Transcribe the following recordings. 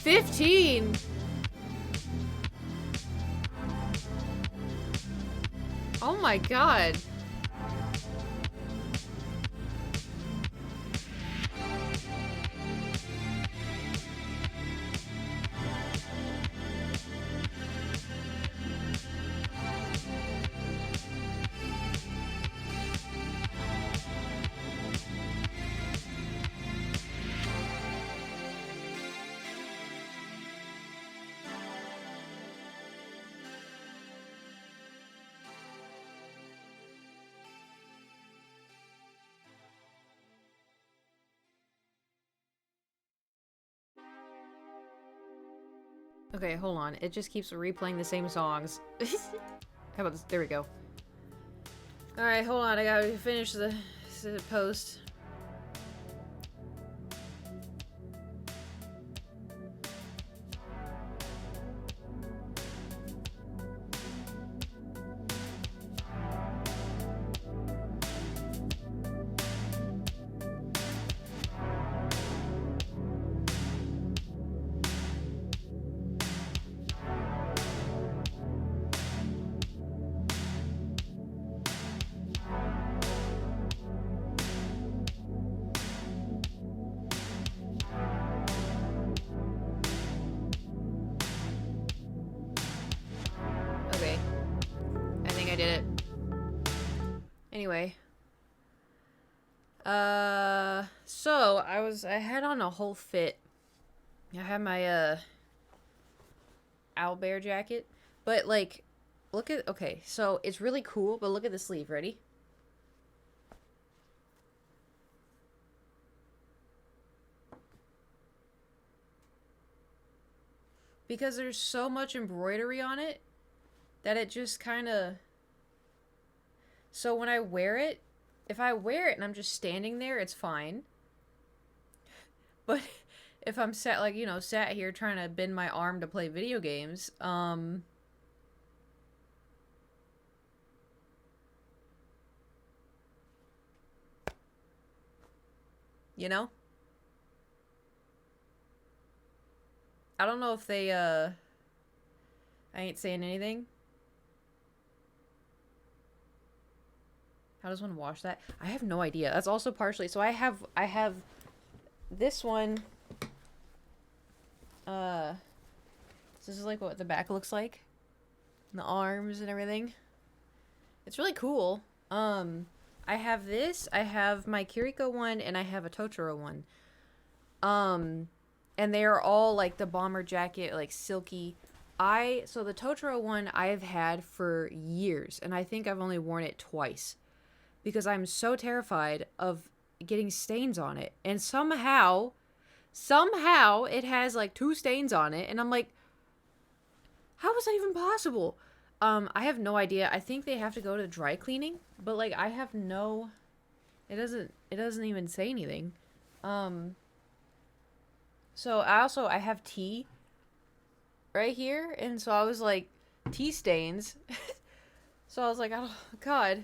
15! Oh my god. Okay, hold on. It just keeps replaying the same songs. How about this? There we go. Alright, hold on. I gotta finish the post. Okay. I think I did it. Anyway. So I had on a whole fit. I had my, owlbear jacket. But, like, look at, okay, so it's really cool, but look at the sleeve. Ready? Because there's so much embroidery on it that it just kind of... So when I wear it, if I wear it and I'm just standing there, it's fine. But if I'm sat, like, you know, sat here trying to bend my arm to play video games, you know? I don't know if they, I ain't saying anything. How does one wash that? I have no idea. That's also partially, so I have this one, this is like what the back looks like. And the arms and everything. It's really cool. I have this, I have my Kiriko one, and I have a Totoro one. And they are all like the bomber jacket, like silky. So the Totoro one I've had for years, and I think I've only worn it twice. Because I'm so terrified of getting stains on it. And somehow it has like 2 stains on it, and I'm like, how is that even possible? I have no idea. I think they have to go to dry cleaning, but like I have no, it doesn't even say anything. So I have tea right here, and so I was like, tea stains. So I was like, oh god.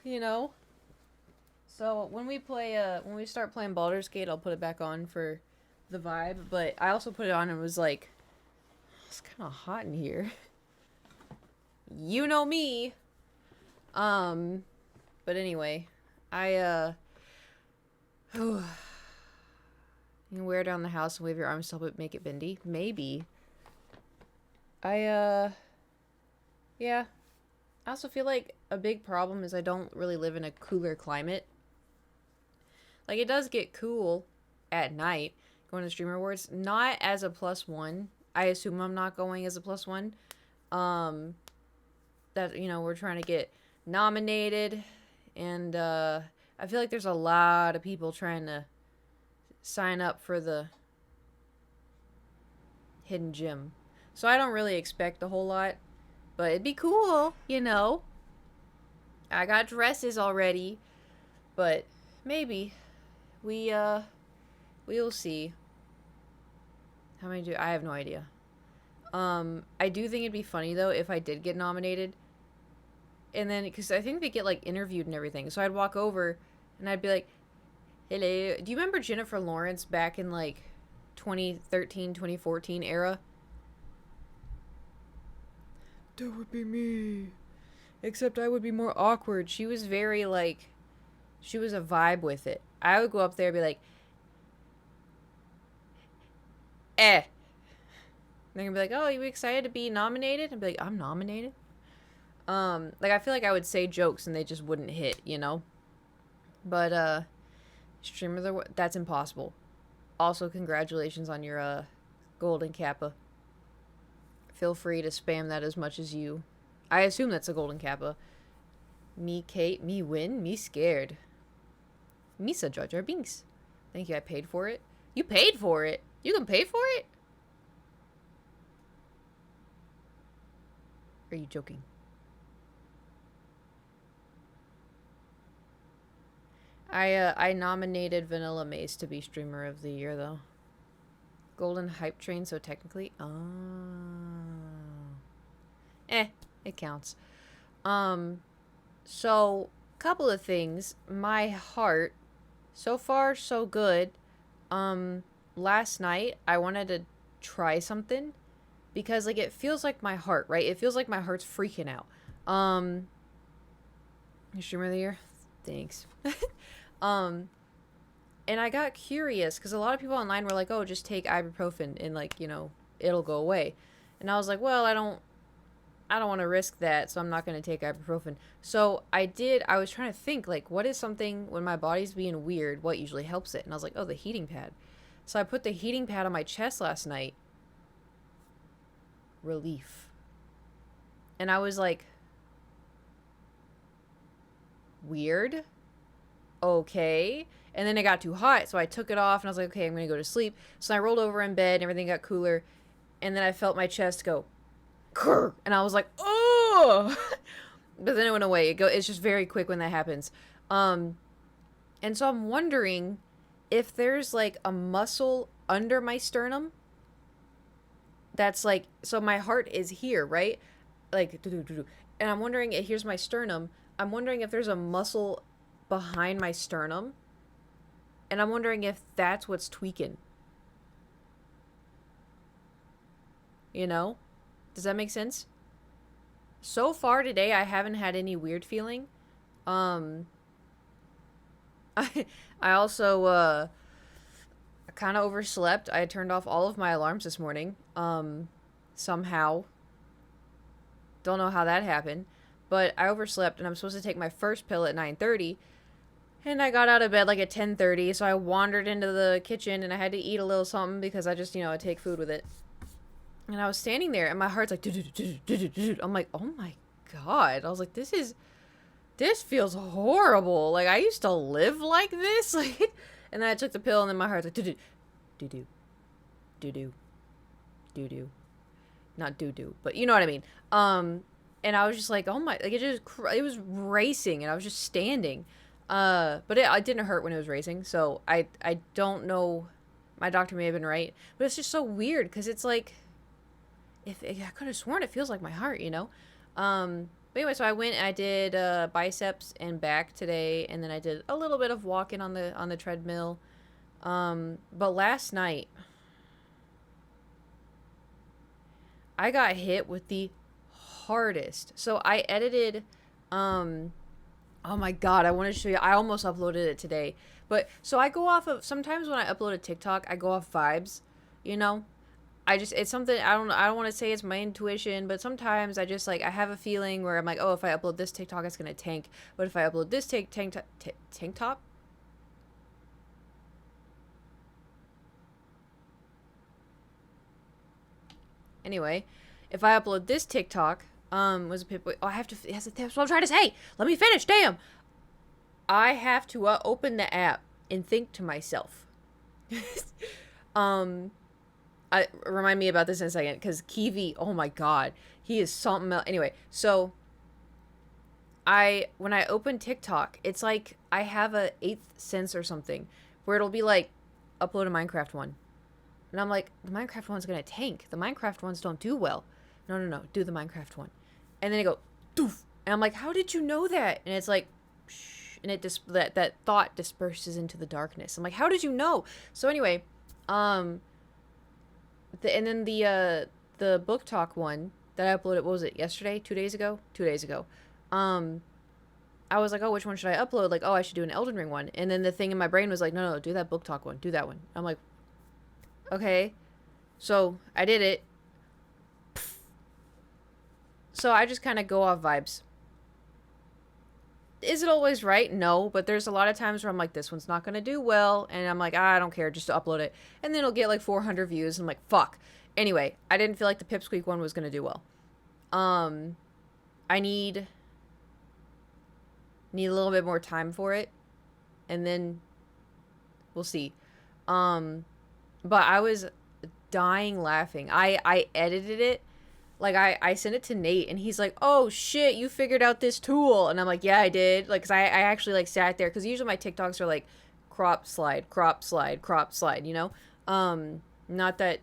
You know? So when we start playing Baldur's Gate, I'll put it back on for the vibe, but I also put it on and was like, it's kind of hot in here. You know me. But anyway, you can wear it around the house and wave your arms to help it make it bendy. Maybe. Yeah. I also feel like a big problem is I don't really live in a cooler climate. Like, it does get cool at night going to Streamer Awards. Not as a +1. I assume I'm not going as a +1. That, you know, we're trying to get nominated. And, I feel like there's a lot of people trying to sign up for the hidden gem. So I don't really expect a whole lot. But it'd be cool, you know. I got dresses already. But maybe. We'll see. How many I have no idea. I do think it'd be funny, though, if I did get nominated. And then, because I think they get, like, interviewed and everything. So I'd walk over, and I'd be like, hello. Do you remember Jennifer Lawrence back in, like, 2013, 2014 era. That would be me. Except I would be more awkward. She was very, like, she was a vibe with it. I would go up there and be like, eh. They're gonna be like, oh, you excited to be nominated? I'd be like, I'm nominated? Like, I feel like I would say jokes and they just wouldn't hit, you know? But, streamer of the that's impossible. Also, congratulations on your, golden kappa. Feel free to spam that as much as you. I assume that's a golden kappa. Me Kate, me win, me scared. Misa Jar Jar Binks. Thank you, I paid for it. You paid for it? You can pay for it? Are you joking? I nominated Vanilla Mace to be streamer of the year though. Golden hype train, so technically, it counts. So couple of things. My heart, so far so good. Last night I wanted to try something because like it feels like my heart, right? It feels like my heart's freaking out. Streamer of the year, thanks. And I got curious because a lot of people online were like, oh, just take ibuprofen and like, you know, it'll go away. And I was like, well, I don't want to risk that, so I'm not going to take ibuprofen. So I was trying to think, like, what is something when my body's being weird, what usually helps it? And I was like, oh, the heating pad. So I put the heating pad on my chest last night. Relief. And I was like, weird. Okay. And then it got too hot, so I took it off and I was like, okay, I'm gonna go to sleep. So I rolled over in bed and everything got cooler, and then I felt my chest go Grr! And I was like, oh. But then it went away. It's just very quick when that happens. And so I'm wondering if there's like a muscle under my sternum that's like, so my heart is here, right? Like, and I'm wondering, here's my sternum. I'm wondering if there's a muscle behind my sternum. And I'm wondering if that's what's tweaking. You know? Does that make sense? So far today, I haven't had any weird feeling. I also, kind of overslept. I turned off all of my alarms this morning. Somehow. Don't know how that happened. But I overslept, and I'm supposed to take my first pill at 9:30. And I got out of bed like at 10:30, so I wandered into the kitchen, and I had to eat a little something because I just, you know, I take food with it. And I was standing there, and my heart's like, I'm like, oh my god. I was like, this feels horrible. Like, I used to live like this. Like, and then I took the pill, and then my heart's like, doo-doo, doo-doo. Not doo-doo, but you know what I mean. And I was just like, oh my, like, it was racing, and I was just standing. But it didn't hurt when it was racing, so I don't know. My doctor may have been right, but it's just so weird because it's like, I could have sworn it feels like my heart, you know. But anyway, so I went and I did biceps and back today, and then I did a little bit of walking on the treadmill. But last night I got hit with the hardest. So I edited oh my god, I want to show you. I almost uploaded it today. But so I go off of, sometimes when I upload a TikTok, I go off vibes, you know? It's something, I don't want to say it's my intuition, but sometimes I just like, I have a feeling where I'm like, oh, if I upload this TikTok, it's going to tank. But if I upload this tank top? Anyway, if I upload this TikTok, was a pip. Oh, I have to. That's what I'm trying to say. Let me finish. Damn. I have to open the app and think to myself. Remind me about this in a second, because Kiwi. Oh my god, he is something else. Anyway, so when I open TikTok, it's like I have a eighth sense or something, where it'll be like, upload a Minecraft one, and I'm like, the Minecraft one's gonna tank. The Minecraft ones don't do well. No, do the Minecraft one. And then I go, doof. And I'm like, how did you know that? And it's like, shh. And that thought disperses into the darkness. I'm like, how did you know? So anyway, And then the book talk one that I uploaded, what was it, yesterday? 2 days ago? 2 days ago. Um, I was like, oh, which one should I upload? Like, oh, I should do an Elden Ring one. And then the thing in my brain was like, no, no, do that book talk one. Do that one. I'm like, okay. So I did it. So I just kind of go off vibes. Is it always right? No, but there's a lot of times where I'm like, this one's not going to do well. And I'm like, I don't care, just to upload it. And then it'll get like 400 views. And I'm like, fuck. Anyway, I didn't feel like the Pipsqueak one was going to do well. I need a little bit more time for it. And then we'll see. But I was dying laughing. I edited it. Like, I sent it to Nate, and he's like, oh, shit, you figured out this tool. And I'm like, yeah, I did. Like, because I actually, like, sat there. Because usually my TikToks are, like, crop, slide, crop, slide, crop, slide, you know? Not that...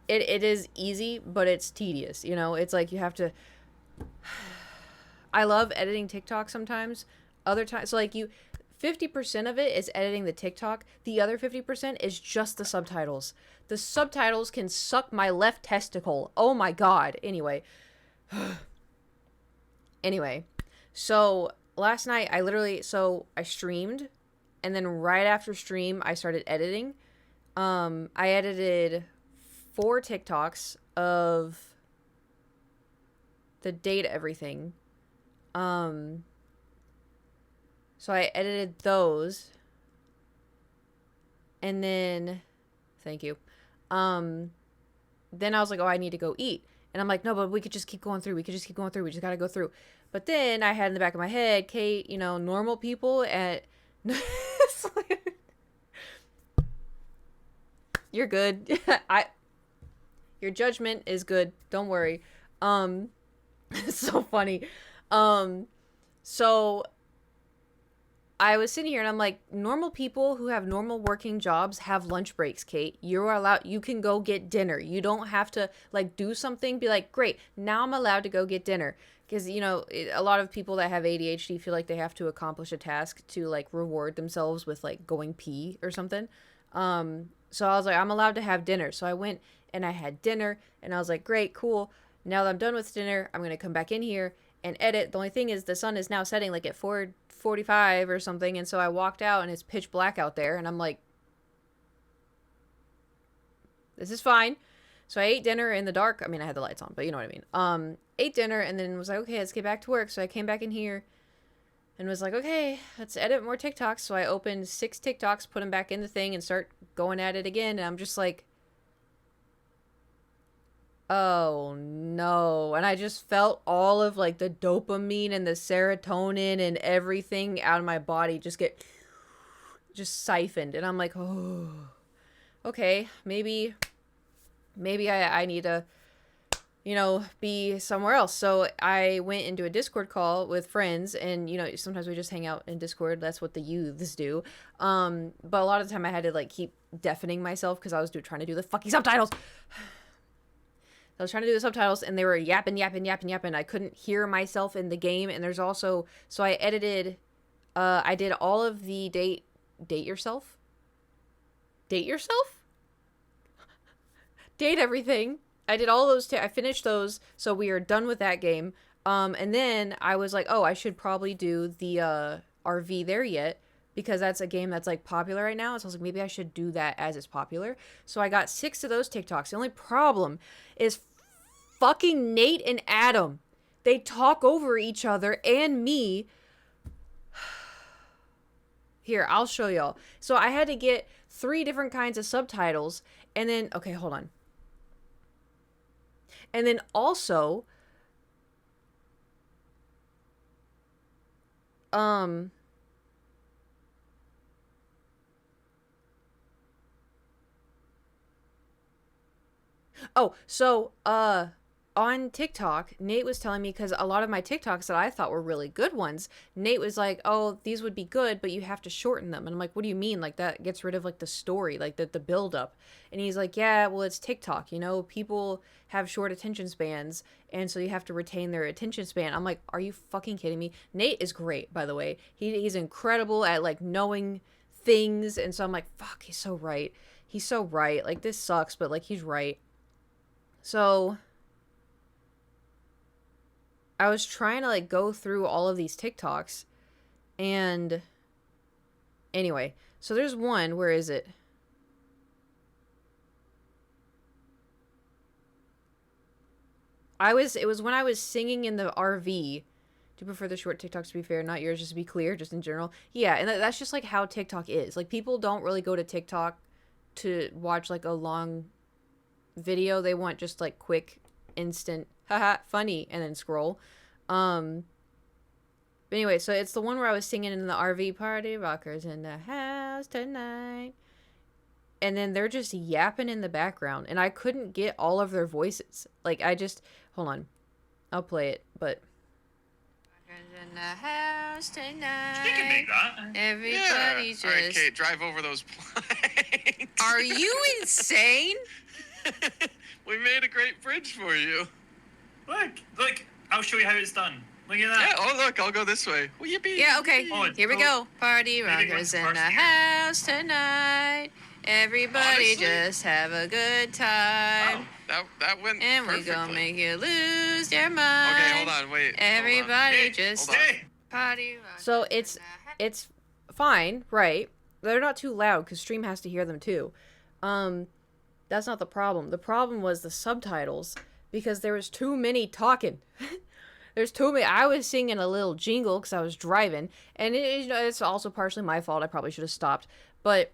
It is easy, but it's tedious, you know? It's like you have to... I love editing TikTok sometimes. Other times... So, like, 50% of it is editing the TikTok. The other 50% is just the subtitles. The subtitles can suck my left testicle. Oh my god. Anyway. Anyway. So, last night, I streamed. And then right after stream, I started editing. I edited 4 TikToks of the date everything. So I edited those. And then... Thank you. Then I was like, oh, I need to go eat. And I'm like, no, but we could just keep going through. We just gotta go through. But then I had in the back of my head, Kate, you know, normal people at... You're good. Your judgment is good. Don't worry. It's so funny. So I was sitting here and I'm like, normal people who have normal working jobs have lunch breaks, Kate. You're allowed, you can go get dinner. You don't have to like do something, be like, great, now I'm allowed to go get dinner. Because, you know, a lot of people that have ADHD feel like they have to accomplish a task to like reward themselves with like going pee or something. So I was like, I'm allowed to have dinner. So I went and I had dinner and I was like, great, cool. Now that I'm done with dinner, I'm going to come back in here and edit. The only thing is the sun is now setting like at 4:45 or something. And so I walked out and it's pitch black out there. And I'm like, this is fine. So I ate dinner in the dark. I mean, I had the lights on, but you know what I mean. Ate dinner and then was like, okay, let's get back to work. So I came back in here and was like, okay, let's edit more TikToks. So I opened 6 TikToks, put them back in the thing and start going at it again. And I'm just like, oh no. And I just felt all of like the dopamine and the serotonin and everything out of my body just get siphoned. And I'm like, oh, okay, maybe I need to, you know, be somewhere else. So I went into a Discord call with friends and, you know, sometimes we just hang out in Discord. That's what the youths do. But a lot of the time I had to like keep deafening myself because I was trying to do the fucking subtitles. I was trying to do the subtitles and they were yapping. I couldn't hear myself in the game. And there's also, so I edited, I did all of the date yourself, date everything. I did all those, I finished those, so we are done with that game. And then I was like, oh, I should probably do the RV There Yet, because that's a game that's like popular right now. So I was like, maybe I should do that as it's popular. So I got 6 of those TikToks. The only problem is fucking Nate and Adam. They talk over each other and me. Here, I'll show y'all. So I had to get 3 different kinds of subtitles. And then, okay, hold on. And then also, oh, so, on TikTok, Nate was telling me, because a lot of my TikToks that I thought were really good ones, Nate was like, oh, these would be good, but you have to shorten them. And I'm like, what do you mean? Like, that gets rid of, like, the story, like, the build up. And he's like, yeah, well, it's TikTok, you know? People have short attention spans, and so you have to retain their attention span. I'm like, are you fucking kidding me? Nate is great, by the way. He's incredible at, like, knowing things, and so I'm like, fuck, he's so right. He's so right. Like, this sucks, but, like, he's right. So I was trying to like go through all of these TikToks, and anyway, so there's one, where is it? It was when I was singing in the RV. Do you prefer the short TikToks, to be fair, not yours, just to be clear, just in general? Yeah, and that's just like how TikTok is. Like, people don't really go to TikTok to watch like a long video. They want just like quick, instant, haha, funny, and then scroll. Um, but anyway, so it's the one where I was singing in the RV, party rockers in the house tonight. And then they're just yapping in the background, and I couldn't get all of their voices. Like, I just, hold on, I'll play it, but in the house tonight. You can make that. Everybody just. All right, Kate, drive over those planks. Are you insane? We made a great bridge for you. Look. I'll show you how it's done. Look at that. Yeah. Oh, look. I'll go this way. Will you be? Yeah. Okay. Oh, Here we go. Party rockers in the house tonight. Everybody just have a good time. Oh, that went and perfectly. We gonna make you lose your mind. Okay, hold on, wait. Everybody just party. So it's fine, right? They're not too loud because stream has to hear them too. That's not the problem. The problem was the subtitles, because there was too many talking. There's too many. I was singing a little jingle because I was driving, and it's also partially my fault. I probably should have stopped. But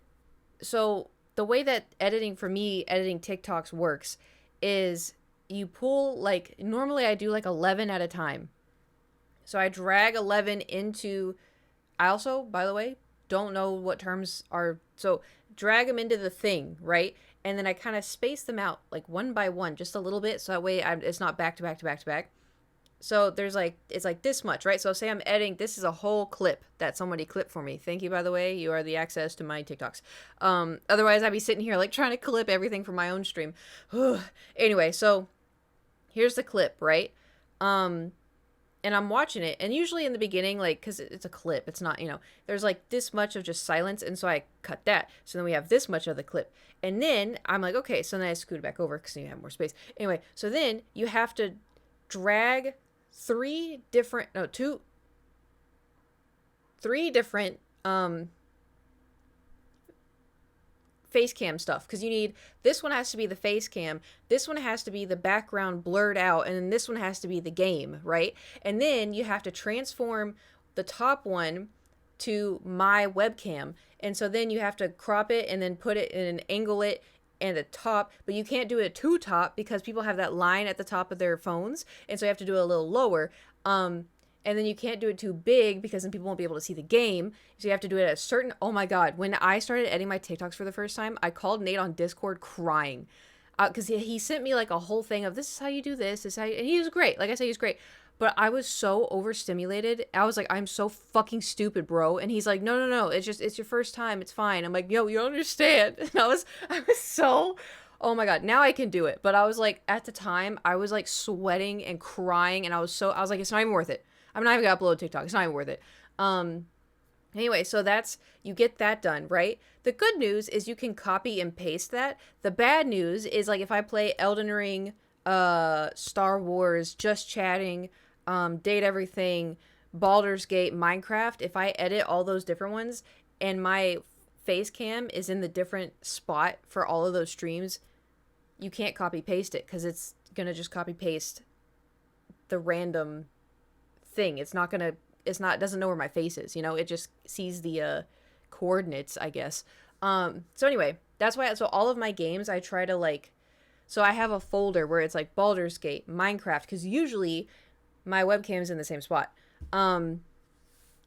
so the way that editing TikToks works is you pull, like, normally I do like 11 at a time. So I drag 11 into, I also, by the way, don't know what terms are, so drag them into the thing, right? And then I kind of space them out, like, one by one, just a little bit, so that way it's not back to back to back to back. So there's like, it's like this much, right? So say I'm editing, this is a whole clip that somebody clipped for me. Thank you, by the way. You are the access to my TikToks. Otherwise I'd be sitting here like trying to clip everything from my own stream. Anyway, so here's the clip, right? And I'm watching it, and usually in the beginning, like, because it's a clip, it's not, there's like this much of just silence, and so I cut that. So then we have this much of the clip. And then I'm like, okay, so then I scoot it back over because you have more space. Anyway, so then you have to drag three different face cam stuff, because you need, this one has to be the face cam, this one has to be the background blurred out, and then this one has to be the game, right? And then you have to transform the top one to my webcam, and so then you have to crop it and then put it and angle it and the top, but you can't do it too top because people have that line at the top of their phones, and so you have to do it a little lower. And then you can't do it too big because then people won't be able to see the game. So you have to do it at a certain, oh my God, when I started editing my TikToks for the first time, I called Nate on Discord crying. Because he sent me like a whole thing of, this is how you do this is how you, and he was great. Like I said, he was great. But I was so overstimulated. I was like, I'm so fucking stupid, bro. And he's like, no. It's your first time. It's fine. I'm like, yo, you don't understand. And I was so, oh my God, now I can do it. But I was like, at the time, I was like sweating and crying. And I was like, it's not even worth it. I'm not even gonna upload TikTok. It's not even worth it. Anyway, so you get that done, right? The good news is you can copy and paste that. The bad news is, like, if I play Elden Ring, Star Wars, Just Chatting, Date Everything, Baldur's Gate, Minecraft, if I edit all those different ones and my face cam is in the different spot for all of those streams, you can't copy paste it because it's gonna just copy paste the random thing. It doesn't know where my face is, it just sees the coordinates, I guess. So anyway, that's why, so all of my games I try to so I have a folder where it's like Baldur's Gate, Minecraft, because usually my webcam is in the same spot.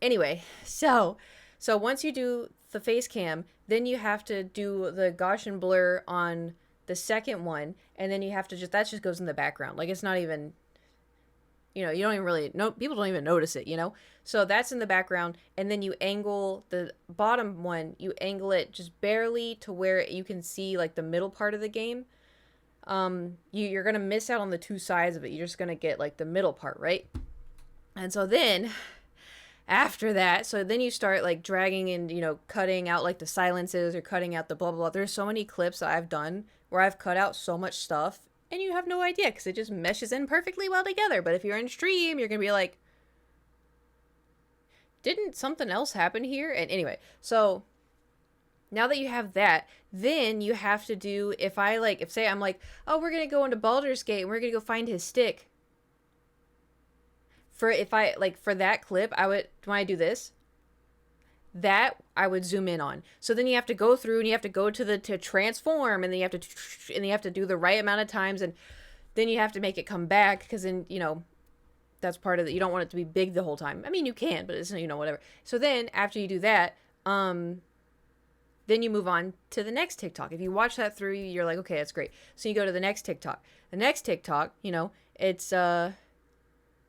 Anyway, so once you do the face cam, then you have to do the Gaussian blur on the second one, and then you have to that just goes in the background. Like, it's not even, you don't even really know, people don't even notice it, So that's in the background, and then you angle the bottom one, you angle it just barely to where you can see, like, the middle part of the game. You're going to miss out on the two sides of it. You're just going to get, like, the middle part, right? And so then, after that, so then you start, like, dragging and, cutting out, like, the silences or cutting out the blah, blah, blah. There's so many clips that I've done where I've cut out so much stuff and you have no idea because it just meshes in perfectly well together. But if you're in stream, you're gonna be like, didn't something else happen here? And anyway, so now that you have that, then you have to do, if say I'm like, oh, we're gonna go into Baldur's Gate and we're gonna go find his stick. For that clip, I would, when I do this, that I would zoom in on. So then you have to go through and you have to go to transform, and then you have to do the right amount of times, and then you have to make it come back, because then, that's part of it. You don't want it to be big the whole time. I mean, you can, but it's, whatever. So then after you do that, then you move on to the next TikTok. If you watch that through, you're like, okay, that's great. So you go to the next TikTok. The next TikTok, it's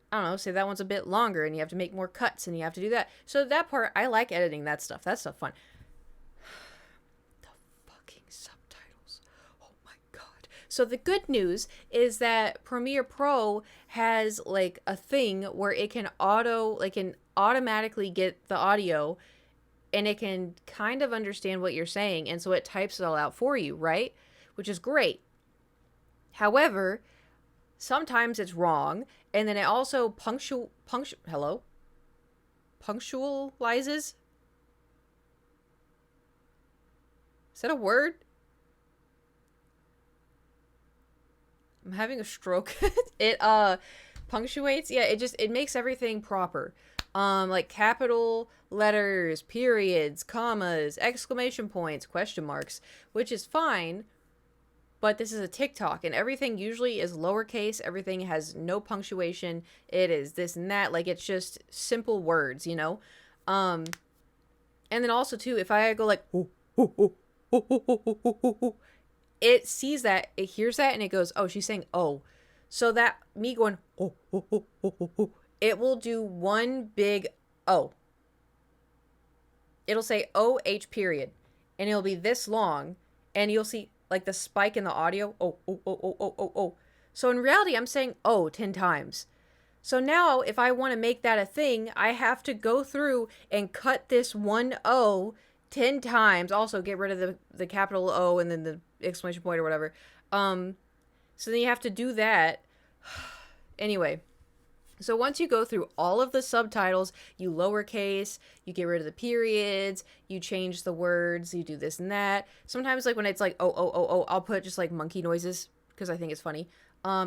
I don't know, say that one's a bit longer and you have to make more cuts and you have to do that. So that part, I like editing that stuff. That stuff fun. The fucking subtitles. Oh my god. So the good news is that Premiere Pro has like a thing where it can automatically get the audio, and it can kind of understand what you're saying, and so it types it all out for you, right? Which is great. However, sometimes it's wrong, and then it also punctualizes. Is that a word? I'm having a stroke. It punctuates. Yeah, it makes everything proper. Like capital letters, periods, commas, exclamation points, question marks, which is fine. But this is a TikTok, and everything usually is lowercase. Everything has no punctuation. It is this and that. Like, it's just simple words, And then also, too, if I go like, it sees that, it hears that, and it goes, oh, she's saying oh. So that, me going, it will do one big oh. It'll say OH period, and it'll be this long, and you'll see like the spike in the audio. Oh. So in reality, I'm saying 10 times. So now if I want to make that a thing, I have to go through and cut this one O 10 times. Also get rid of the capital O and then the exclamation point or whatever. So then you have to do that. Anyway. So once you go through all of the subtitles, you lowercase, you get rid of the periods, you change the words, you do this and that. Sometimes like when it's like, I'll put just like monkey noises because I think it's funny.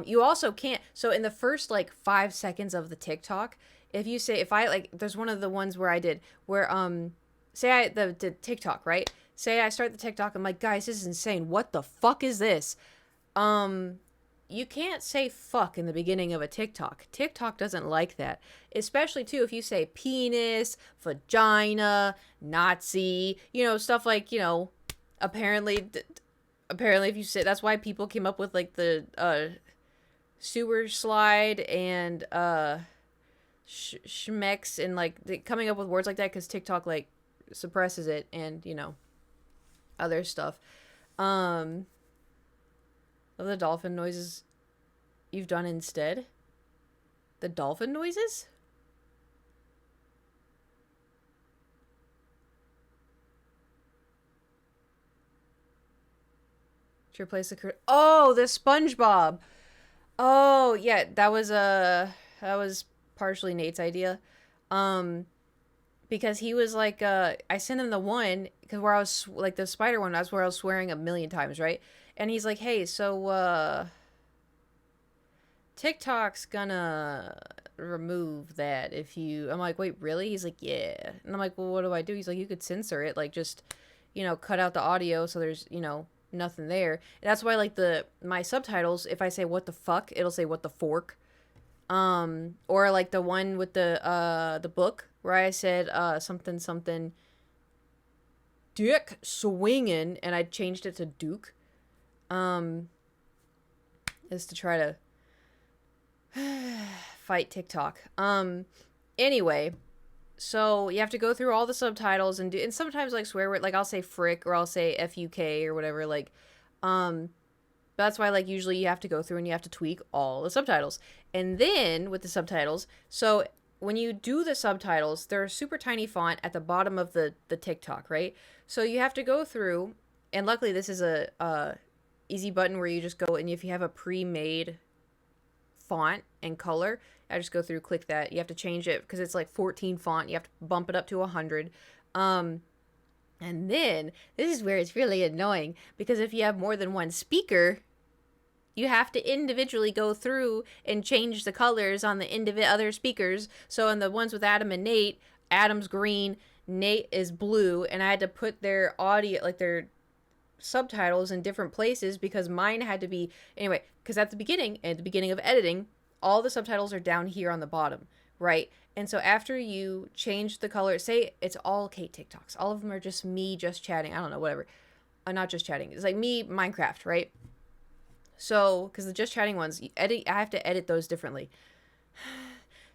You also can't. So in the first like 5 seconds of the TikTok, there's one of the ones where I did where, the TikTok, right? Say I start the TikTok. I'm like, guys, this is insane. What the fuck is this? You can't say fuck in the beginning of a TikTok. TikTok doesn't like that. Especially, too, if you say penis, vagina, Nazi, stuff like, apparently if you say, that's why people came up with, like, the sewer slide and schmex and, like, coming up with words like that because TikTok, like, suppresses it and, other stuff. Of the dolphin noises you've done instead? The dolphin noises? To replace the the SpongeBob. Oh, yeah, that was partially Nate's idea. Because he was like, I sent him the one, because where I was, like, the spider one, that's where I was swearing a million times, right? And he's like, hey, so, TikTok's gonna remove that if you... I'm like, wait, really? He's like, yeah. And I'm like, well, what do I do? He's like, you could censor it, like, just, cut out the audio so there's, nothing there. And that's why, like, my subtitles, if I say what the fuck, it'll say what the fork. Or, like, the one with the book, where I said, something, dick swinging, and I changed it to Duke. Is to try to fight TikTok. Anyway, so you have to go through all the subtitles and sometimes like swear word, like I'll say frick or I'll say FUK or whatever, like, that's why like usually you have to go through and you have to tweak all the subtitles. And then with the subtitles, so when you do the subtitles, they're a super tiny font at the bottom of the TikTok, right? So you have to go through, and luckily this is a easy button where you just go, and if you have a pre-made font and color, I just go through, click that. You have to change it because it's like 14 font. You have to bump it up to 100. And then this is where it's really annoying, because if you have more than one speaker, you have to individually go through and change the colors on the other speakers. So on the ones with Adam and Nate, Adam's green, Nate is blue, and I had to put their audio, like their subtitles, in different places because mine had to be, anyway, because at the beginning of editing, all the subtitles are down here on the bottom, right? And so after you change the color, say it's all Kate TikToks, all of them are just me just chatting, I don't know, whatever, not just chatting, it's like me Minecraft, right? So because the just chatting ones, I have to edit those differently.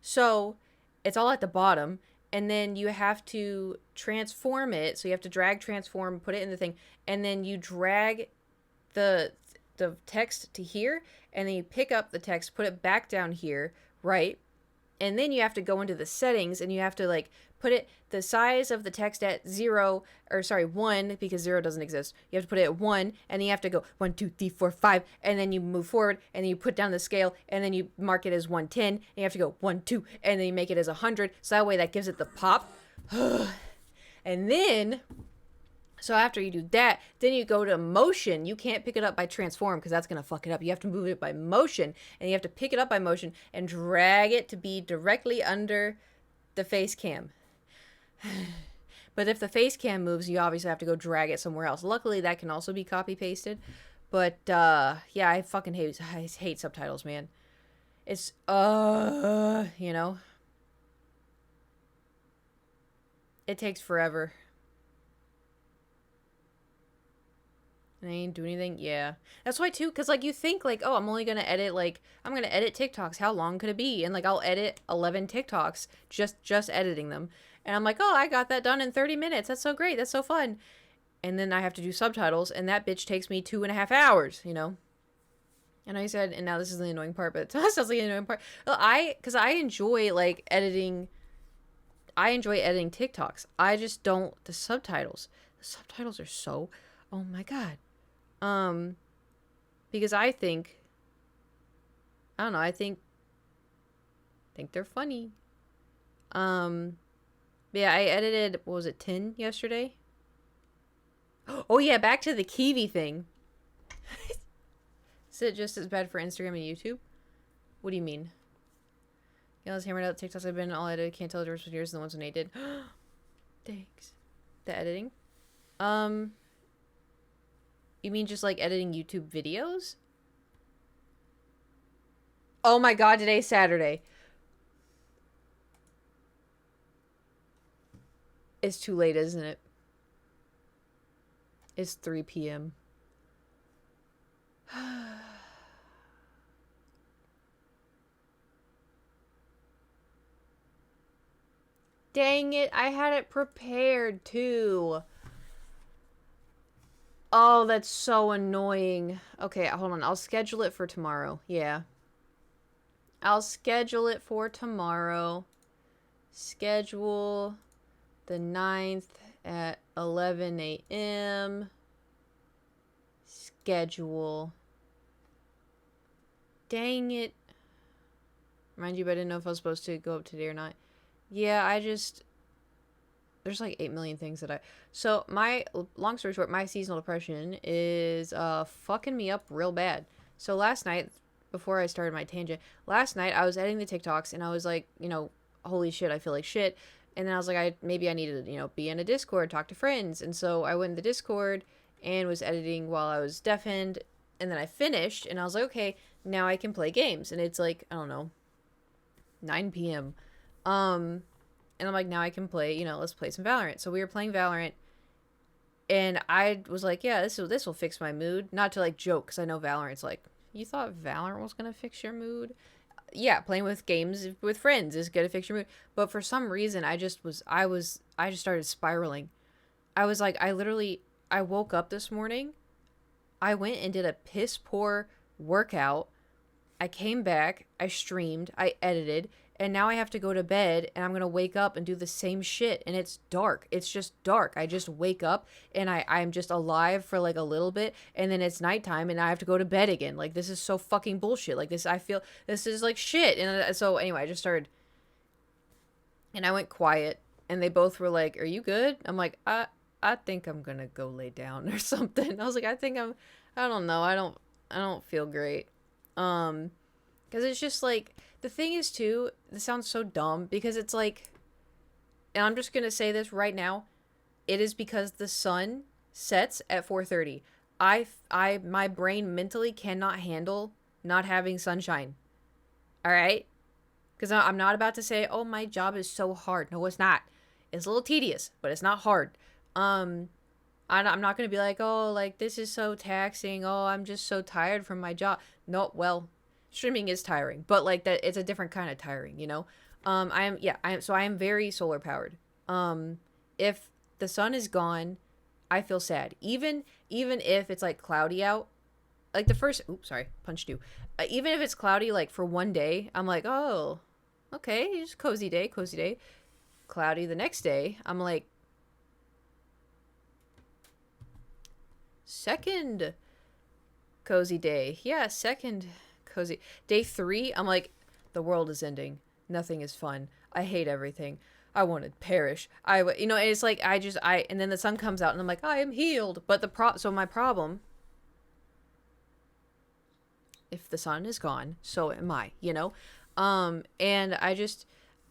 So it's all at the bottom, and then you have to transform it. So you have to drag, transform, put it in the thing, and then you drag the text to here, and then you pick up the text, put it back down here, right? And then you have to go into the settings, and you have to like put it the size of the text at 1, because 0 doesn't exist. You have to put it at 1, and then you have to go 1, 2, 3, 4, 5, and then you move forward, and then you put down the scale, and then you mark it as 110, and you have to go 1, 2, and then you make it as 100. So that way that gives it the pop. And then, so after you do that, then you go to motion. You can't pick it up by transform because that's going to fuck it up. You have to move it by motion, and you have to pick it up by motion and drag it to be directly under the face cam. But if the face cam moves, you obviously have to go drag it somewhere else. Luckily, that can also be copy pasted. But yeah, I hate subtitles, man. It's you know, it takes forever. And I ain't do anything. Yeah, that's why too. Cause like you think like, oh, I'm gonna edit TikToks. How long could it be? And like I'll edit 11 TikToks just editing them. And I'm like, oh, I got that done in 30 minutes. That's so great. That's so fun. And then I have to do subtitles, and that bitch takes me 2.5 hours, you know? And I said, and now this is the annoying part, but it sounds like the annoying part. Well, because I enjoy, like, editing. I enjoy editing TikToks. I just don't, the subtitles. The subtitles are so, oh my God. Because I think, I don't know, I think they're funny. Yeah, I edited, what was it, 10 yesterday? Oh yeah, back to the Kiwi thing. Is it just as bad for Instagram and YouTube? What do you mean? Yeah, I was hammered out. TikToks I've been all edited. Can't tell the difference between yours and the ones when they did. Thanks. The editing? You mean just like editing YouTube videos? Oh my God, today's Saturday. It's too late, isn't it? It's 3 p.m. Dang it, I had it prepared too. Oh, that's so annoying. Okay, hold on. I'll schedule it for tomorrow. Yeah. I'll schedule it for tomorrow. Schedule the 9th at 11 a.m. Schedule. Dang it. Mind you, but I didn't know if I was supposed to go up today or not. Yeah, there's like 8 million things that so my, long story short, my seasonal depression is fucking me up real bad. So last night, before I started my tangent, last night I was editing the TikToks, and I was like, you know, holy shit, I feel like shit. And then I was like, maybe I needed to, you know, be in a Discord, talk to friends. And so I went in the Discord and was editing while I was deafened. And then I finished, and I was like, okay, now I can play games. And it's like, I don't know, 9 p.m. And I'm like, now I can play, you know, let's play some Valorant. So we were playing Valorant, and I was like, yeah, this will fix my mood. Not to like joke, because I know Valorant's like, you thought Valorant was going to fix your mood? Yeah, playing with games with friends is going to fix your mood. But for some reason, I just started spiraling. I was like, I woke up this morning. I went and did a piss poor workout. I came back, I streamed, I edited, and now I have to go to bed, and I'm gonna wake up and do the same shit, and it's dark. It's just dark. I just wake up, and I'm just alive for like a little bit, and then it's nighttime, and I have to go to bed again. Like, this is so fucking bullshit. Like, this, I feel this is like shit. And so anyway, I just started, and I went quiet, and they both were like, "Are you good?" I'm like, I think I'm gonna go lay down or something. I was like, I don't know. I don't feel great. Because it's just like, the thing is too, this sounds so dumb because it's like, and I'm just gonna say this right now, it is because the sun sets at 4:30. My brain mentally cannot handle not having sunshine. All right? Because I'm not about to say, oh, my job is so hard. No, it's not. It's a little tedious, but it's not hard. I'm not going to be like, oh, like, this is so taxing. Oh, I'm just so tired from my job. No, well, streaming is tiring, but like that, it's a different kind of tiring, you know? I am very solar powered. If the sun is gone, I feel sad. Even if it's like cloudy out, like oops, sorry, punched you. Even if it's cloudy, like for one day, I'm like, oh, okay, just cozy day, cozy day. Cloudy the next day, I'm like, second cozy day. Yeah, second cozy. Day 3, I'm like, the world is ending. Nothing is fun. I hate everything. I want to perish. And it's like, and then the sun comes out and I'm like, I am healed. But so my problem, if the sun is gone, so am I, you know? And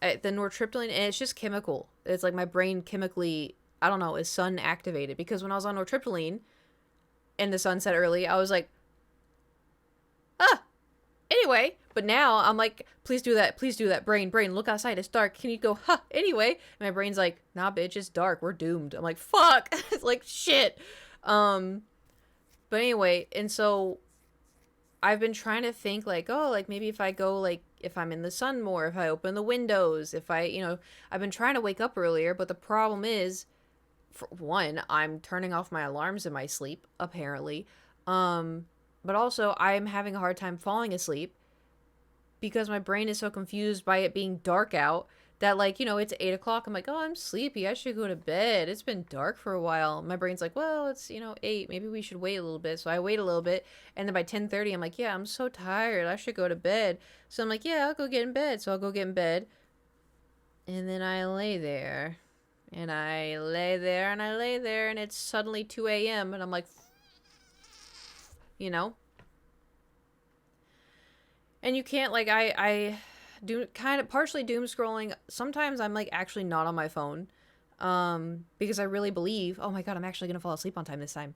the nortriptyline, and it's just chemical. It's like my brain chemically, I don't know, is sun activated. Because when I was on nortriptyline and the sun set early, I was like, anyway. But now I'm like, please do that. Brain, look outside, it's dark. Can you go, anyway? And my brain's like, nah, bitch, it's dark. We're doomed. I'm like, fuck. It's like, shit. But anyway, and so I've been trying to think like, oh, like maybe if I go, like, if I'm in the sun more, if I open the windows, if I've been trying to wake up earlier, but the problem is, for one, I'm turning off my alarms in my sleep, apparently. But also I'm having a hard time falling asleep because my brain is so confused by it being dark out that, like, it's 8 o'clock. I'm like, oh, I'm sleepy. I should go to bed. It's been dark for a while. My brain's like, well, it's, 8. Maybe we should wait a little bit. So I wait a little bit. And then by 10:30, I'm like, yeah, I'm so tired. I should go to bed. So I'm like, yeah, I'll go get in bed. So I'll go get in bed. And then I lay there. And I lay there and I lay there. And it's suddenly 2 a.m. And I'm like, And you can't, like, I do kind of partially doom scrolling. Sometimes I'm, like, actually not on my phone. Because I really believe, oh my god, I'm actually gonna fall asleep on time this time.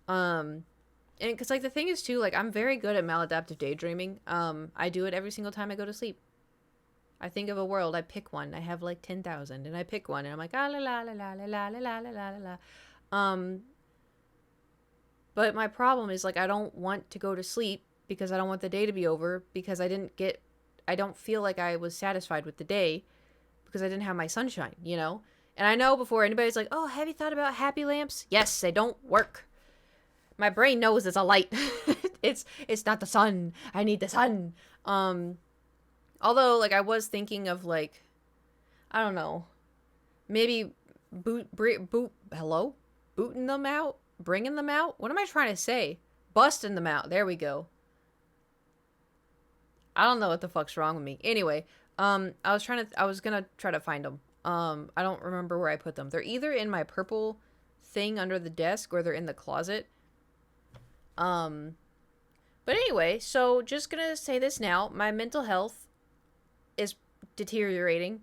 And because, like, the thing is, too, like, I'm very good at maladaptive daydreaming. I do it every single time I go to sleep. I think of a world, I pick one. I have, like, 10,000, and I pick one, and I'm like, ah, la, la, la, la, la, la, la, la, la, la. But my problem is, like, I don't want to go to sleep because I don't want the day to be over because I don't feel like I was satisfied with the day because I didn't have my sunshine, And I know before anybody's like, oh, have you thought about happy lamps? Yes, they don't work. My brain knows it's a light. It's not the sun. I need the sun. Although, like, I was thinking of, like, I don't know, maybe booting them out? Bringing them out? What am I trying to say? Busting them out. There we go. I don't know what the fuck's wrong with me. Anyway, I was gonna try to find them. I don't remember where I put them. They're either in my purple thing under the desk or they're in the closet. But anyway, so just gonna say this now. My mental health is deteriorating.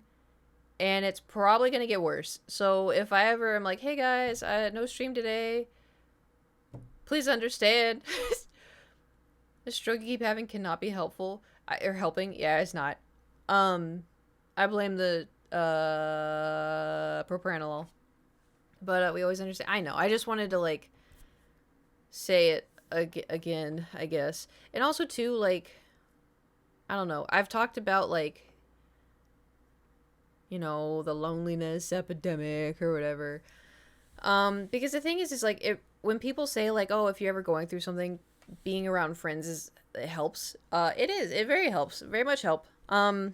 And it's probably gonna get worse. So if I ever am like, hey guys, no stream today, please understand. The stroke you keep having cannot be helpful. Or helping. Yeah, it's not. I blame the propranolol. But we always understand. I know. I just wanted to, like, say it again, I guess. And also, too, like, I don't know. I've talked about, like, the loneliness epidemic or whatever. Because the thing is like, when people say, like, oh, if you're ever going through something, being around friends it helps. It very helps. Very much help. I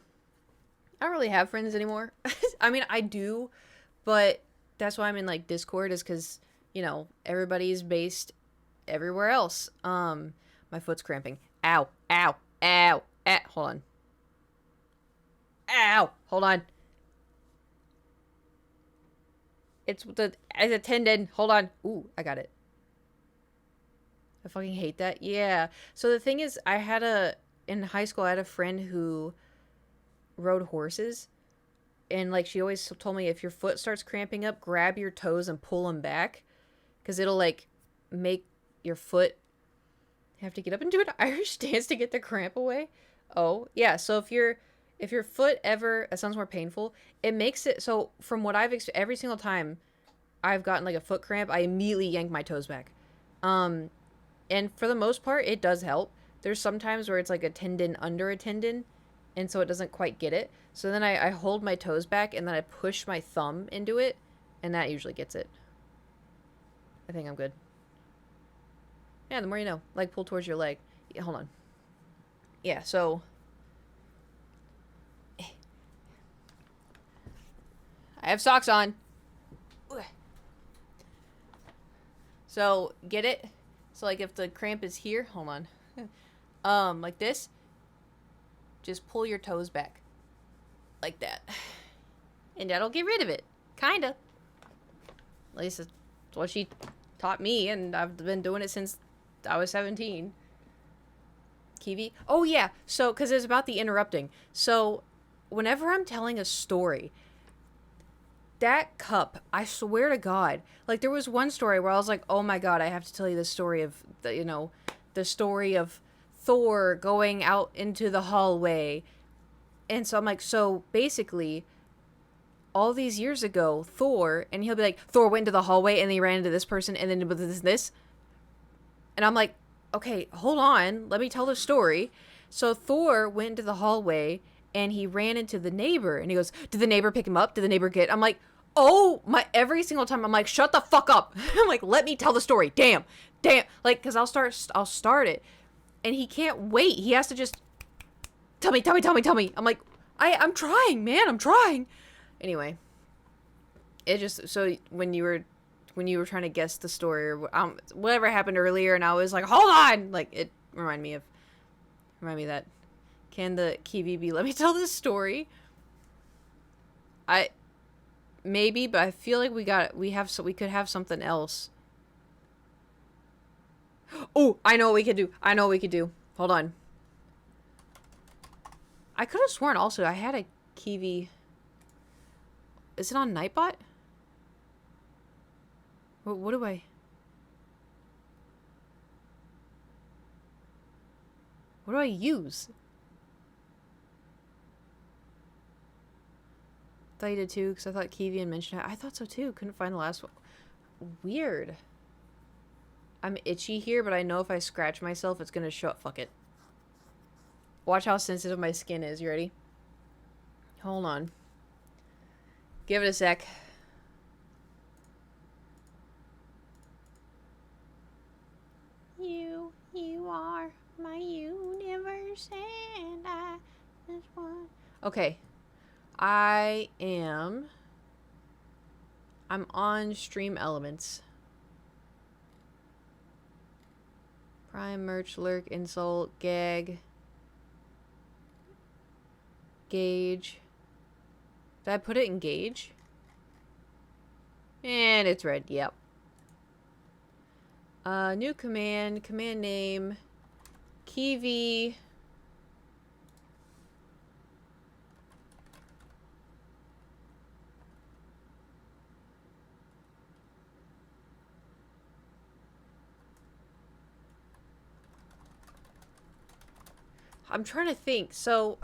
don't really have friends anymore. I mean, I do, but that's why I'm in like Discord is because, you know, everybody's based everywhere else. My foot's cramping. Ow, ow, ow, ow. Hold on. Ow, hold on. It's a tendon. Hold on. Ooh, I got it. I fucking hate that. Yeah. So the thing is, in high school, I had a friend who rode horses. And, like, she always told me if your foot starts cramping up, grab your toes and pull them back. Because it'll, like, make your foot have to get up and do an Irish dance to get the cramp away. Oh, yeah. So if your foot ever, that sounds more painful, it makes it, so from what every single time I've gotten, like, a foot cramp, I immediately yank my toes back. And for the most part, it does help. There's some times where it's like a tendon under a tendon, and so it doesn't quite get it. So then I hold my toes back, and then I push my thumb into it, and that usually gets it. I think I'm good. Yeah, the more you know. Like, pull towards your leg. Yeah, hold on. Yeah, so... I have socks on. So, get it? So, like, if the cramp is here, hold on. Like this, just pull your toes back. Like that. And that'll get rid of it. Kinda. At least it's what she taught me, and I've been doing it since I was 17. Kiwi? Oh, yeah. So, because it's about the interrupting. So, whenever I'm telling a story, that cup, I swear to God, like there was one story where I was like, oh my God, I have to tell you the story of, the story of Thor going out into the hallway. And so I'm like, so basically, all these years ago, Thor, and he'll be like, Thor went into the hallway and then he ran into this person and then this. And I'm like, okay, hold on, let me tell the story. So Thor went into the hallway and he ran into the neighbor, and he goes, did the neighbor pick him up? Did the neighbor I'm like, oh my, every single time I'm like, shut the fuck up. I'm like, let me tell the story. Damn. Like, cause I'll start it, and he can't wait. He has to just tell me. I'm like, I'm trying, man. I'm trying. Anyway, it just, so when you were trying to guess the story or whatever happened earlier, and I was like, hold on, like it reminded me of that. Can the Kiwi let me tell this story? Maybe, but I feel like we could have something else. Oh, I know what we could do. Hold on. I could have sworn also I had a Kiwi. Is it on Nightbot? What do I use? I thought you did too, because I thought Kiwi had mentioned it. I thought so too. Couldn't find the last one. Weird. I'm itchy here, but I know if I scratch myself, it's gonna show up. Fuck it. Watch how sensitive my skin is. You ready? Hold on. Give it a sec. You are my universe, and I just want... Okay. I'm on Stream Elements. Prime, merch, lurk, insult, gag, gauge. Did I put it in gauge? And it's red, yep. New command name, Kiwi. I'm trying to think. So,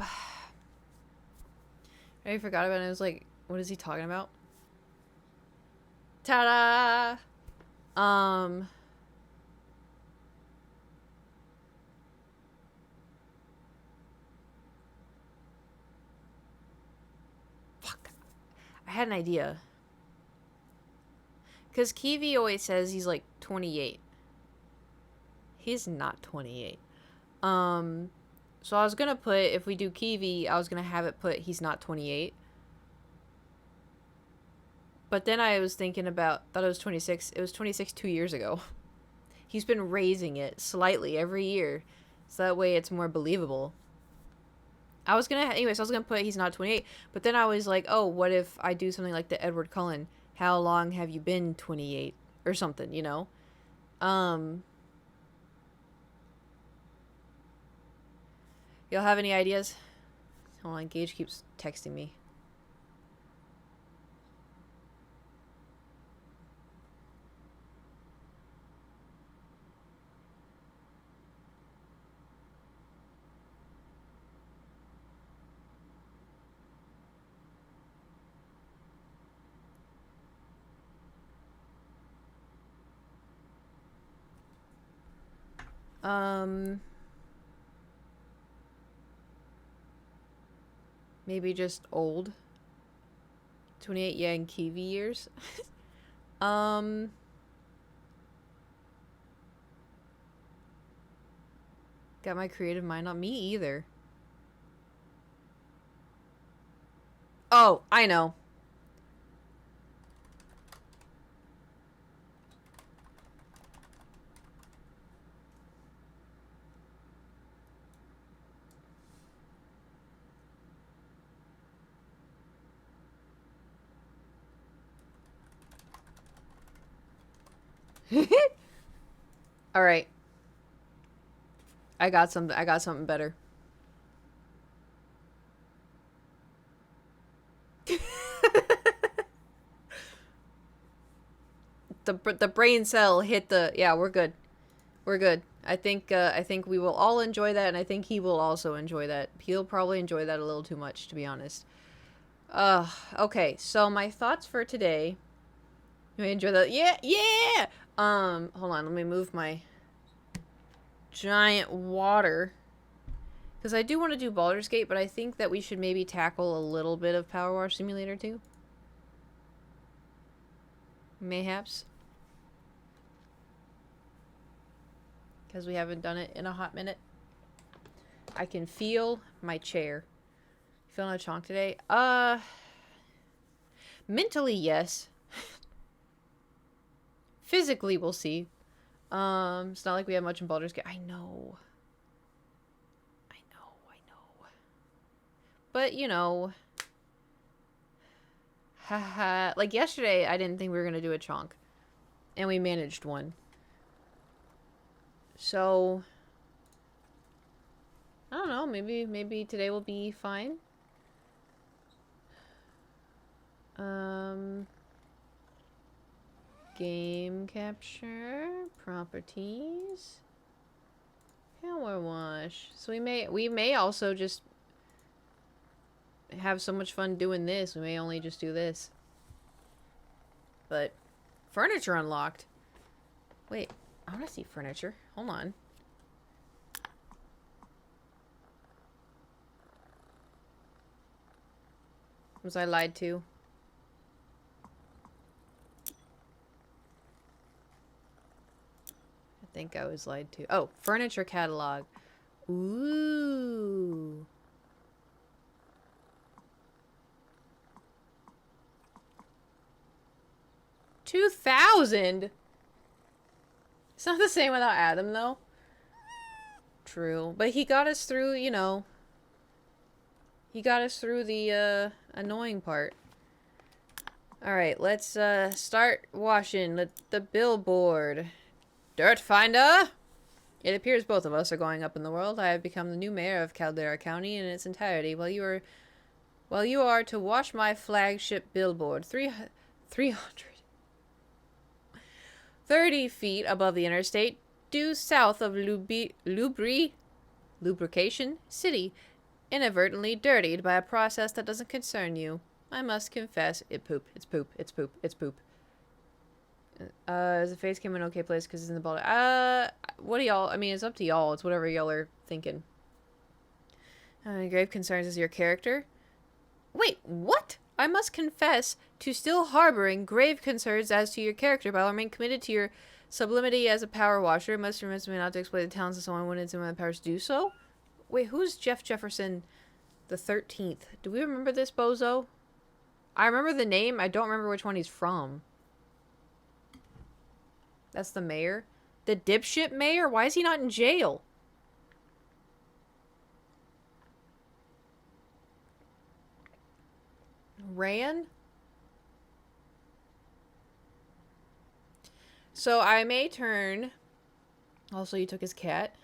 I forgot about it. I was like, what is he talking about? Ta-da! Fuck. I had an idea. Because Kiwi always says he's like 28. He's not 28. So I was gonna put, if we do Kiwi, I was gonna have it put he's not 28. But then I was thinking about, thought it was 26. It was 26 2 years ago. He's been raising it slightly every year. So that way it's more believable. I was gonna, anyways, I was gonna put he's not 28. But then I was like, oh, what if I do something like the Edward Cullen? How long have you been 28? Or something, you know? Y'all have any ideas? Hold on, Gage keeps texting me. Maybe just old. 28, yeah, in Kiwi years. Got my creative mind on me either. Oh, I know. All right. I got something better. The brain cell hit the, yeah, we're good. We're good. I think we will all enjoy that, and I think he will also enjoy that. He'll probably enjoy that a little too much, to be honest. Okay. So my thoughts for today. You enjoy that? Yeah, yeah. Hold on. Let me move my giant water, because I do want to do Baldur's Gate, but I think that we should maybe tackle a little bit of Power Wash Simulator too. Mayhaps. Because we haven't done it in a hot minute. I can feel my chair. Feeling a chonk today? Mentally, yes. Physically, we'll see. It's not like we have much in Baldur's Gate. I know. But, you know. Haha. Like yesterday, I didn't think we were going to do a chonk. And we managed one. So, I don't know. Maybe today will be fine. Game capture, properties, power wash. So we may also just have so much fun doing this. We may only just do this. But furniture unlocked. Wait, I want to see furniture. Hold on. Was I lied to? I think I was lied to. Oh, furniture catalog. Ooh. $2,000. It's not the same without Adam, though. True, but he got us through. You know. He got us through the annoying part. All right, let's start washing the billboard. Dirt Finder! It appears both of us are going up in the world. I have become the new mayor of Caldera County in its entirety, while you are to wash my flagship billboard 330 feet above the interstate, due south of Lubrication City, inadvertently dirtied by a process that doesn't concern you. I must confess, it's poop. As the face came in okay place because it's in the ball. What do y'all? I mean, it's up to y'all. It's whatever y'all are thinking. Grave concerns is your character. Wait, what? I must confess to still harboring grave concerns as to your character, but I'll remain committed to your sublimity as a power washer. It must remind me not to exploit the talents of someone when it's in my powers to do so. Wait, who's Jeff Jefferson the 13th? Do we remember this bozo? I remember the name. I don't remember which one he's from. That's the mayor. The dipshit mayor? Why is he not in jail? Ran? So I may turn... Also, you took his cat.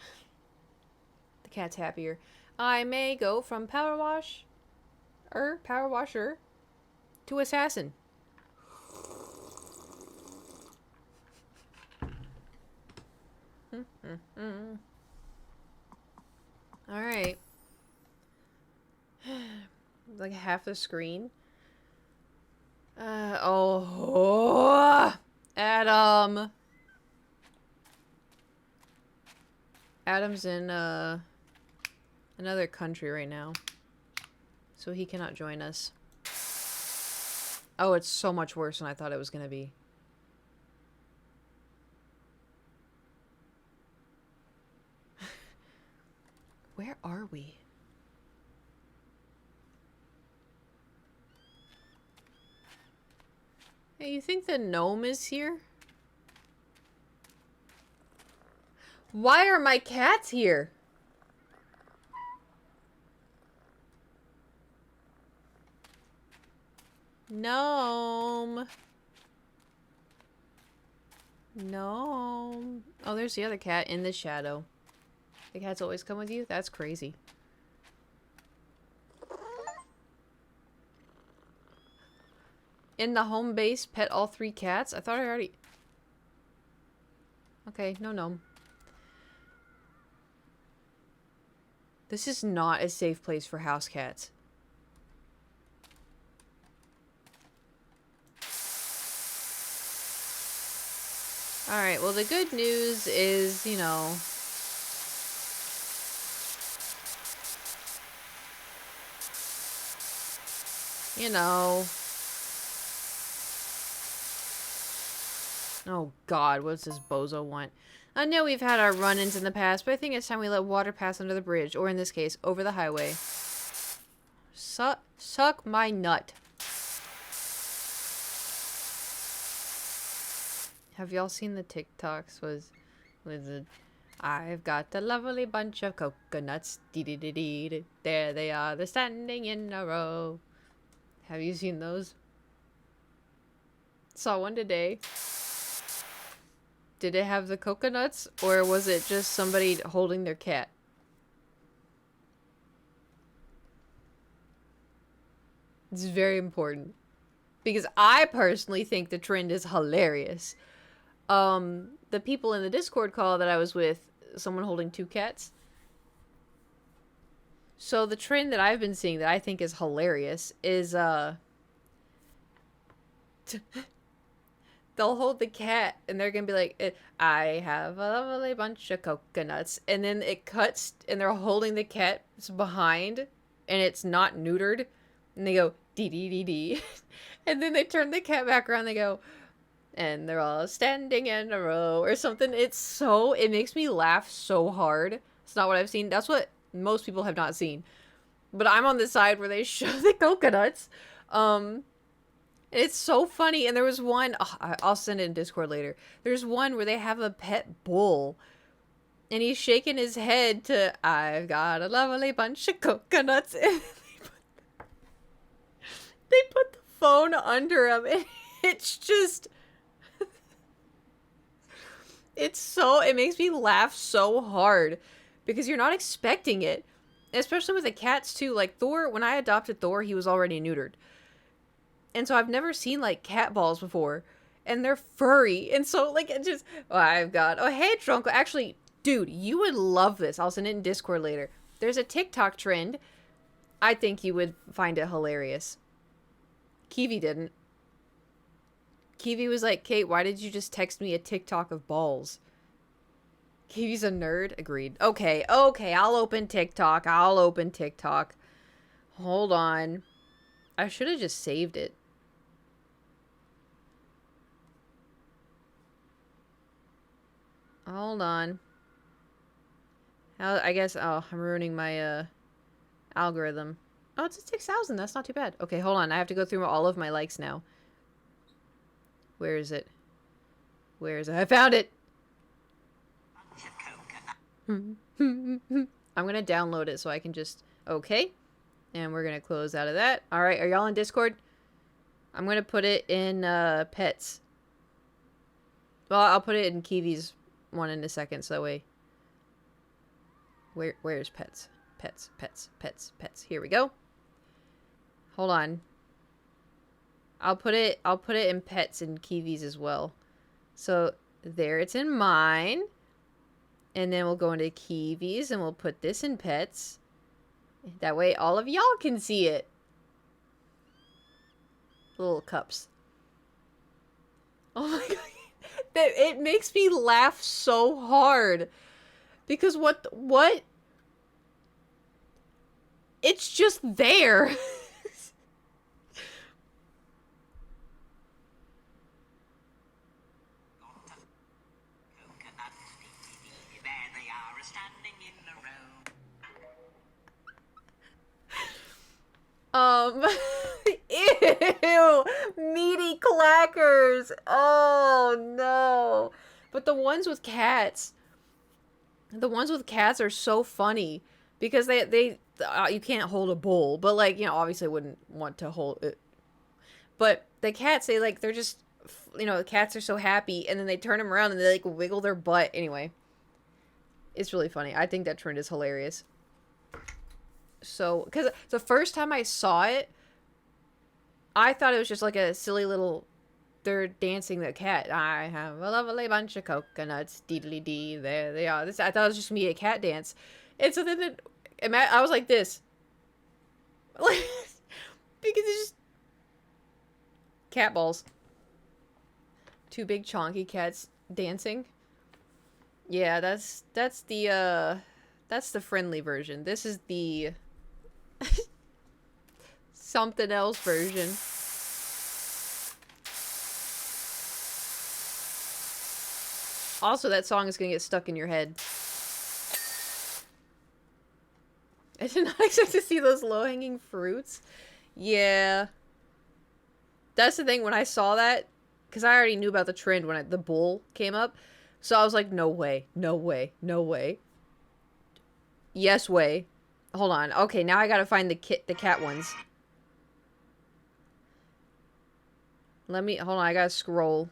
The cat's happier. I may go from power washer to assassin. Alright. Like half the screen. Adam. Adam's in another country right now, so he cannot join us. Oh, it's so much worse than I thought it was gonna be. Where are we? Hey, you think the gnome is here? Why are my cats here? Gnome. Gnome. Oh, there's the other cat in the shadow. The cats always come with you? That's crazy. In the home base, pet all 3 cats? I thought I already... Okay, no gnome. This is not a safe place for house cats. Alright, well the good news is, you know... Oh god, what's this bozo want? I know we've had our run-ins in the past, but I think it's time we let water pass under the bridge, or in this case, over the highway. Suck my nut. Have y'all seen the TikToks with the I've got a lovely bunch of coconuts, dee-dee-dee-dee, there they are, they're standing in a row. Have you seen those? Saw one today. Did it have the coconuts, or was it just somebody holding their cat? It's very important. Because I personally think the trend is hilarious. The people in the Discord call that I was with, someone holding 2 cats. So the trend that I've been seeing that I think is hilarious is, they'll hold the cat and they're gonna be like, I have a lovely bunch of coconuts. And then it cuts and they're holding the cat behind and it's not neutered. And they go, dee dee dee dee. And then they turn the cat back around and they go, and they're all standing in a row or something. It makes me laugh so hard. It's not what I've seen. That's what most people have not seen. But I'm on the side where they show the coconuts. It's so funny. And there was one, I'll send it in Discord later. There's one where they have a pet bull. And he's shaking his head to, I've got a lovely bunch of coconuts. And they put the phone under him. And it's just... it makes me laugh so hard. Because you're not expecting it. Especially with the cats, too. Like, Thor, when I adopted Thor, he was already neutered. And so I've never seen, like, cat balls before. And they're furry. And so, like, it just... I've got... Oh, hey, Tronco. Actually, dude, you would love this. I'll send it in Discord later. There's a TikTok trend. I think you would find it hilarious. Kiwi didn't. Kiwi was like, Kate, why did you just text me a TikTok of balls? Kiwi's a nerd. Agreed. Okay, I'll open TikTok. Hold on. I should have just saved it. Hold on. I guess, oh, I'm ruining my, algorithm. Oh, it's at 6,000. That's not too bad. Okay, hold on. I have to go through all of my likes now. Where is it? Where is it? I found it! I'm gonna download it so I can just... Okay. And we're gonna close out of that. Alright, are y'all in Discord? I'm gonna put it in, pets. Well, I'll put it in Kiwi's one in a second, so that way... Where's pets? Pets, pets, pets, pets. Here we go. Hold on. I'll put it in pets and Kiwi's as well. So there it's in mine. And then we'll go into Kiwi's and we'll put this in pets. That way all of y'all can see it. Little cups. Oh my god. It makes me laugh so hard. Because what? It's just there. Ew, meaty clackers. Oh no. But the ones with cats are so funny because they you can't hold a bowl, but like, you know, obviously I wouldn't want to hold it. But the cats, they're just, you know, the cats are so happy, and then they turn them around and they like wiggle their butt. Anyway, it's really funny. I think that trend is hilarious. So, because the first time I saw it, I thought it was just like a silly little, they're dancing the cat. I have a lovely bunch of coconuts, deedly dee, there they are. I thought it was just me a cat dance. And so then I was like this. Because it's just cat balls. Two big chonky cats dancing. Yeah, that's the friendly version. This is the something else version. Also, that song is gonna get stuck in your head. I did not expect to see those low-hanging fruits. Yeah. That's the thing, when I saw that, because I already knew about the trend when the bull came up, so I was like, no way, no way, no way. Yes way. Hold on. Okay, now I gotta find the cat ones. Hold on, I gotta scroll.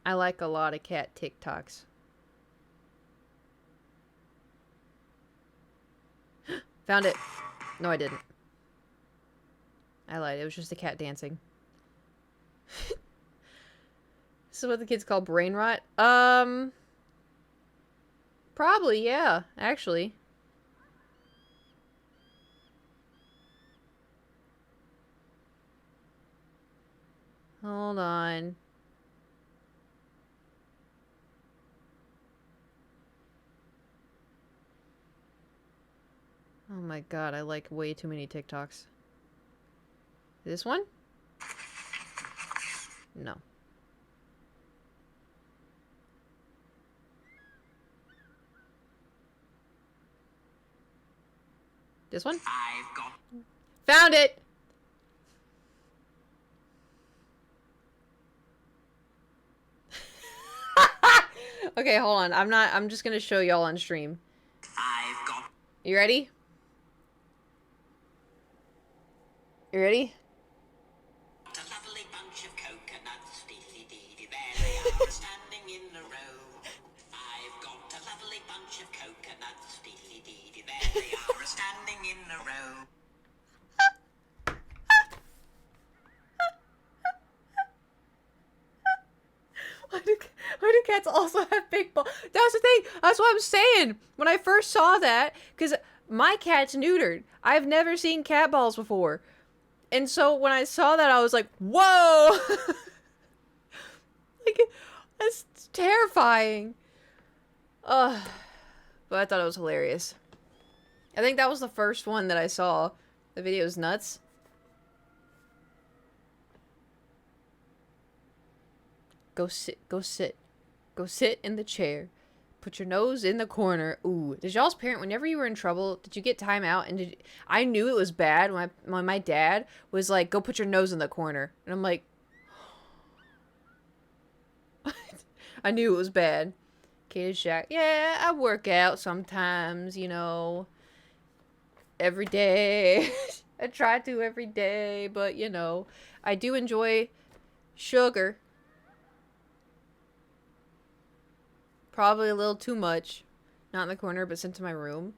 I like a lot of cat TikToks. Found it. No, I didn't. I lied. It was just a cat dancing. This is what the kids call brain rot. Probably, yeah. Actually. Hold on. Oh my god, I like way too many TikToks. This one? No. This one? Found it! Okay, hold on. I'm just gonna show y'all on stream. You ready? You ready? A lovely bunch of coconuts, dee-dee-dee-dee, there they are, standing in a row. I've got a lovely bunch of coconuts, dee-dee-dee-dee, there they are, standing in a row. Why do cats also have big balls? That's the thing. That's what I'm saying. When I first saw that, because my cat's neutered. I've never seen cat balls before. And so when I saw that, I was like, whoa! Like, that's terrifying. But I thought it was hilarious. I think that was the first one that I saw. The video is nuts. Go sit. Go sit. Go sit in the chair. Put your nose in the corner. Ooh. Did y'all's parent, whenever you were in trouble, did you get time out? And I knew it was bad when my dad was like, go put your nose in the corner. And I'm like, I knew it was bad. Kid Shack. Yeah, I work out sometimes, you know. Every day. I try to every day, but you know, I do enjoy sugar. Probably a little too much. Not in the corner, but sent to my room.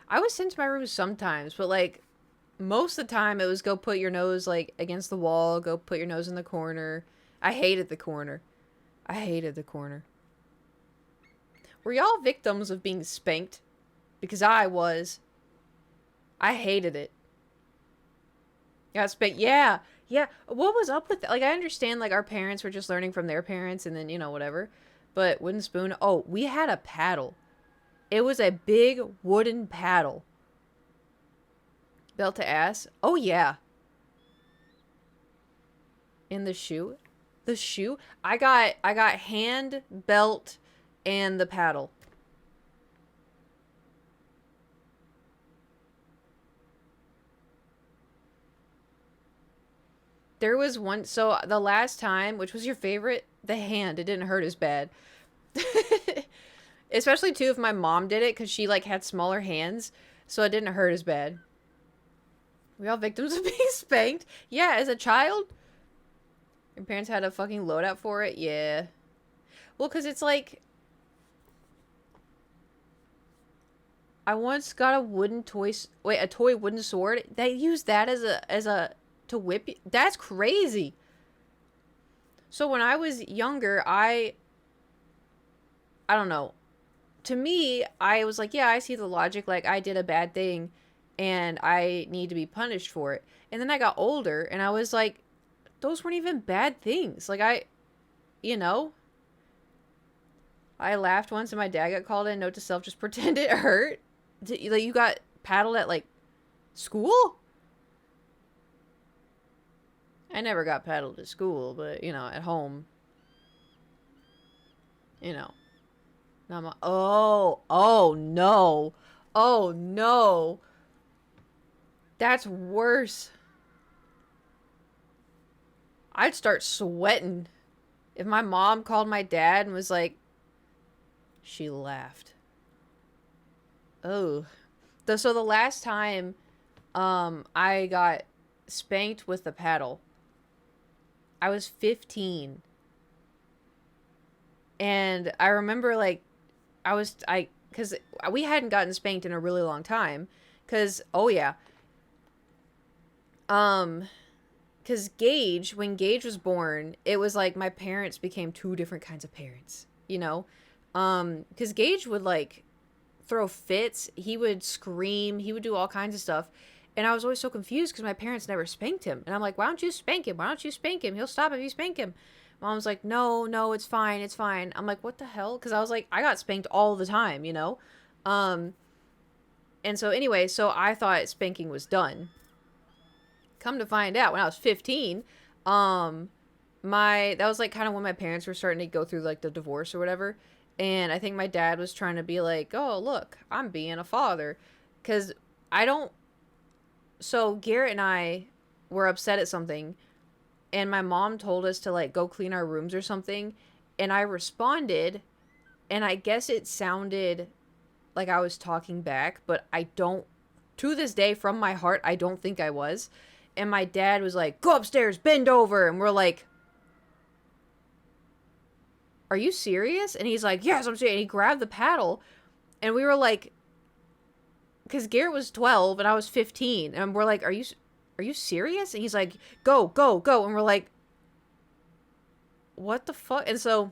I was sent to my room sometimes, but like most of the time it was go put your nose like against the wall, go put your nose in the corner. I hated the corner. I hated the corner. Were y'all victims of being spanked? Because I was. I hated it. Got spanked. Yeah. Yeah. What was up with that? Like, I understand, like, our parents were just learning from their parents and then, you know, whatever. But wooden spoon. Oh, we had a paddle. It was a big wooden paddle. Belt to ass. Oh, yeah. In the shoe. The shoe. I got hand, belt, and the paddle. There was one, so the last time, which was your favorite? The hand. It didn't hurt as bad. Especially, too, if my mom did it, because she, like, had smaller hands, so it didn't hurt as bad. We all victims of being spanked? Yeah, as a child? Your parents had a fucking loadout for it? Yeah. Well, because it's like... I once got a wooden toy... Wait, a toy wooden sword? They used that as a to whip you? That's crazy. So when I was younger, I don't know. To me, I was like, yeah, I see the logic. Like, I did a bad thing and I need to be punished for it. And then I got older and I was like, those weren't even bad things. Like, you know, I laughed once and my dad got called in. Note to self, just pretend it hurt. Like, you got paddled at, like, school? I never got paddled at school, but, you know, at home. You know. Oh, no. Oh, no. That's worse. I'd start sweating. If my mom called my dad and was like, she laughed. Oh. So the last time I got spanked with the paddle, I was 15. And I remember, like, because we hadn't gotten spanked in a really long time. Because, oh yeah. Because Gage, when Gage was born, it was like my parents became two different kinds of parents, you know? Because Gage would, like, throw fits. He would scream. He would do all kinds of stuff. And I was always so confused because my parents never spanked him. And I'm like, why don't you spank him? Why don't you spank him? He'll stop if you spank him. Mom's like, no, it's fine. It's fine. I'm like, what the hell? Because I was like, I got spanked all the time, you know? And so anyway, so I thought spanking was done. Come to find out, when I was 15, that was like kind of when my parents were starting to go through like the divorce or whatever. And I think my dad was trying to be like, oh, look, I'm being a father. Because so Garrett and I were upset at something. And my mom told us to, like, go clean our rooms or something. And I responded. And I guess it sounded like I was talking back. But I don't, to this day, from my heart, I don't think I was. And my dad was like, go upstairs, bend over. And we're like, are you serious? And he's like, yes, I'm serious. And he grabbed the paddle. And we were like, because Garrett was 12 and I was 15. And we're like, are you serious? And he's like, go. And we're like, what the fuck? And so,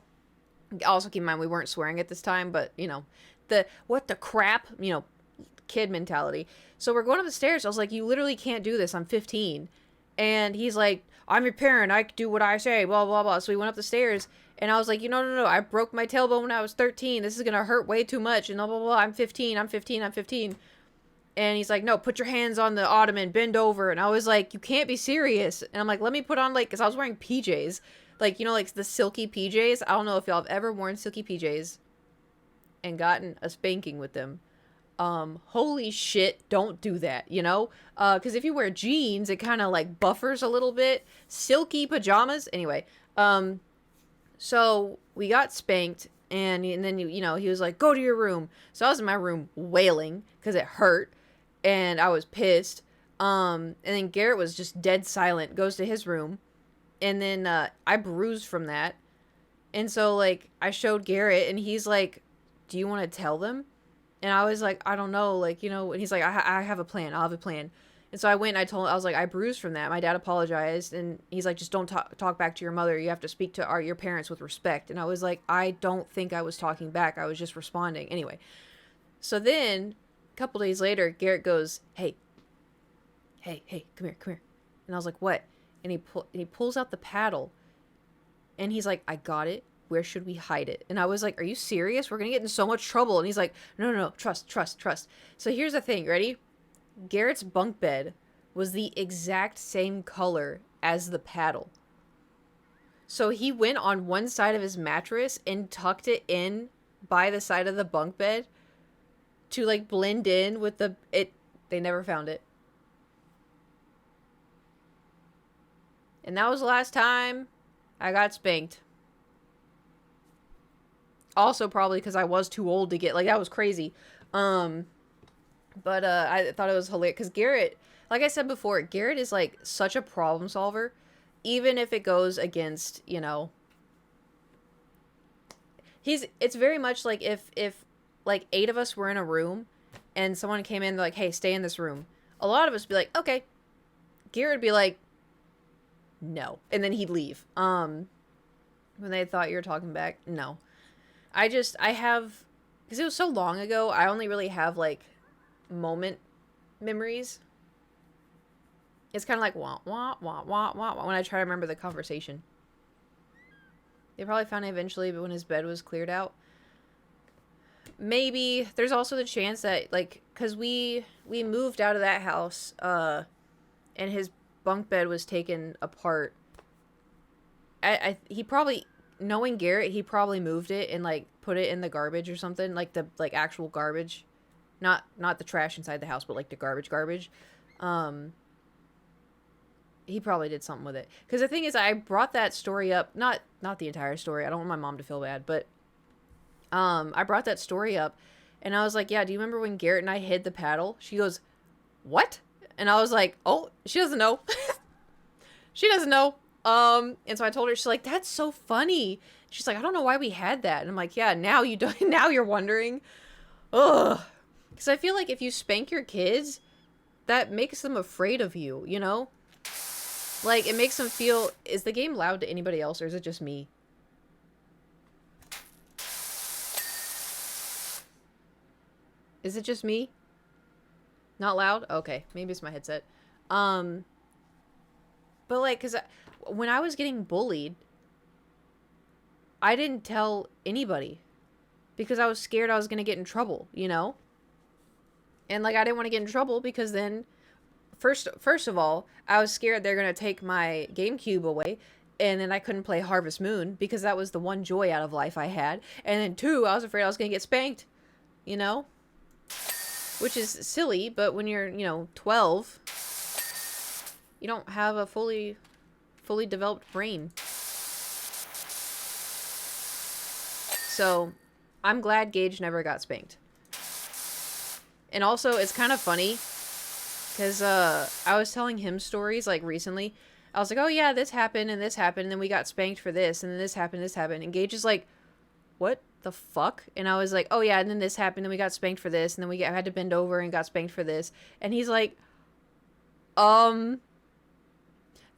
also keep in mind, we weren't swearing at this time, but, you know, what the crap, you know, kid mentality. So we're going up the stairs. I was like, you literally can't do this. I'm 15. And he's like, I'm your parent. I do what I say, blah, blah, blah. So we went up the stairs and I was like, no. I broke my tailbone when I was 13. This is going to hurt way too much. And blah, blah, blah. I'm 15. And he's like, no, put your hands on the ottoman, bend over. And I was like, you can't be serious. And I'm like, let me put on, like, because I was wearing PJs. Like, you know, like the silky PJs. I don't know if y'all have ever worn silky PJs and gotten a spanking with them. Holy shit, don't do that, you know? Because if you wear jeans, it kind of, like, buffers a little bit. Silky pajamas. Anyway, so we got spanked. And then, you know, he was like, go to your room. So I was in my room wailing because it hurt. And I was pissed. And then Garrett was just dead silent, goes to his room. And then I bruised from that. And so, like, I showed Garrett, and he's like, do you want to tell them? And I was like, I don't know, like, you know. And he's like, I have a plan. I'll have a plan. And so I went and I was like, I bruised from that. My dad apologized. And he's like, just don't talk back to your mother. You have to speak to your parents with respect. And I was like, I don't think I was talking back. I was just responding. Anyway. So then, a couple days later, Garrett goes, hey, come here. And I was like, what? And he pulls out the paddle. And he's like, I got it. Where should we hide it? And I was like, are you serious? We're going to get in so much trouble. And he's like, no, trust. So here's the thing. Ready? Garrett's bunk bed was the exact same color as the paddle. So he went on one side of his mattress and tucked it in by the side of the bunk bed to, like, blend in with they never found it. And that was the last time I got spanked. Also probably because I was too old to get, like, that was crazy. But I thought it was hilarious because Garrett, like I said before, Garrett is, like, such a problem solver. Even if it goes against, you know, it's very much like if like 8 of us were in a room and someone came in, they're like, hey, stay in this room. A lot of us would be like, okay. Garrett would be like, no. And then he'd leave. When they thought you were talking back, no. I have, because it was so long ago, I only really have, like, moment memories. It's kind of like, wah, wah, wah, wah, wah, when I try to remember the conversation. They probably found it eventually, but when his bed was cleared out. Maybe. There's also the chance that, like, because we moved out of that house, and his bunk bed was taken apart. He probably, knowing Garrett, he probably moved it and, like, put it in the garbage or something, like the, like, actual garbage, not the trash inside the house, but, like, the garbage. He probably did something with it. Because the thing is, I brought that story up, not the entire story. I don't want my mom to feel bad, but I brought that story up, and I was like, yeah, do you remember when Garrett and I hid the paddle? She goes, what? And I was like, oh, she doesn't know. She doesn't know. And so I told her, she's like, that's so funny. She's like, I don't know why we had that. And I'm like, yeah, now you don't, now you're wondering. Ugh. Because I feel like if you spank your kids, that makes them afraid of you, you know? Like, it makes them feel, is the game loud to anybody else, or is it just me? Is it just me? Not loud? Okay, maybe it's my headset. But, like, because when I was getting bullied, I didn't tell anybody. Because I was scared I was going to get in trouble, you know? And, like, I didn't want to get in trouble because then, first of all, I was scared they're going to take my GameCube away. And then I couldn't play Harvest Moon because that was the one joy out of life I had. And then 2, I was afraid I was going to get spanked, you know? Which is silly, but when you're, you know, 12, you don't have a fully developed brain. So, I'm glad Gage never got spanked. And also, it's kind of funny, because I was telling him stories, like, recently. I was like, oh yeah, this happened, and then we got spanked for this, and then this happened, and Gage is like, what the fuck? And I was like, oh yeah, and then this happened, and we got spanked for this, and then I had to bend over and got spanked for this. And he's like,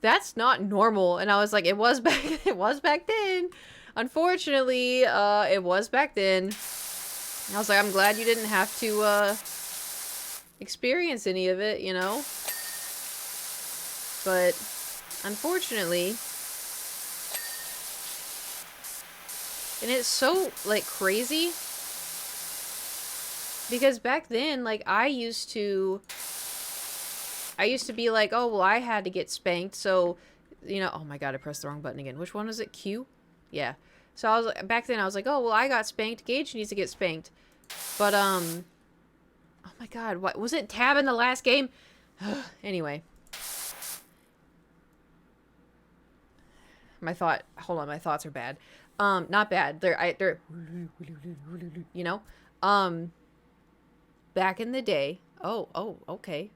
that's not normal. And I was like, it was back then. Unfortunately, it was back then. And I was like, I'm glad you didn't have to, experience any of it, you know? But, unfortunately, and it's so, like, crazy, Because back then, like, I used to be like, oh, well, I had to get spanked, so, you know, oh my god, I pressed the wrong button again. Which one was it? Q? Yeah. So I was, back then I was like, oh, well, I got spanked, Gage needs to get spanked. But, oh my god, what, was it tab in the last game? Anyway. Hold on, my thoughts are bad. Not bad, they're, you know? Back in the day, okay.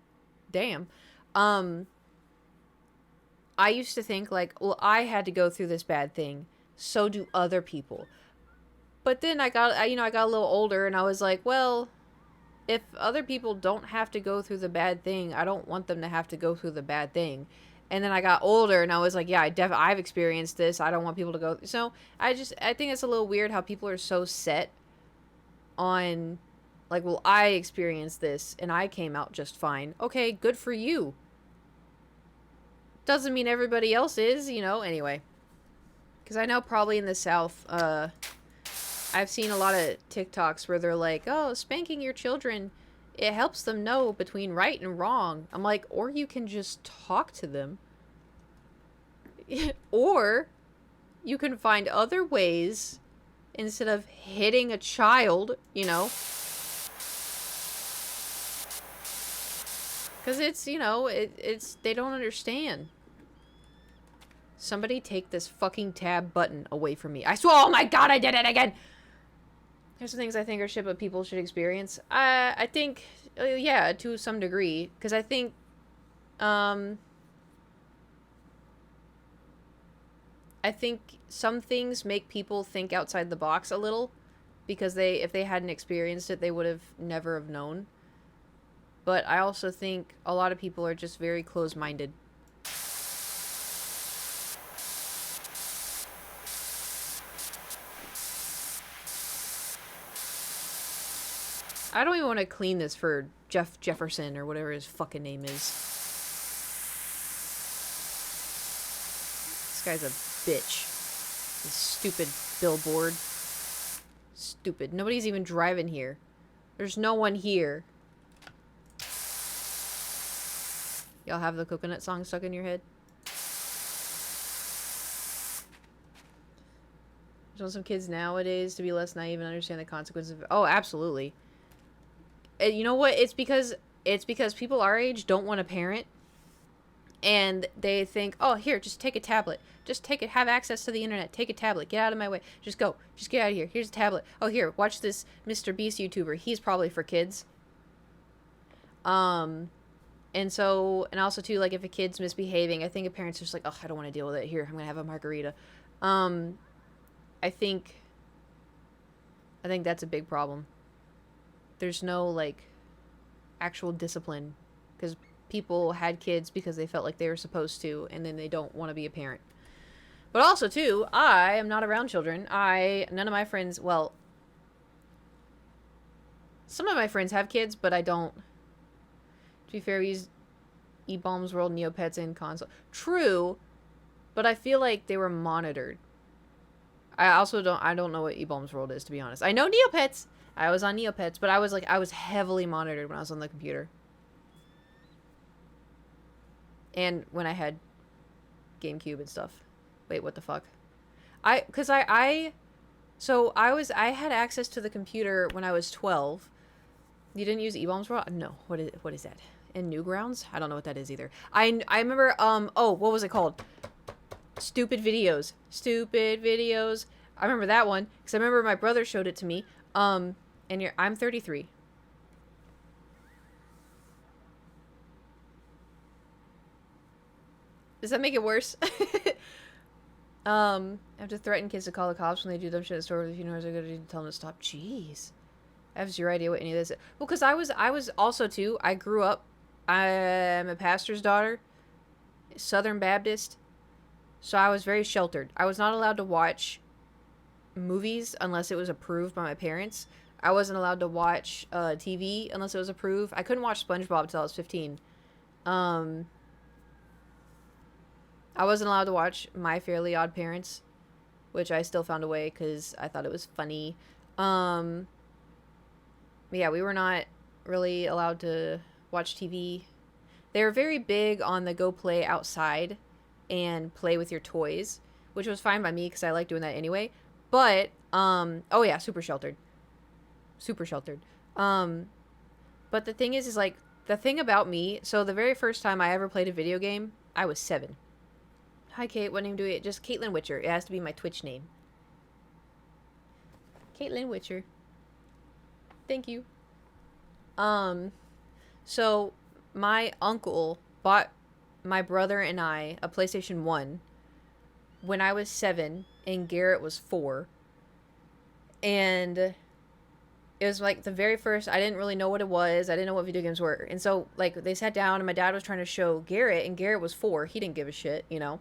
Damn. I used to think like, well, I had to go through this bad thing. So do other people. But then I got a little older and I was like, well, if other people don't have to go through the bad thing, I don't want them to have to go through the bad thing. And then I got older and I was like, yeah, I've experienced this. I don't want people to go. So I think it's a little weird how people are so set on like, well, I experienced this and I came out just fine. Okay, good for you. Doesn't mean everybody else is, you know, anyway. Because I know probably in the South, I've seen a lot of TikToks where they're like, oh, spanking your children, it helps them know between right and wrong. I'm like, or you can just talk to them. Or you can find other ways instead of hitting a child, you know. Because it's, you know, it's, they don't understand. Somebody take this fucking tab button away from me. I swear, oh my god, I did it again! There's some things I think are shit, but people should experience. I think, yeah, to some degree. Because I think, I think some things make people think outside the box a little. Because if they hadn't experienced it, they would have never have known. But I also think a lot of people are just very close-minded. I don't even want to clean this for Jeff Jefferson or whatever his fucking name is. This guy's a bitch. This stupid billboard. Stupid. Nobody's even driving here. There's no one here. Y'all have the coconut song stuck in your head? Just want some kids nowadays to be less naive and understand the consequences of... Oh, absolutely. You know what? It's because people our age don't want a parent, and they think, oh, here, just take a tablet, just take it, have access to the internet, take a tablet, get out of my way, just go, just get out of here. Here's a tablet. Oh, here, watch this Mr. Beast YouTuber. He's probably for kids. And also too, like if a kid's misbehaving, I think a parent's just like, oh, I don't want to deal with it. Here, I'm gonna have a margarita. I think that's a big problem. There's no, like, actual discipline. Because people had kids because they felt like they were supposed to, and then they don't want to be a parent. But also, too, I am not around children. None of my friends, well, some of my friends have kids, but I don't. To be fair, we use eBalm's World, Neopets, and console. True, but I feel like they were monitored. I don't know what eBalm's World is, to be honest. I know Neopets! I was on Neopets, but I was heavily monitored when I was on the computer. And when I had GameCube and stuff. Wait, what the fuck? I had access to the computer when I was 12. You didn't use eBalm's World? No. What is that? In Newgrounds? I don't know what that is either. I remember, what was it called? Stupid Videos. I remember that one, because I remember my brother showed it to me. I'm 33. Does that make it worse? I have to threaten kids to call the cops when they do dumb shit at the store. If you know, I gotta tell them to stop. Jeez. I have zero idea what any of this is. Well, because I was also, too, I grew up, I'm a pastor's daughter, Southern Baptist, so I was very sheltered. I was not allowed to watch movies unless it was approved by my parents. I wasn't allowed to watch TV unless it was approved. I couldn't watch SpongeBob until I was 15. I wasn't allowed to watch My Fairly Odd Parents, which I still found a way because I thought it was funny. Yeah, we were not really allowed to watch TV. They were very big on the go play outside and play with your toys, which was fine by me because I like doing that anyway. But oh yeah, super sheltered, super sheltered. Um, but the thing is like the thing about me. So the very first time I ever played a video game, I was 7. Hi Kate, what name do we? Just kaitlinwitcher. It has to be my Twitch name. kaitlinwitcher. Thank you. Um, so my uncle bought my brother and I a PlayStation 1 when I was 7 and Garrett was 4. And it was like the very first, I didn't really know what it was. I didn't know what video games were. And so like they sat down and my dad was trying to show Garrett and Garrett was 4. He didn't give a shit, you know.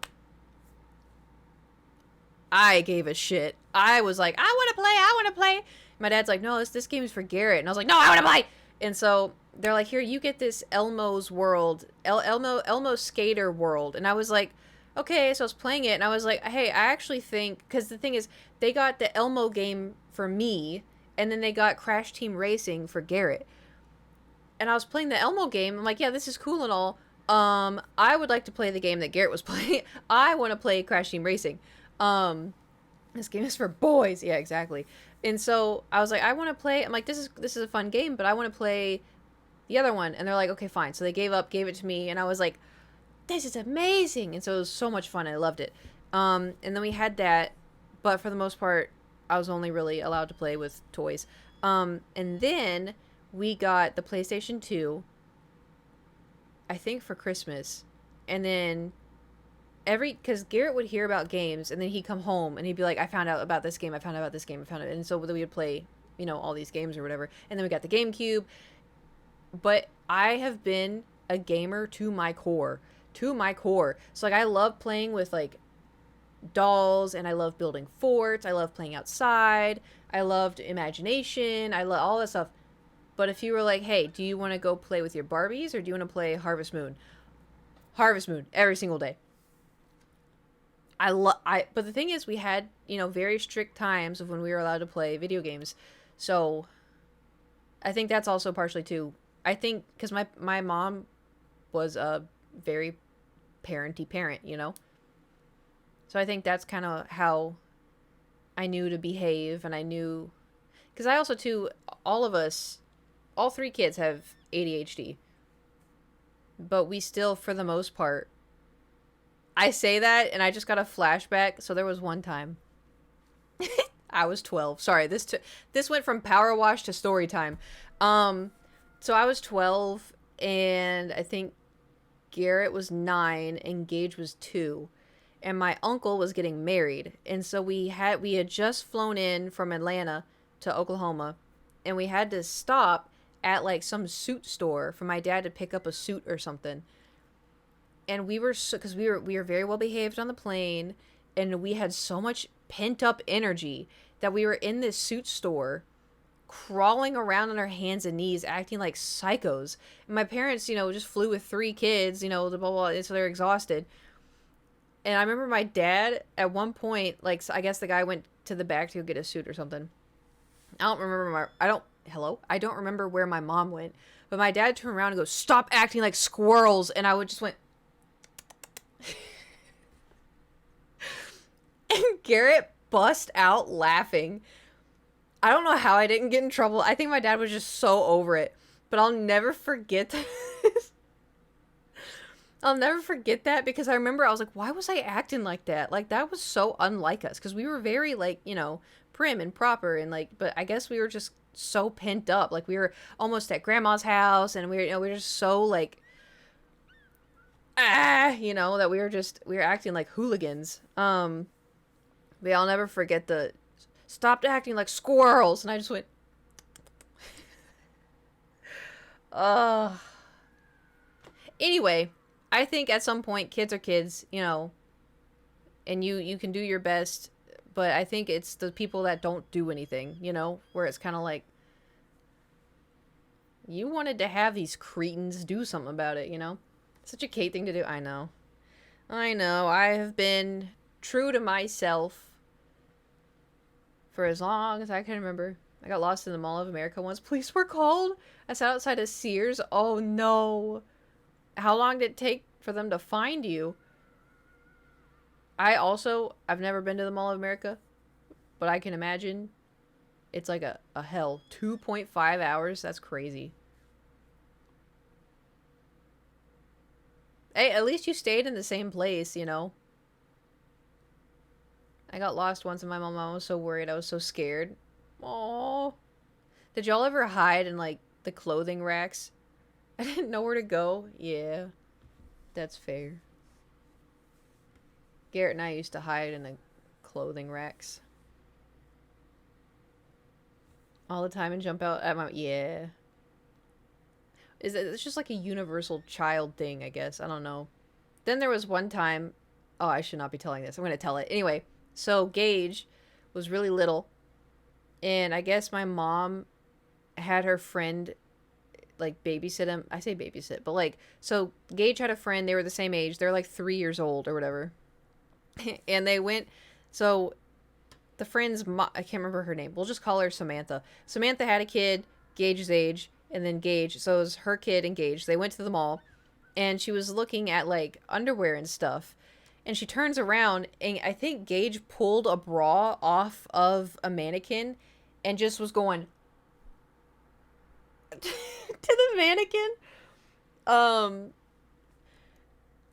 I gave a shit. I was like, I want to play. My dad's like, no, this game is for Garrett. And I was like, no, I want to play. And so they're like, here, you get this Elmo's world, Elmo's skater world. And I was like, okay. So I was playing it and I was like, hey, I actually think, because the thing is, they got the Elmo game for me and then they got Crash Team Racing for Garrett. And I was playing the Elmo game. I'm like, yeah, this is cool and all. I would like to play the game that Garrett was playing. I want to play Crash Team Racing. This game is for boys. Yeah, exactly. And so I was like, I want to play. I'm like, this is a fun game, but I want to play the other one. And they're like, okay, fine. So they gave it to me, and I was like, this is amazing. And so it was so much fun. I loved it. And then we had that, but for the most part, I was only really allowed to play with toys. And then we got the PlayStation 2, I think for Christmas, and then because Garrett would hear about games and then he'd come home and he'd be like, I found out about this game, I found out about this game, I found it. And so we would play, you know, all these games or whatever. And then we got the GameCube. But I have been a gamer to my core. To my core. So like I love playing with like dolls and I love building forts. I love playing outside. I loved imagination. I love all that stuff. But if you were like, hey, do you want to go play with your Barbies or do you want to play Harvest Moon? Harvest Moon every single day. But the thing is, we had, you know, very strict times of when we were allowed to play video games. So I think that's also partially too. I think because my mom was a very parenty parent, you know. So I think that's kind of how I knew to behave, and I knew because I also too, all of us, all 3 kids have ADHD, but we still, for the most part. I say that, and I just got a flashback. So there was one time. I was 12. Sorry, this went from power wash to story time. So I was 12, and I think Garrett was 9, and Gage was 2, and my uncle was getting married, and so we had just flown in from Atlanta to Oklahoma, and we had to stop at like some suit store for my dad to pick up a suit or something. And we were because we were very well behaved on the plane, and we had so much pent up energy that we were in this suit store, crawling around on our hands and knees, acting like psychos. And my parents, you know, just flew with 3 kids, you know, blah, blah, blah, so they're exhausted. And I remember my dad at one point, like, I guess the guy went to the back to go get a suit or something. I don't remember where my mom went, but my dad turned around and goes, "Stop acting like squirrels," and I would just went. And Garrett bust out laughing. I don't know how I didn't get in trouble. I think my dad was just so over it. But I'll never forget this. I'll never forget that because I remember I was like, why was I acting like that? Like, that was so unlike us. Because we were very, like, you know, prim and proper. And, like, but I guess we were just so pent up. Like, we were almost at grandma's house. And we were, you know, we were just so, like, you know, that we were acting like hooligans. But I'll never forget the stopped acting like squirrels, and I just went, Anyway, I think at some point kids are kids, you know, and you can do your best, but I think it's the people that don't do anything, you know, where it's kind of like, you wanted to have these cretins do something about it, you know? Such a Kate thing to do. I know. I have been true to myself for as long as I can remember. I got lost in the Mall of America once. Police were called. I sat outside of Sears. Oh no. How long did it take for them to find you? I've never been to the Mall of America, but I can imagine it's like a hell. 2.5 hours? That's crazy. Hey, at least you stayed in the same place, you know? I got lost once and my mom was so worried. I was so scared. Aww. Did y'all ever hide in, like, the clothing racks? I didn't know where to go. Yeah, that's fair. Garrett and I used to hide in the clothing racks all the time and jump out at my... Yeah. It's just like a universal child thing, I guess. I don't know. Then there was one time... Oh, I should not be telling this. I'm going to tell it. Anyway, so Gage was really little. And I guess my mom had her friend, like, babysit him. I say babysit, but, like... So Gage had a friend. They were the same age. They're, like, 3 years old or whatever. And they went... So the friend's... I can't remember her name. We'll just call her Samantha. Samantha had a kid Gage's age. And then Gage, so it was her kid and Gage. They went to the mall, and she was looking at, like, underwear and stuff. And she turns around, and I think Gage pulled a bra off of a mannequin and just was going to the mannequin.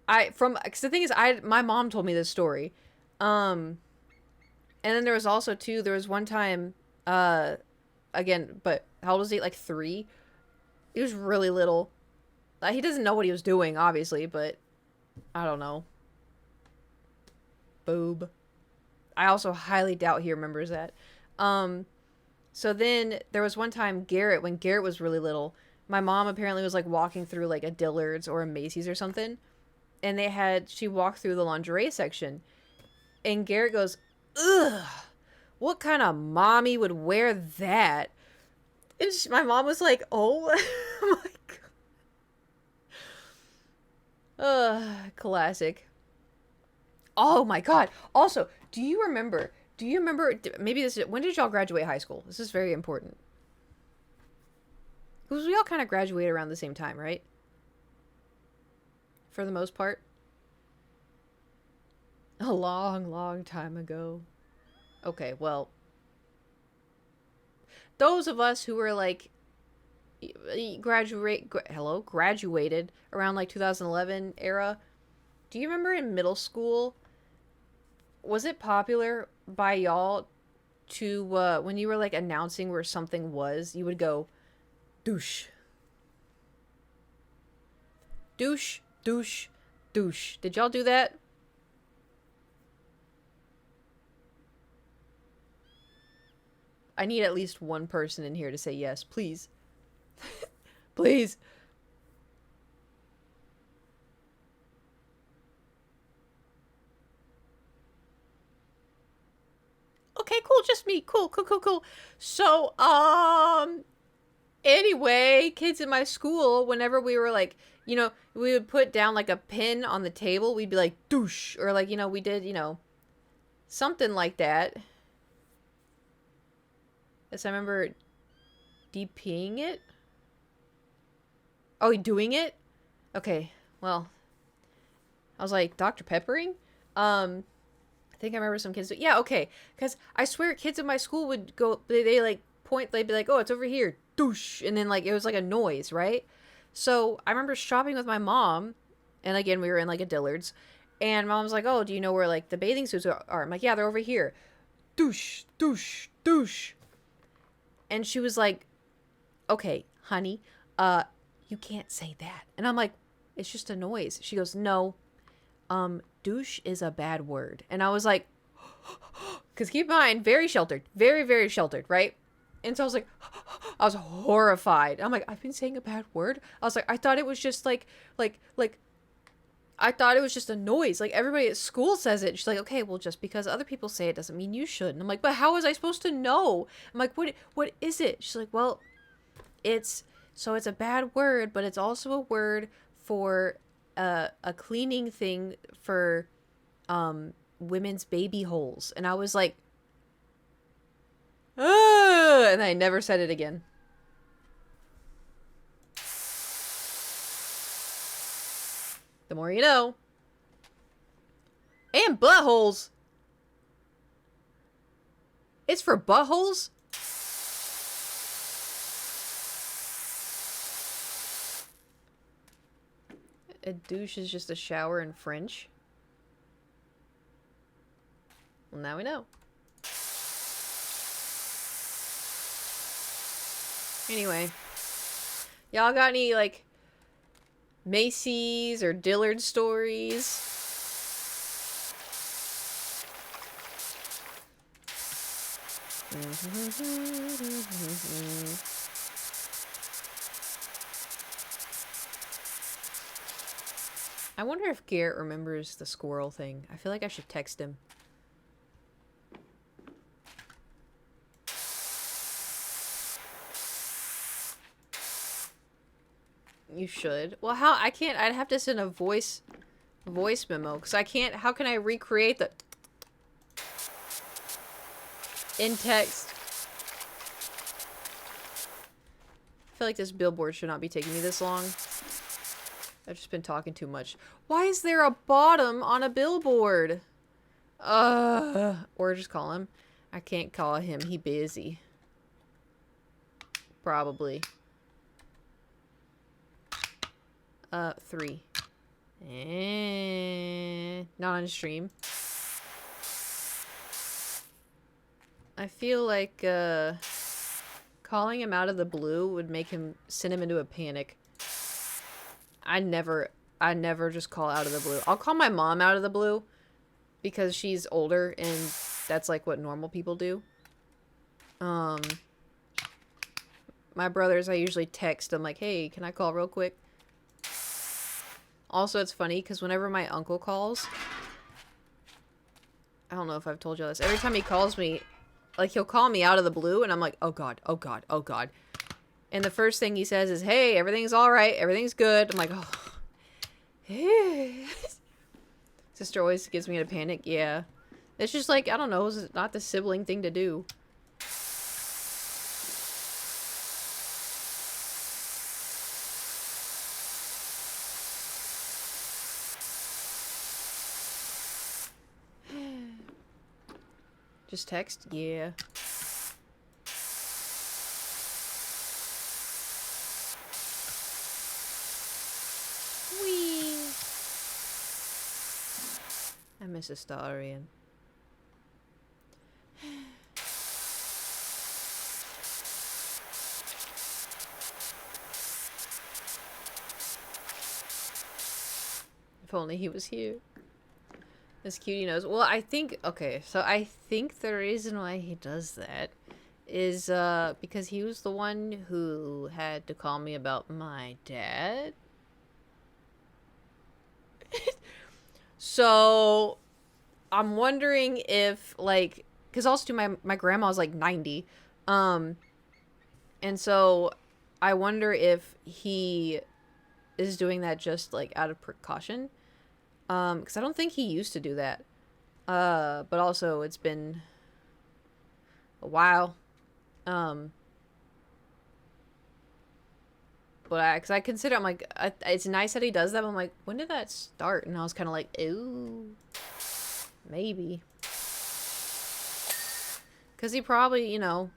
Because the thing is, my mom told me this story. And then there was also, too, there was one time, again, but how old was he? Like 3? He was really little. He doesn't know what he was doing, obviously, but I don't know. Boob. I also highly doubt he remembers that. So then there was one time when Garrett was really little, my mom apparently was like walking through like a Dillard's or a Macy's or something. And she walked through the lingerie section. And Garrett goes, ugh, what kind of mommy would wear that? And my mom was like, oh my god. Classic. Oh my god. Also, do you remember, maybe when did y'all graduate high school? This is very important. Because we all kind of graduated around the same time, right? For the most part. A long, long time ago. Okay, well, those of us who were like graduated around like 2011 era, do you remember in middle school, was it popular by y'all to when you were like announcing where something was, you would go douche, douche, douche, douche? Did y'all do that? I need at least one person in here to say yes, please. Please. Okay, cool, just me. Cool, cool, cool, cool. So, anyway, kids in my school, whenever we were like, you know, we would put down like a pin on the table, we'd be like, douche, or like, you know, we did, you know, something like that. Yes, I remember DPing it. Oh, doing it? Okay, well, I was like, Dr. Peppering? I think I remember some kids. Yeah, okay. Because I swear kids in my school would go, they like point, they'd be like, oh, it's over here. Douche. And then like, it was like a noise, right? So I remember shopping with my mom. And again, we were in like a Dillard's. And mom's like, oh, do you know where like the bathing suits are? I'm like, yeah, they're over here. Douche, douche, douche. And she was like, okay, honey, you can't say that. And I'm like, it's just a noise. She goes, no, douche is a bad word. And I was like, because keep in mind, very sheltered, very, very sheltered, right? And so I was like, I was horrified. I'm like, I've been saying a bad word. I was like, I thought it was just I thought it was just a noise. Like, everybody at school says it. She's like, okay, well, just because other people say it doesn't mean you should. And I'm like, but how was I supposed to know? I'm like, what is it? She's like, well, it's a bad word, but it's also a word for a cleaning thing for women's baby holes. And I was like, And I never said it again. The more you know. And buttholes. It's for buttholes? A douche is just a shower in French. Well, now we know. Anyway. Y'all got any, like, Macy's or Dillard stories? I wonder if Garrett remembers the squirrel thing. I feel like I should text him. You should. Well, how? I can't. I'd have to send a voice memo because I can't. How can I recreate the in text? I feel like this billboard should not be taking me this long. I've just been talking too much. Why is there a bottom on a billboard? Or just call him. I can't call him. He busy. Probably. 3. Not on stream. I feel like, calling him out of the blue would make him, send him into a panic. I never just call out of the blue. I'll call my mom out of the blue because she's older and that's like what normal people do. My brothers, I usually text them like, hey, can I call real quick? Also, it's funny because whenever my uncle calls, I don't know if I've told you this. Every time he calls me, like he'll call me out of the blue and I'm like, oh God, oh God, oh God. And the first thing he says is, hey, everything's all right. Everything's good. I'm like, oh. Sister always gets me in a panic. Yeah. It's just like, I don't know. It's not the sibling thing to do. Just text? Yeah. I miss Astarian. If only he was here. This cutie knows. Well, I think... Okay, so I think the reason why he does that is because he was the one who had to call me about my dad. So, I'm wondering if, like... Because also, my grandma's, like, 90. And so, I wonder if he is doing that just, like, out of precaution. Because I don't think he used to do that. But also, it's been a while. But because I consider, I'm like, it's nice that he does that. But I'm like, when did that start? And I was kind of like, ooh, maybe. Because he probably, you know,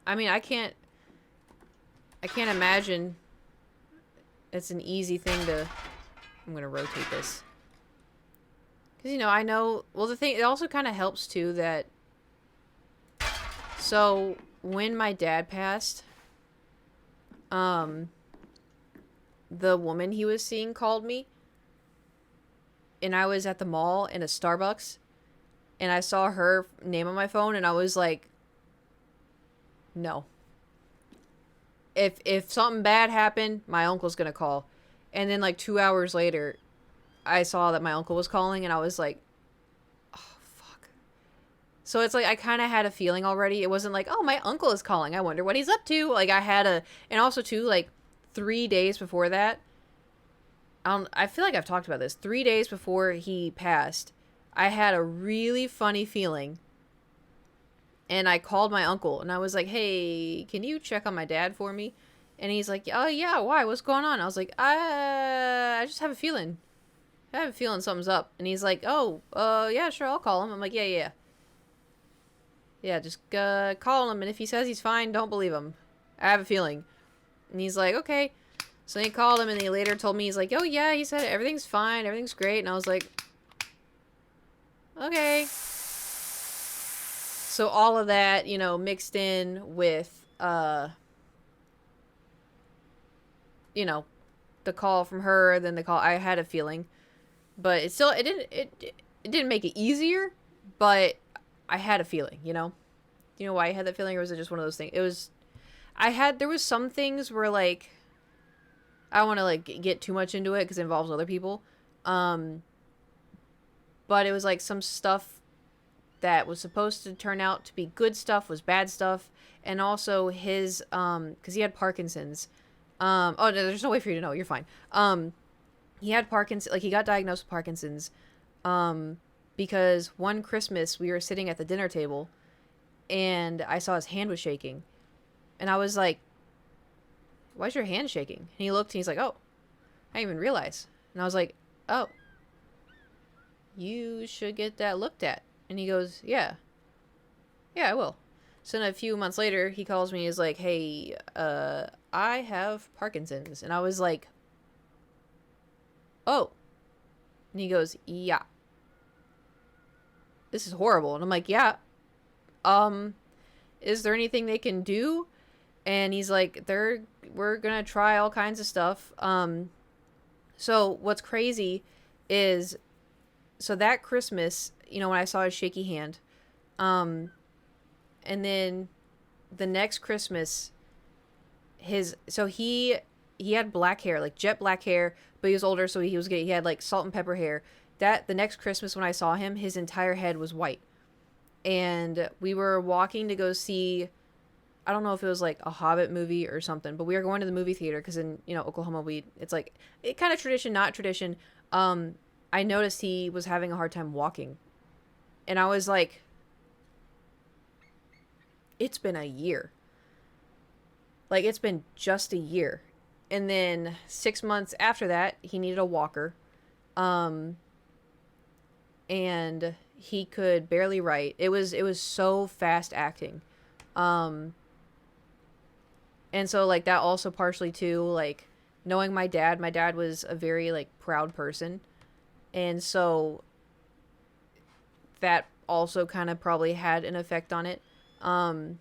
I mean, I can't imagine it's an easy thing to, I'm going to rotate this. Because, you know, I know, well, the thing, it also kind of helps, too, that, so, when my dad passed, the woman he was seeing called me, and I was at the mall in a Starbucks, and I saw her name on my phone, and I was like, no. If something bad happened, my uncle's gonna call. And then, like, 2 hours later, I saw that my uncle was calling, and I was like, oh, fuck. So it's like, I kind of had a feeling already. It wasn't like, oh, my uncle is calling. I wonder what he's up to. Like, I had a... And also, too, like, 3 days before that, I feel like I've talked about this. 3 days before he passed, I had a really funny feeling And I called my uncle and I was like, hey, can you check on my dad for me? And he's like, oh, yeah, why? What's going on? I was like, I just have a feeling. I have a feeling something's up. And he's like, oh, yeah, sure, I'll call him. I'm like, yeah, yeah. Yeah, just call him. And if he says he's fine, don't believe him. I have a feeling. And he's like, okay. So he called him and he later told me, he's like, oh, yeah, he said everything's fine. Everything's great. And I was like, okay. So all of that, you know, mixed in with, you know, the call from her, then the call, I had a feeling, but it still, it didn't make it easier, but I had a feeling, you know why I had that feeling, or was it just one of those things? It was, there was some things where, like, I don't want to, like, get too much into it because it involves other people, but it was, like, some stuff that was supposed to turn out to be good stuff was bad stuff, and also his, because he had Parkinson's, oh, no, there's no way for you to know, you're fine, he had Parkinson's, like, he got diagnosed with Parkinson's, because one Christmas we were sitting at the dinner table, and I saw his hand was shaking, and I was like, why's your hand shaking? And he looked, and he's like, oh, I didn't even realize, and I was like, oh, you should get that looked at. And he goes, yeah, I will. So then a few months later, he calls me, he's like, hey, I have Parkinson's. And I was like, oh. And he goes, yeah. This is horrible. And I'm like, yeah. Is there anything they can do? And he's like, we're gonna try all kinds of stuff. So what's crazy is, so that Christmas, you know, when I saw his shaky hand, and then the next Christmas, he had black hair, like jet black hair, but he was older, so he had like salt and pepper hair. The next Christmas when I saw him, his entire head was white. And we were walking to go see, I don't know if it was like a Hobbit movie or something, but we were going to the movie theater because in, you know, Oklahoma, it's like, it kind of tradition, not tradition. I noticed he was having a hard time walking. And I was like, it's been a year. Like, it's been just a year. And then 6 months after that, he needed a walker. And he could barely write. It was so fast acting. And so, like, that also partially, too, like, knowing my dad was a very, like, proud person. And so that also kind of probably had an effect on it. And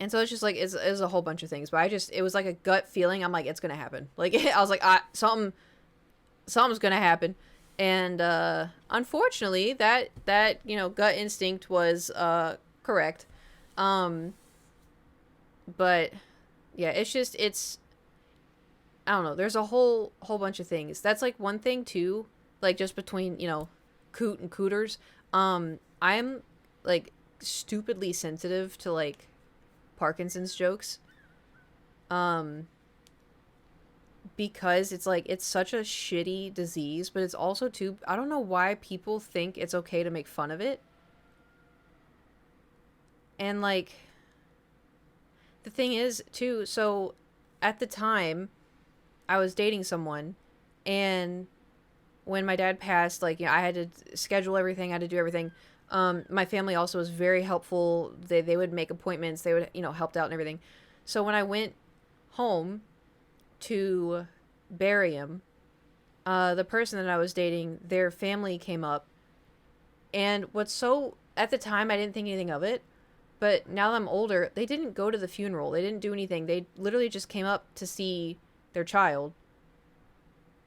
so it's just like, it's a whole bunch of things, but it was like a gut feeling. I'm like, it's going to happen. Like, I was like, something's going to happen. And, unfortunately that, you know, gut instinct was, correct. But yeah, it's, I don't know. There's a whole bunch of things. That's like one thing too, like just between, you know, coot and cooters. I'm like stupidly sensitive to like Parkinson's jokes. Because it's like, it's such a shitty disease, but it's also too, I don't know why people think it's okay to make fun of it. And like, the thing is too, so at the time I was dating someone, and when my dad passed, like, you know, I had to schedule everything, I had to do everything. My family also was very helpful. They would make appointments, they would, you know, helped out and everything. So when I went home to bury him, the person that I was dating, their family came up, and at the time I didn't think anything of it, but now that I'm older, they didn't go to the funeral, they didn't do anything, they literally just came up to see their child.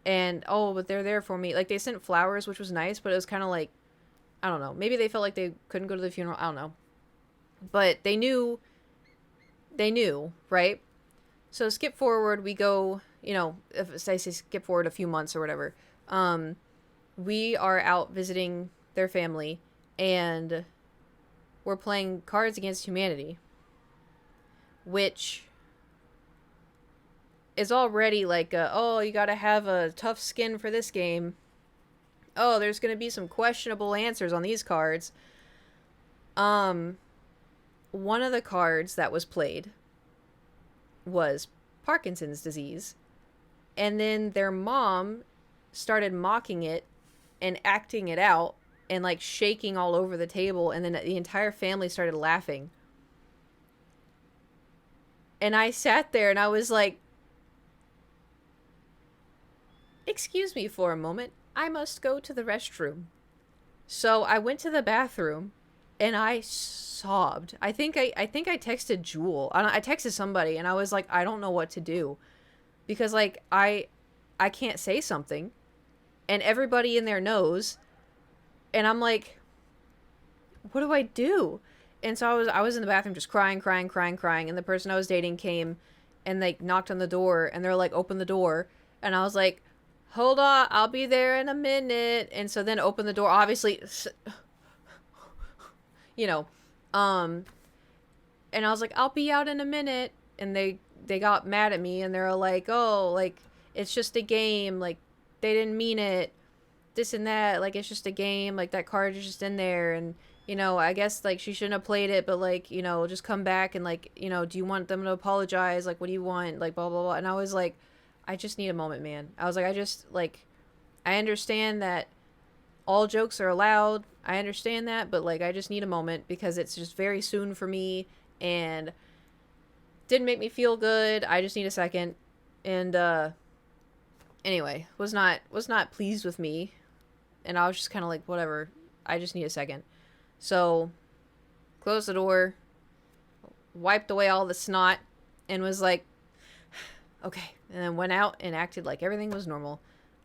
And but they're there for me, like they sent flowers, which was nice, but it was kind of like, I don't know, maybe they felt like they couldn't go to the funeral, I don't know, but they knew, right? So skip forward, we go, you know, if I say skip forward a few months or whatever, we are out visiting their family, and we're playing Cards Against Humanity, which is already like, oh, you gotta have a tough skin for this game. Oh, there's gonna be some questionable answers on these cards. one of the cards that was played was Parkinson's disease. And then their mom started mocking it and acting it out and like shaking all over the table. And then the entire family started laughing. And I sat there and I was like, excuse me for a moment. I must go to the restroom. So I went to the bathroom and I sobbed. I think I texted Jewel. I texted somebody and I was like, I don't know what to do. Because like I can't say something. And everybody in there knows. And I'm like, what do I do? And so I was in the bathroom just crying. And the person I was dating came and like knocked on the door and they're like, open the door. And I was like, hold on, I'll be there in a minute. And so then open the door, obviously, you know, and I was like, I'll be out in a minute. And they got mad at me and they're like, oh, like, it's just a game. Like, they didn't mean it. This and that. Like, it's just a game. Like, that card is just in there. And, you know, I guess, like, she shouldn't have played it. But, like, you know, just come back and, like, you know, do you want them to apologize? Like, what do you want? Like, blah, blah, blah. And I was like, I just need a moment, man. I was like, I understand that all jokes are allowed. I understand that, but like, I just need a moment because it's just very soon for me and didn't make me feel good. I just need a second. And, anyway, was not pleased with me. And I was just kind of like, whatever. I just need a second. So, closed the door, wiped away all the snot, and was like, okay. And then went out and acted like everything was normal.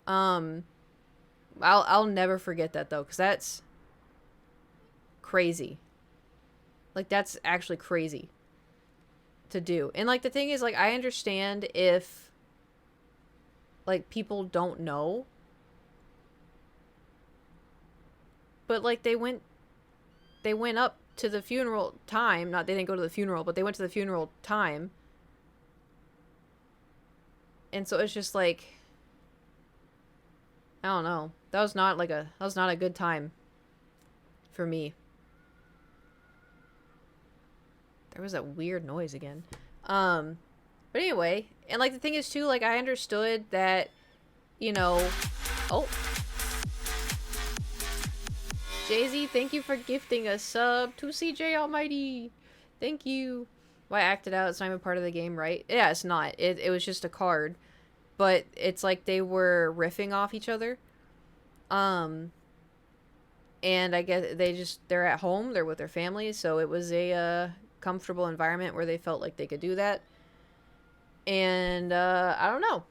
I'll never forget that though, because that's crazy. Like, that's actually crazy to do. And like, the thing is, like, I understand if like people don't know, but like they went up to the funeral time. Not, they didn't go to the funeral, but they went to the funeral time. And so it's just like, I don't know. That was not a good time for me. There was that weird noise again. But anyway, and like the thing is too, like I understood that, you know, oh, Jay-Z, thank you for gifting a sub to CJ Almighty. Thank you. Well, I acted out. It's not even part of the game, right? Yeah, it's not. It was just a card. But it's like they were riffing off each other. And I guess they're at home. They're with their families. So it was a comfortable environment where they felt like they could do that. And I don't know.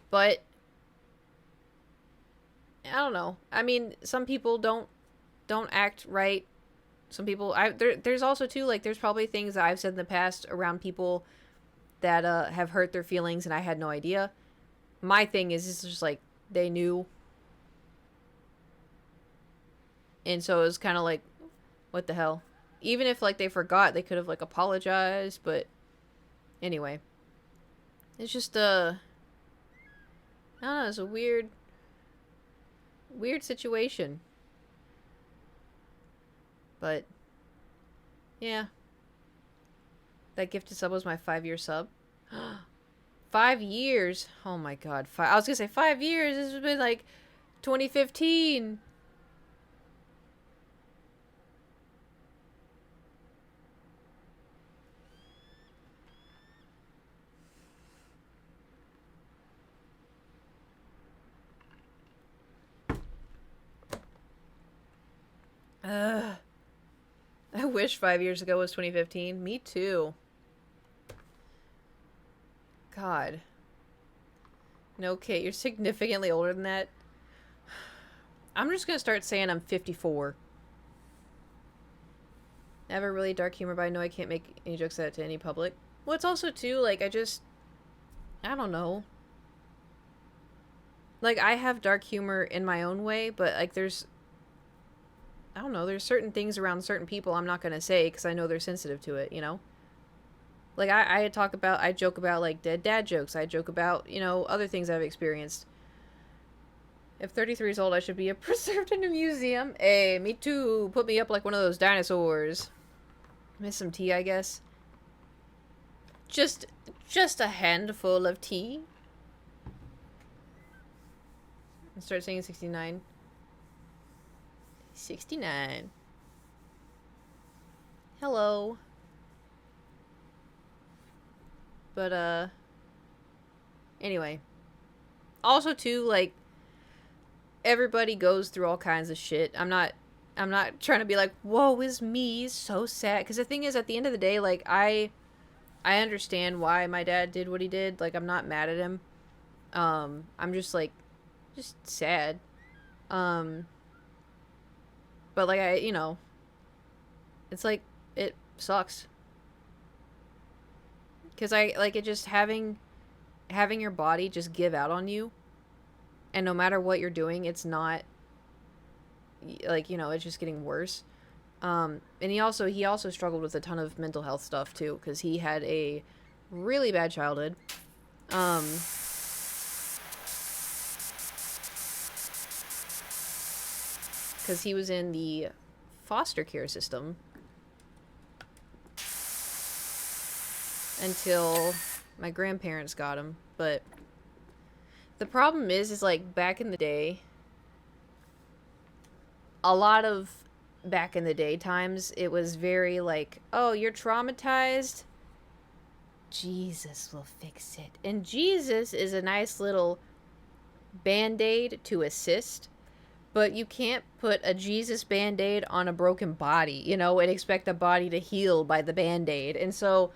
But I don't know. I mean, some people don't act right. Some people, there's also too, like, there's probably things that I've said in the past around people that have hurt their feelings and I had no idea. My thing is, it's just like, they knew. And so it was kind of like, what the hell? Even if, like, they forgot, they could have, like, apologized, but anyway. It's just, I don't know, it's a weird situation. But, yeah. That gifted sub was my 5-year sub. 5 years? Oh my god. I was gonna say 5 years. This has been like 2015. I wish 5 years ago was 2015. Me too. God. No, Kate, you're significantly older than that. I'm just gonna start saying I'm 54. Never really dark humor, but I know I can't make any jokes at it to any public. Well, it's also too, like, I don't know. Like, I have dark humor in my own way, but, like, I don't know, there's certain things around certain people I'm not gonna say because I know they're sensitive to it, you know? Like, I joke about, like, dead dad jokes. I joke about, you know, other things I've experienced. If 33 is old, I should be preserved in a museum. Hey, me too. Put me up like one of those dinosaurs. Miss some tea, I guess. Just a handful of tea. And start saying 69. 69. Hello. But, anyway. Also, too, like, everybody goes through all kinds of shit. I'm not trying to be like, woe is me, so sad. Because the thing is, at the end of the day, like, I understand why my dad did what he did. Like, I'm not mad at him. I'm just, like, just sad. But, like, it's like, it sucks. Because it just having your body just give out on you. And no matter what you're doing, it's not, like, it's just getting worse. And he also struggled with a ton of mental health stuff, too. Because he had a really bad childhood. Because he was in the foster care system. Until my grandparents got him. But the problem is like, back in the day, a lot of back in the day times, it was very like, oh, you're traumatized? Jesus will fix it. And Jesus is a nice little band-aid to assist. But you can't put a Jesus Band-Aid on a broken body, and expect the body to heal by the Band-Aid. And so,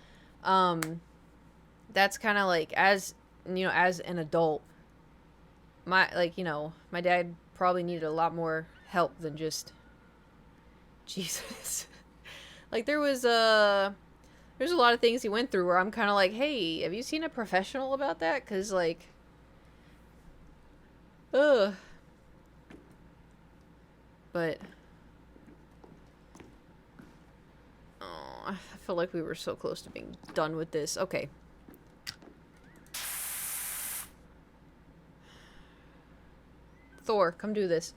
that's kind of like, as an adult, my dad probably needed a lot more help than just Jesus. Like, there's a lot of things he went through where I'm kind of like, hey, have you seen a professional about that? Because, like, ugh. But, oh, I feel like we were so close to being done with this. Okay. Thor, come do this.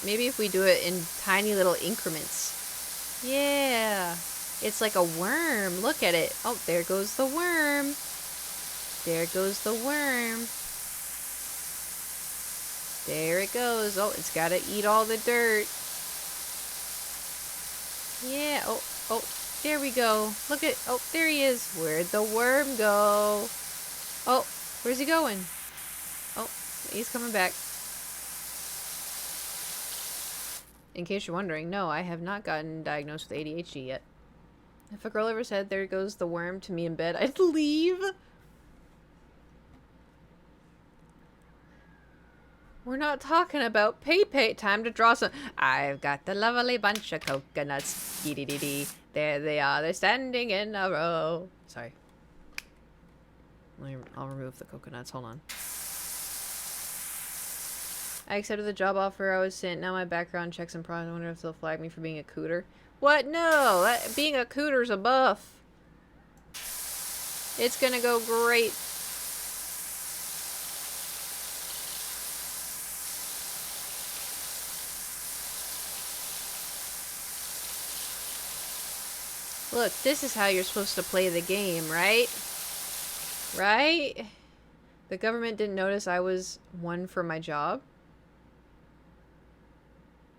Maybe if we do it in tiny little increments. Yeah. It's like a worm. Look at it. Oh, there goes the worm. There goes the worm. There it goes. Oh, it's got to eat all the dirt. Yeah. Oh, there we go. Look at, oh, there he is. Where'd the worm go? Oh, where's he going? Oh, he's coming back. In case you're wondering, no, I have not gotten diagnosed with ADHD yet. If a girl ever said, there goes the worm to me in bed, I'd leave. We're not talking about pay. Time to draw some. I've got the lovely bunch of coconuts. Dee-dee-dee-dee. There they are. They're standing in a row. Sorry. I'll remove the coconuts. Hold on. I accepted the job offer I was sent. Now my background checks and process. I wonder if they'll flag me for being a cooter. What? No! Being a cooter's a buff. It's gonna go great. Look, this is how you're supposed to play the game, right? Right? The government didn't notice I was one for my job.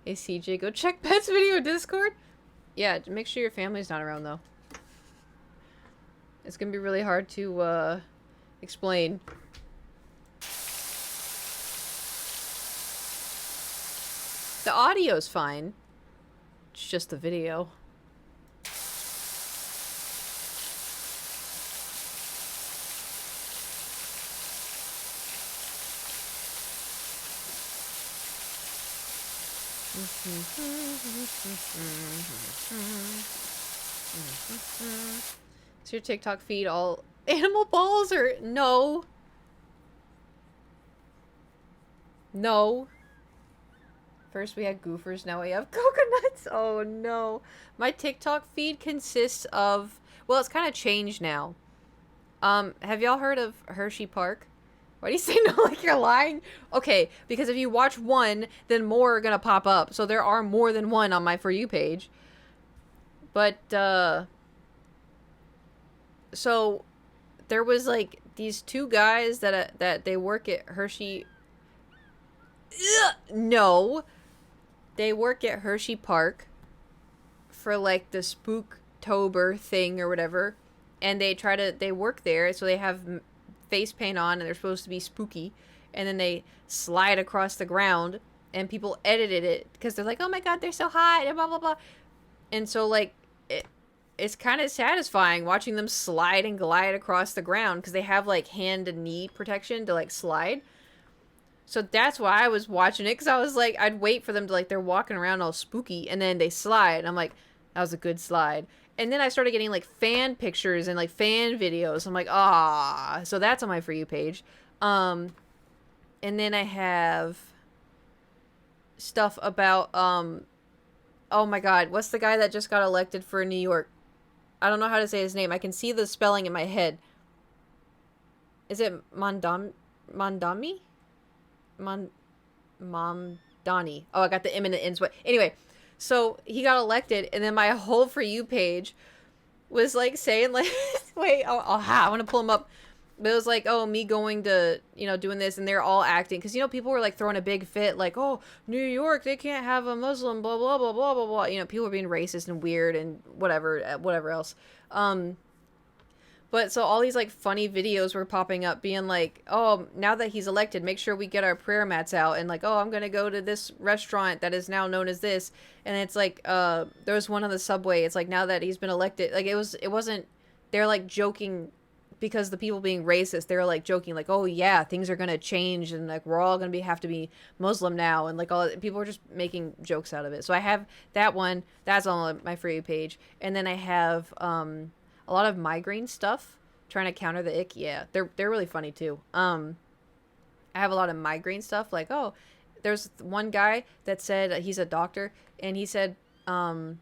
Hey, CJ, go check Pet's video in Discord. Yeah, make sure your family's not around, though. It's gonna be really hard to, explain. The audio's fine. It's just the video. Is your TikTok feed all animal balls or no? No. First we had goofers, now we have coconuts. Oh no. My TikTok feed consists of, well, it's kind of changed now. Have y'all heard of Hershey Park? Why do you say no like you're lying? Okay, because if you watch one, then more are gonna pop up. So there are more than one on my For You page. But so there was like these two guys that they work at Hershey. Ugh, no, they work at Hershey Park for like the Spooktober thing or whatever, and they work there, so they have face paint on and they're supposed to be spooky, and then they slide across the ground, and people edited it because they're like, oh my god, they're so hot and blah blah blah, and so like it's kind of satisfying watching them slide and glide across the ground because they have like hand and knee protection to like slide. So that's why I was watching it, because I was like, I'd wait for them to like, they're walking around all spooky and then they slide. And I'm like, that was a good slide. And then I started getting like fan pictures and like fan videos. I'm like, ah, so that's on my For You page. And then I have stuff about, oh my God, what's the guy that just got elected for New York? I don't know how to say his name. I can see the spelling in my head. Is it Mondami? Mamdani. Oh, I got the M and the N's. But anyway, so he got elected, and then my whole For You page was like saying like, wait, I want to pull him up. But it was like, oh, me going to, doing this, and they're all acting. Because, people were, like, throwing a big fit, like, oh, New York, they can't have a Muslim, blah, blah, blah, blah, blah, blah. People were being racist and weird and whatever else. But so all these, like, funny videos were popping up being like, oh, now that he's elected, make sure we get our prayer mats out. And, like, oh, I'm going to go to this restaurant that is now known as this. And it's like, there was one on the subway. It's like, now that he's been elected, like, it wasn't, they're, like, joking. Because the people being racist, they were like joking, like, "Oh yeah, things are gonna change, and like we're all gonna have to be Muslim now," and like all people were just making jokes out of it. So I have that one. That's on my For You page, and then I have a lot of migraine stuff, trying to counter the ick. Yeah, they're really funny too. I have a lot of migraine stuff. Like, oh, there's one guy that said he's a doctor, and he said he talked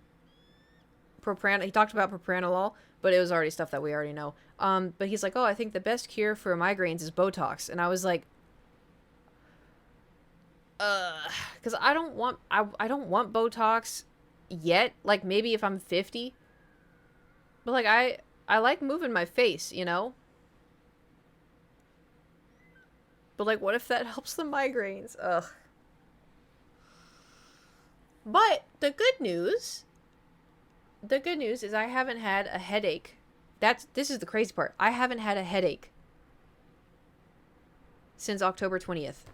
about propranolol, but it was already stuff that we already know. But he's like, oh, I think the best cure for migraines is Botox. And I was like, because I don't want Botox yet. Like, maybe if I'm 50. But, like, I like moving my face, But, like, what if that helps the migraines? Ugh. But the good news is I haven't had a headache. This is the crazy part. I haven't had a headache since October 20th.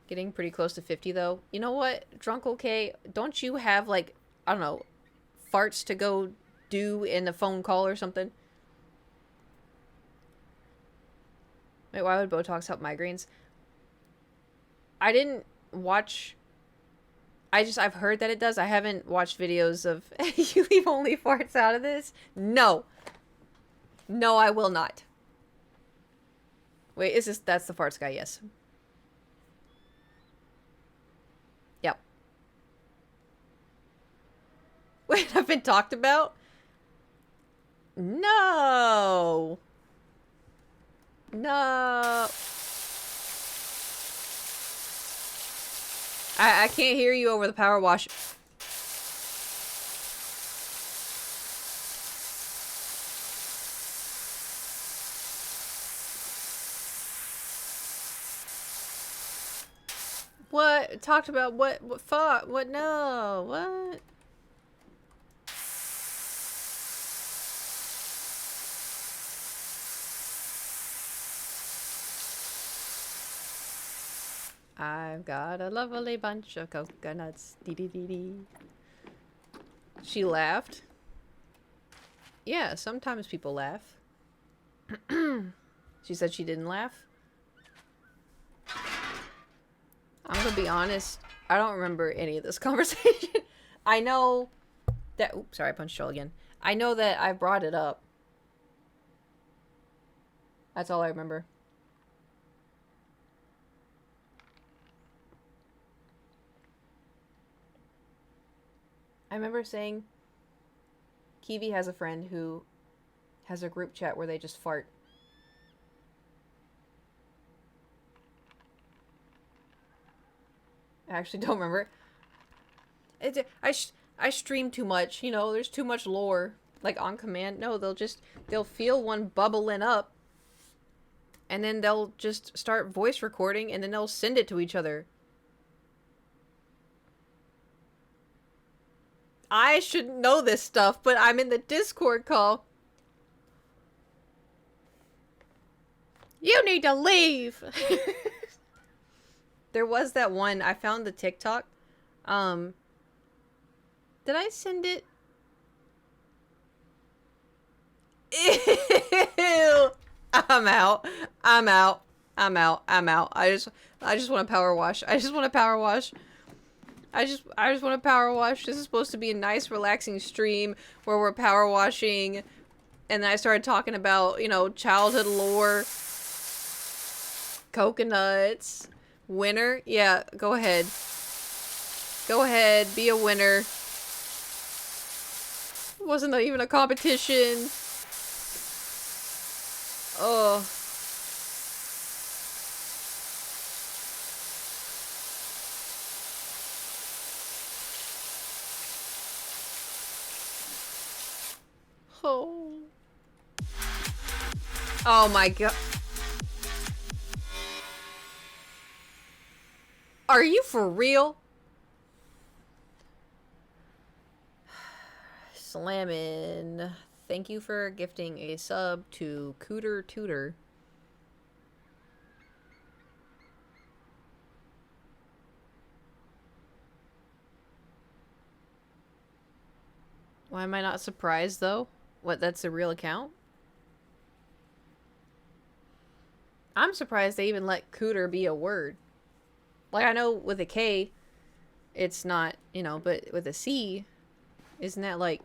Getting pretty close to 50 though. You know what, Drunk OK? Don't you have like, I don't know, farts to go do in a phone call or something? Wait, why would Botox help migraines? I didn't watch... I've heard that it does. I haven't watched videos of you leave only farts out of this. No, I will not. Wait, that's the farts guy? Yes. Yep. Wait, I've been talked about? No. I can't hear you over the power wash. What? Talked about what? What fuck? What? No. What? I've got a lovely bunch of coconuts. Dee dee dee dee. She laughed. Yeah, sometimes people laugh. She said she didn't laugh. I'm gonna be honest. I don't remember any of this conversation. I know that... Oops, sorry, I punched Joel again. I know that I brought it up. That's all I remember. I remember saying Kiwi has a friend who has a group chat where they just fart. I actually don't remember. I stream too much, you know, there's too much lore. Like on command. No, they'll feel one bubbling up. And then they'll just start voice recording and then they'll send it to each other. I shouldn't know this stuff, but I'm in the Discord call. You need to leave. There was that one. I found the TikTok. Did I send it? Ew. I'm out. I'm out. I'm out. I'm out. I just want to power wash. I just want to power wash. I just want to power wash. This is supposed to be a nice, relaxing stream where we're power washing. And then I started talking about, you know, childhood lore. Coconuts. Winner? Yeah, go ahead. Go ahead. Be a winner. It wasn't even a competition. Oh. Oh. Oh my god. Are you for real? Slammin'. Thank you for gifting a sub to Cooter Tutor. Why am I not surprised though? What, that's a real account? I'm surprised they even let Cooter be a word. Like, I know with a K, it's not, you know, but with a C, isn't that like...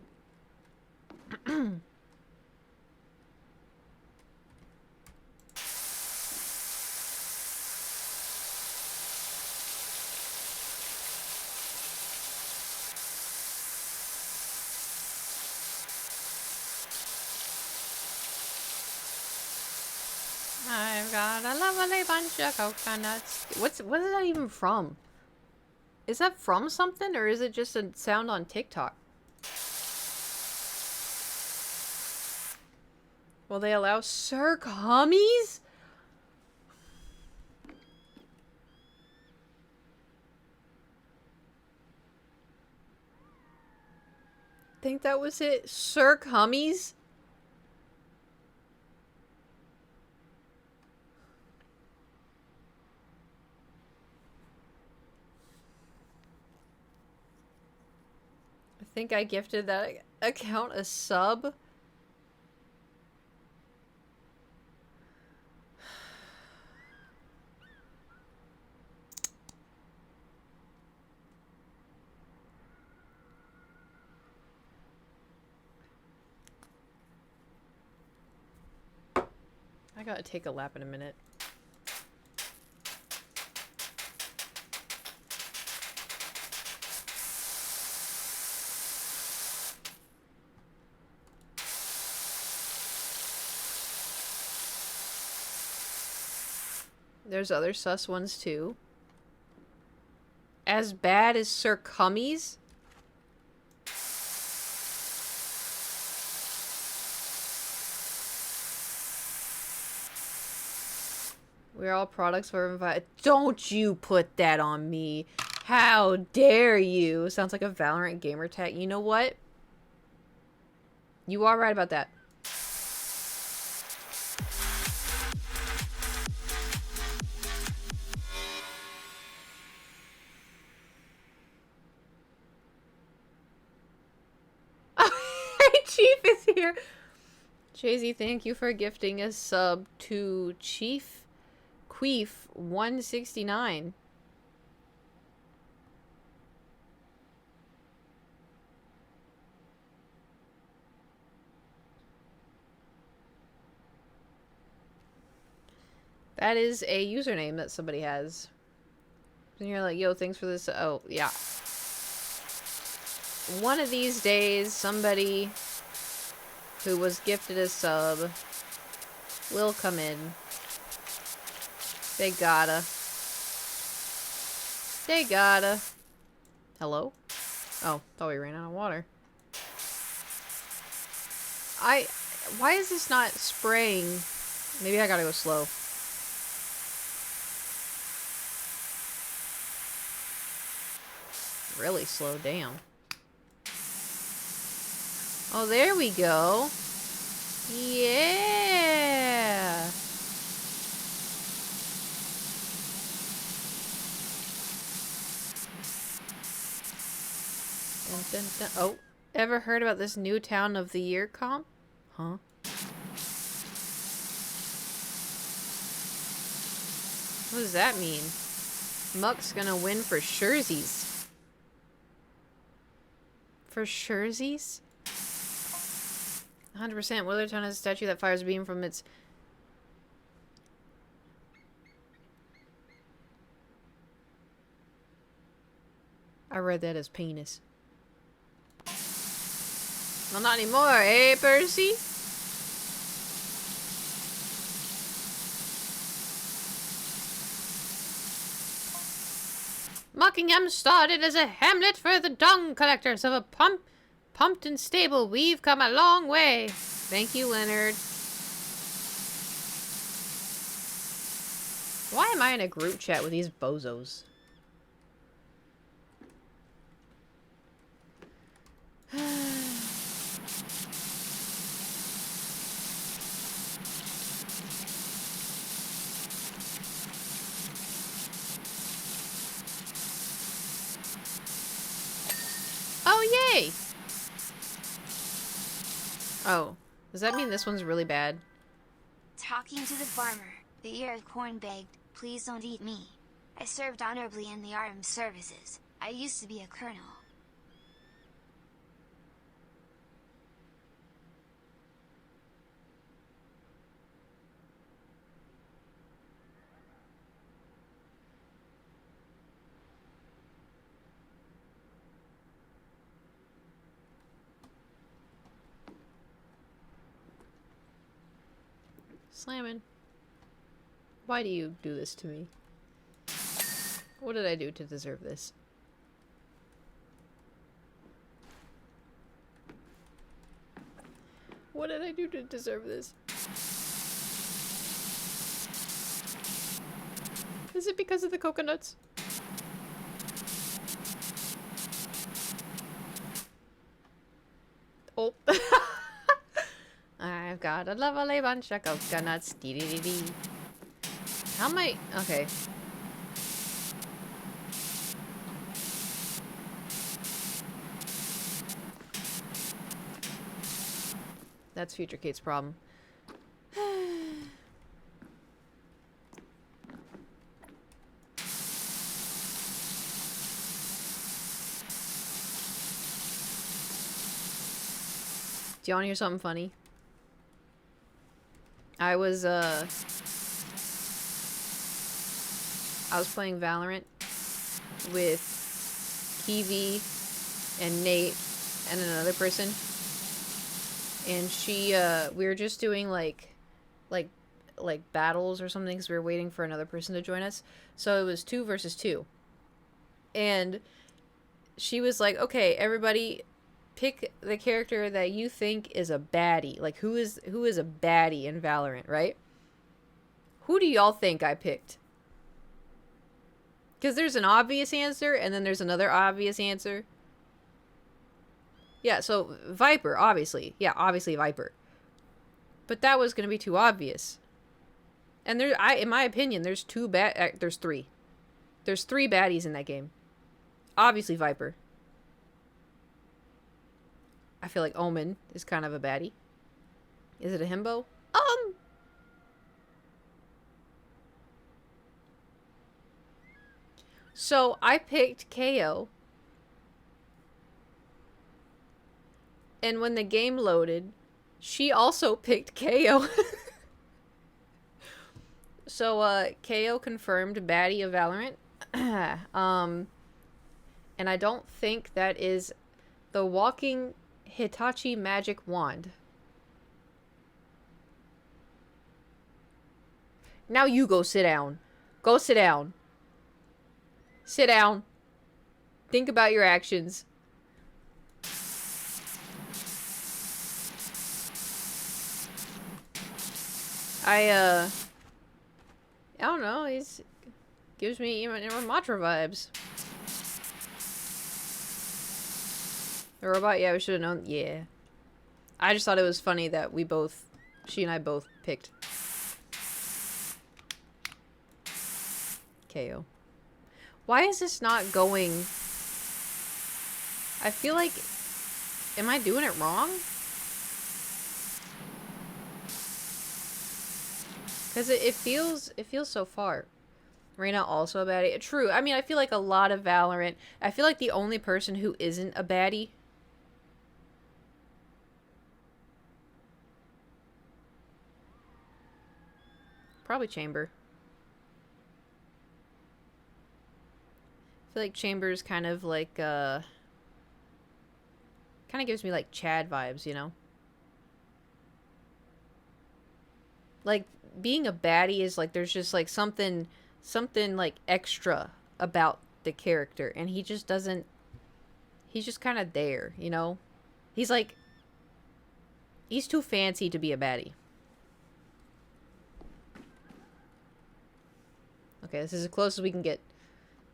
I've got a lovely bunch of coconuts. What is that even from? Is that from something, or is it just a sound on TikTok? Will they allow Cirque hummies? Think that was it? Cirque hummies? I think I gifted that account a sub. I gotta take a lap in a minute. There's other sus ones too. As bad as Sir Cummies? We're all products for invite. Don't you put that on me. How dare you? Sounds like a Valorant gamer tag. You know what? You are right about that. Chief is here. Jay-Z, thank you for gifting a sub to Chief Queef 169. That is a username that somebody has. And you're like, yo, thanks for this. Oh, yeah. One of these days, somebody who was gifted a sub will come in. They gotta. They gotta. Hello? Oh, thought we ran out of water. Why is this not spraying? Maybe I gotta go slow. Really slow, damn. Oh, there we go. Yeah. Dun, dun, dun. Oh, ever heard about this new town of the year comp? Huh? What does that mean? Muck's gonna win for Scherzies. For Scherzies? 100%. What other town has a statue that fires a beam from its... I read that as penis. Well, not anymore, eh, Percy? Muckingham started as a hamlet for the dung collectors of a Pumpton stable. We've come a long way. Thank you, Leonard. Why am I in a group chat with these bozos? Oh, yay! Oh, does that mean this one's really bad? Talking to the farmer, the ear of corn begged, please don't eat me. I served honorably in the armed services. I used to be a colonel. Slamming. Why do you do this to me? What did I do to deserve this? What did I do to deserve this? Is it because of the coconuts? Oh. I've got a lovely bunch of coconuts. Dee dee dee dee. How am I? Okay. That's Future Kate's problem. Do you want to hear something funny? I was playing Valorant with Kiwi and Nate and another person. And we were just doing like battles or something because we were waiting for another person to join us. So it was 2 versus 2. And she was like, okay, everybody pick the character that you think is a baddie. Like, who is a baddie in Valorant, right? Who do y'all think I picked? Because there's an obvious answer, and then there's another obvious answer. Yeah, so Viper, obviously. Yeah, obviously Viper. But that was going to be too obvious. And in my opinion, there's there's 3. There's 3 baddies in that game. Obviously Viper. I feel like Omen is kind of a baddie. Is it a himbo? So I picked KO. And when the game loaded, she also picked KO. So KO confirmed baddie of Valorant. And I don't think that is the walking Hitachi magic wand. Now you go sit down. Go sit down. Sit down. Think about your actions. I don't know, he's gives me even Ramatra vibes. The robot, yeah, we should have known. Yeah. I just thought it was funny that she and I both picked KO. Why is this not going? I feel like, am I doing it wrong? Because it feels so far. Reyna also a baddie. True. I mean, I feel like a lot of Valorant. I feel like the only person who isn't a baddie. Probably Chamber. I feel like Chamber's kind of like, kind of gives me like Chad vibes, you know? Like, being a baddie is like, there's just like something like extra about the character. And he just doesn't, he's just kind of there, you know? He's like, he's too fancy to be a baddie. Okay, this is as close as we can get.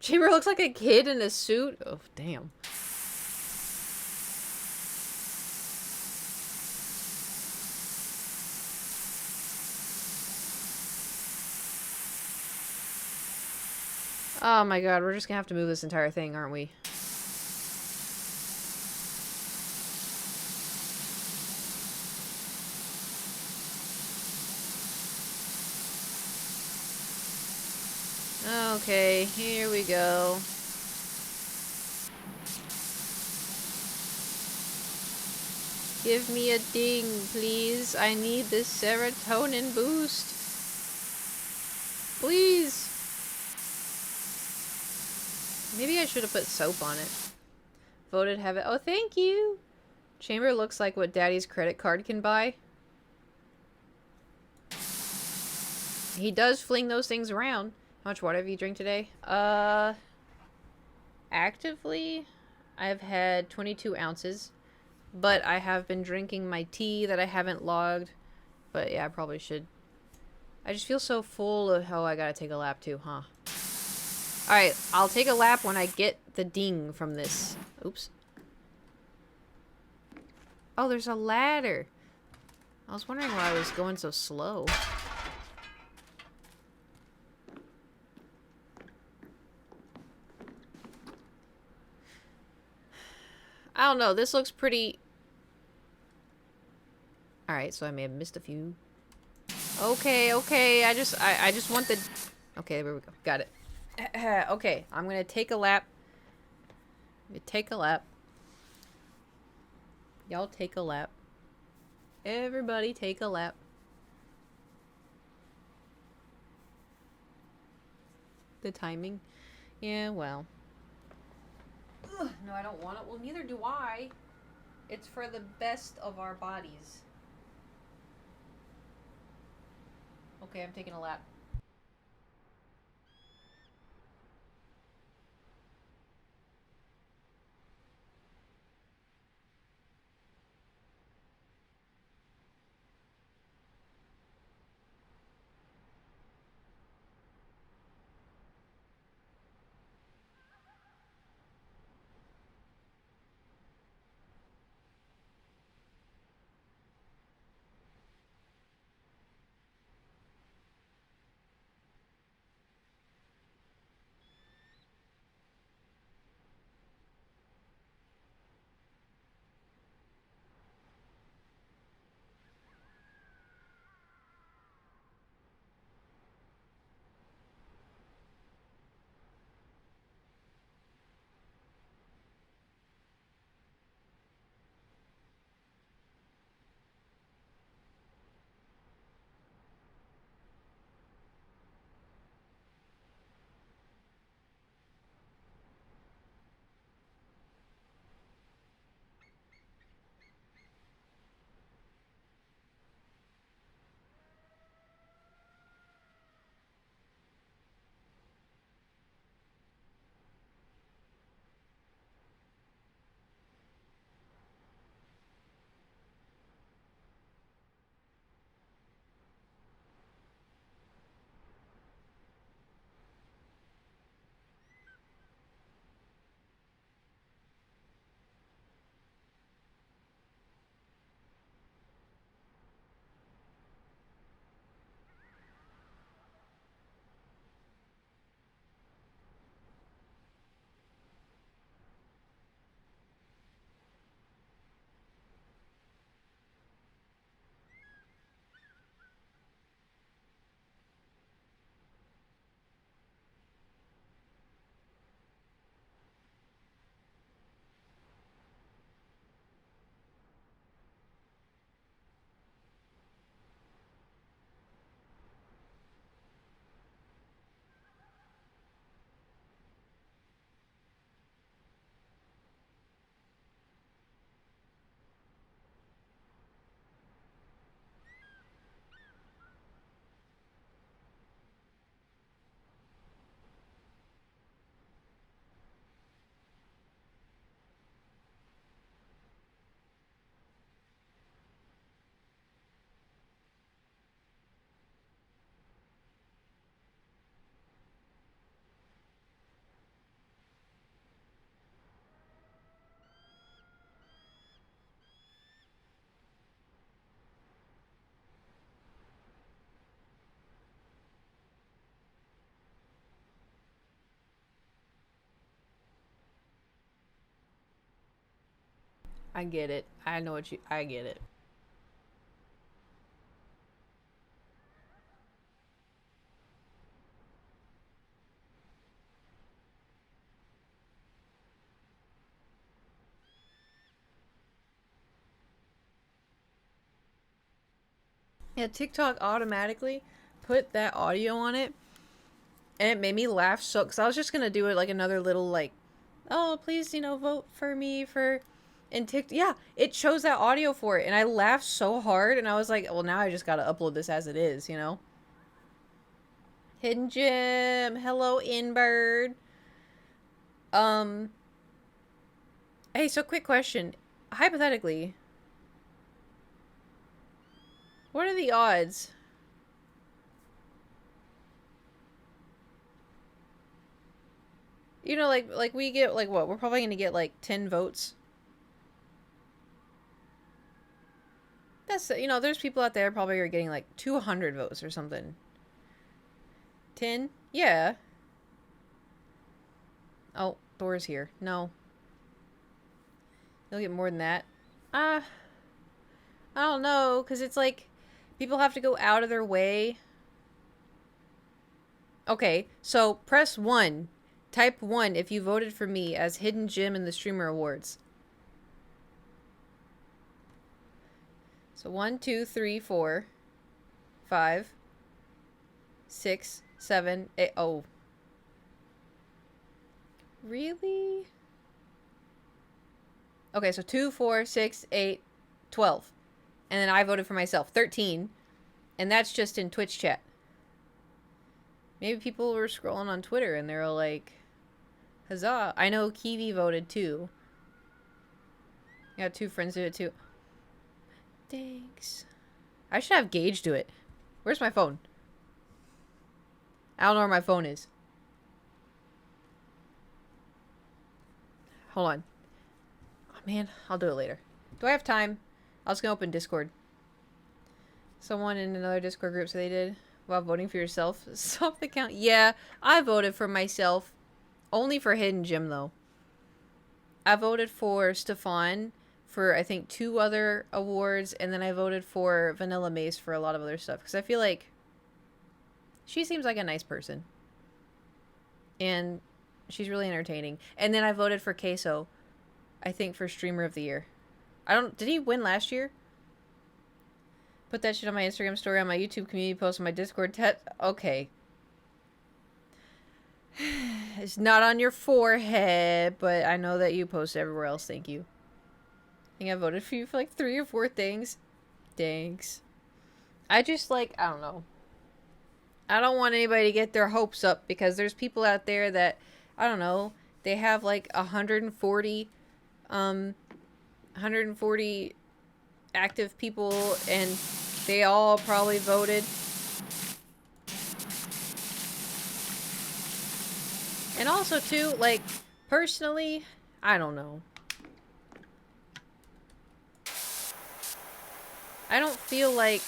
Chamber looks like a kid in a suit. Oh, damn. Oh my god, we're just gonna have to move this entire thing, aren't we? Okay, here we go. Give me a ding, please. I need this serotonin boost. Please. Maybe I should have put soap on it. Voted have it. Oh, thank you. Chamber looks like what Daddy's credit card can buy. He does fling those things around. How much water have you drank today? Actively, I've had 22 ounces. But I have been drinking my tea that I haven't logged. But yeah, I probably should. I just feel so full of... Oh, I gotta take a lap too, huh? Alright, I'll take a lap when I get the ding from this. Oops. Oh, there's a ladder. I was wondering why I was going so slow. I don't know, this looks pretty... Alright, so I may have missed a few. Okay, okay, I just want the... Okay, there we go. Got it. Okay, I'm gonna take a lap. Take a lap. Y'all take a lap. Everybody take a lap. The timing. Yeah, well. Ugh, no, I don't want it. Well, neither do I. It's for the best of our bodies. Okay, I'm taking a lap. I get it. I know what you... I get it. Yeah, TikTok automatically put that audio on it, and it made me laugh so... Because I was just going to do it like another little, like, oh, please, you know, vote for me for... And yeah, it chose that audio for it, and I laughed so hard, and I was like, well, now I just got to upload this as it is, you know? Hidden Gem. Hello, Inbird. Hey, so quick question. Hypothetically, what are the odds? You know, like we get, like, what? We're probably gonna get, like, 10 votes. That's, you know, there's people out there probably are getting, like, 200 votes or something. 10? Yeah. Oh, Thor's here. No. You'll get more than that. I don't know, because it's like, people have to go out of their way. Okay, so press 1. Type 1 if you voted for me as Hidden Gem in the Streamer Awards. So 1, 2, 3, 4, 5, 6, 7, 8. Oh. Really? Okay, so 2, 4, 6, 8, 12. And then I voted for myself. 13. And that's just in Twitch chat. Maybe people were scrolling on Twitter and they're like, huzzah. I know Kiwi voted too. I got 2 friends who did it too. Thanks. I should have Gage do it. Where's my phone? I don't know where my phone is. Hold on. Oh, man, I'll do it later. Do I have time? I was gonna open Discord. Someone in another Discord group said they did while voting for yourself. Stop the count. Yeah, I voted for myself. Only for Hidden Gem, though. I voted for Stefan for, I think, 2 other awards, and then I voted for Vanilla Mace for a lot of other stuff, because I feel like she seems like a nice person. And she's really entertaining. And then I voted for Queso, I think, for Streamer of the Year. Did he win last year? Put that shit on my Instagram story, on my YouTube community post, on my Discord okay. It's not on your forehead, but I know that you post everywhere else. Thank you. I think I voted for you for like 3 or 4 things. Thanks. I just, like, I don't know. I don't want anybody to get their hopes up, because there's people out there that, I don't know, they have like 140 active people, and they all probably voted. And also, too, like, personally, I don't know. I don't feel like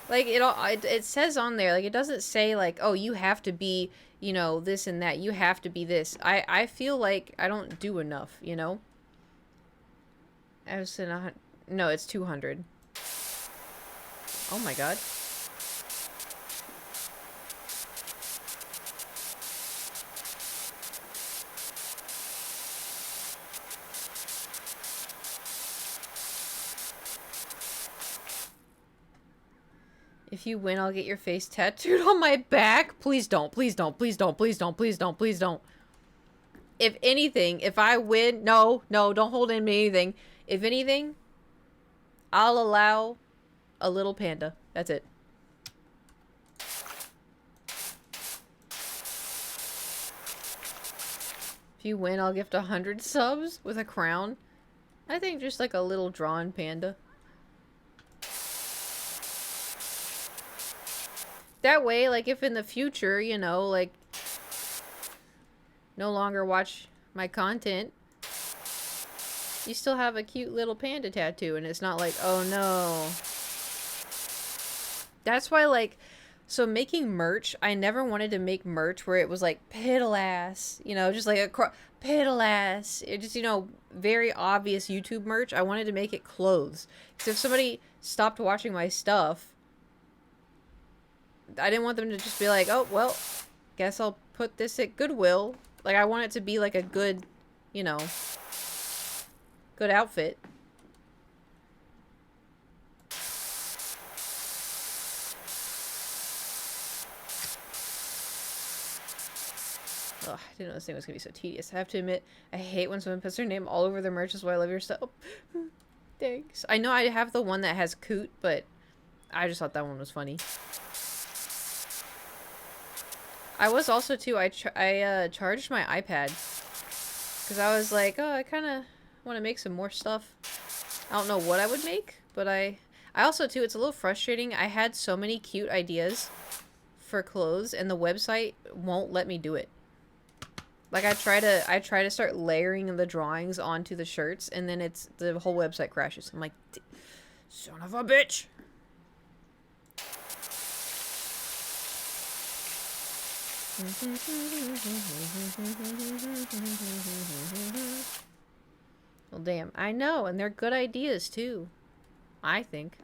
it says on there, like, it doesn't say, like, oh, you have to be, you know, this and that. You have to be this. I feel like I don't do enough, you know? I was in no, it's 200. Oh my god. If you win, I'll get your face tattooed on my back. Please don't. Please don't. Please don't. Please don't. Please don't. Please don't. If anything, if I win... No, don't hold in me anything. If anything, I'll allow a little panda. That's it. If you win, I'll gift 100 subs with a crown. I think just like a little drawn panda. That way, like, if in the future, you know, like, no longer watch my content, you still have a cute little panda tattoo, and it's not like, oh no. That's why, like, So making merch, I never wanted to make merch where it was like piddle ass, you know, just like a piddle ass. It just, you know, very obvious YouTube merch. I wanted to make it clothes. Because if somebody stopped watching my stuff, I didn't want them to just be like, oh, well, guess I'll put this at Goodwill. Like, I want it to be like a good, you know, good outfit. Ugh, I didn't know this thing was gonna be so tedious. I have to admit, I hate when someone puts their name all over their merch. Is why I love your stuff. Thanks. I know I have the one that has Coot, but I just thought that one was funny. I was also too. I charged my iPad because I was like, oh, I kind of want to make some more stuff. I don't know what I would make, but I also too. It's a little frustrating. I had so many cute ideas for clothes, and the website won't let me do it. Like I try to start layering the drawings onto the shirts, and then the whole website crashes. I'm like, son of a bitch. Well, damn, I know, and they're good ideas too, I think.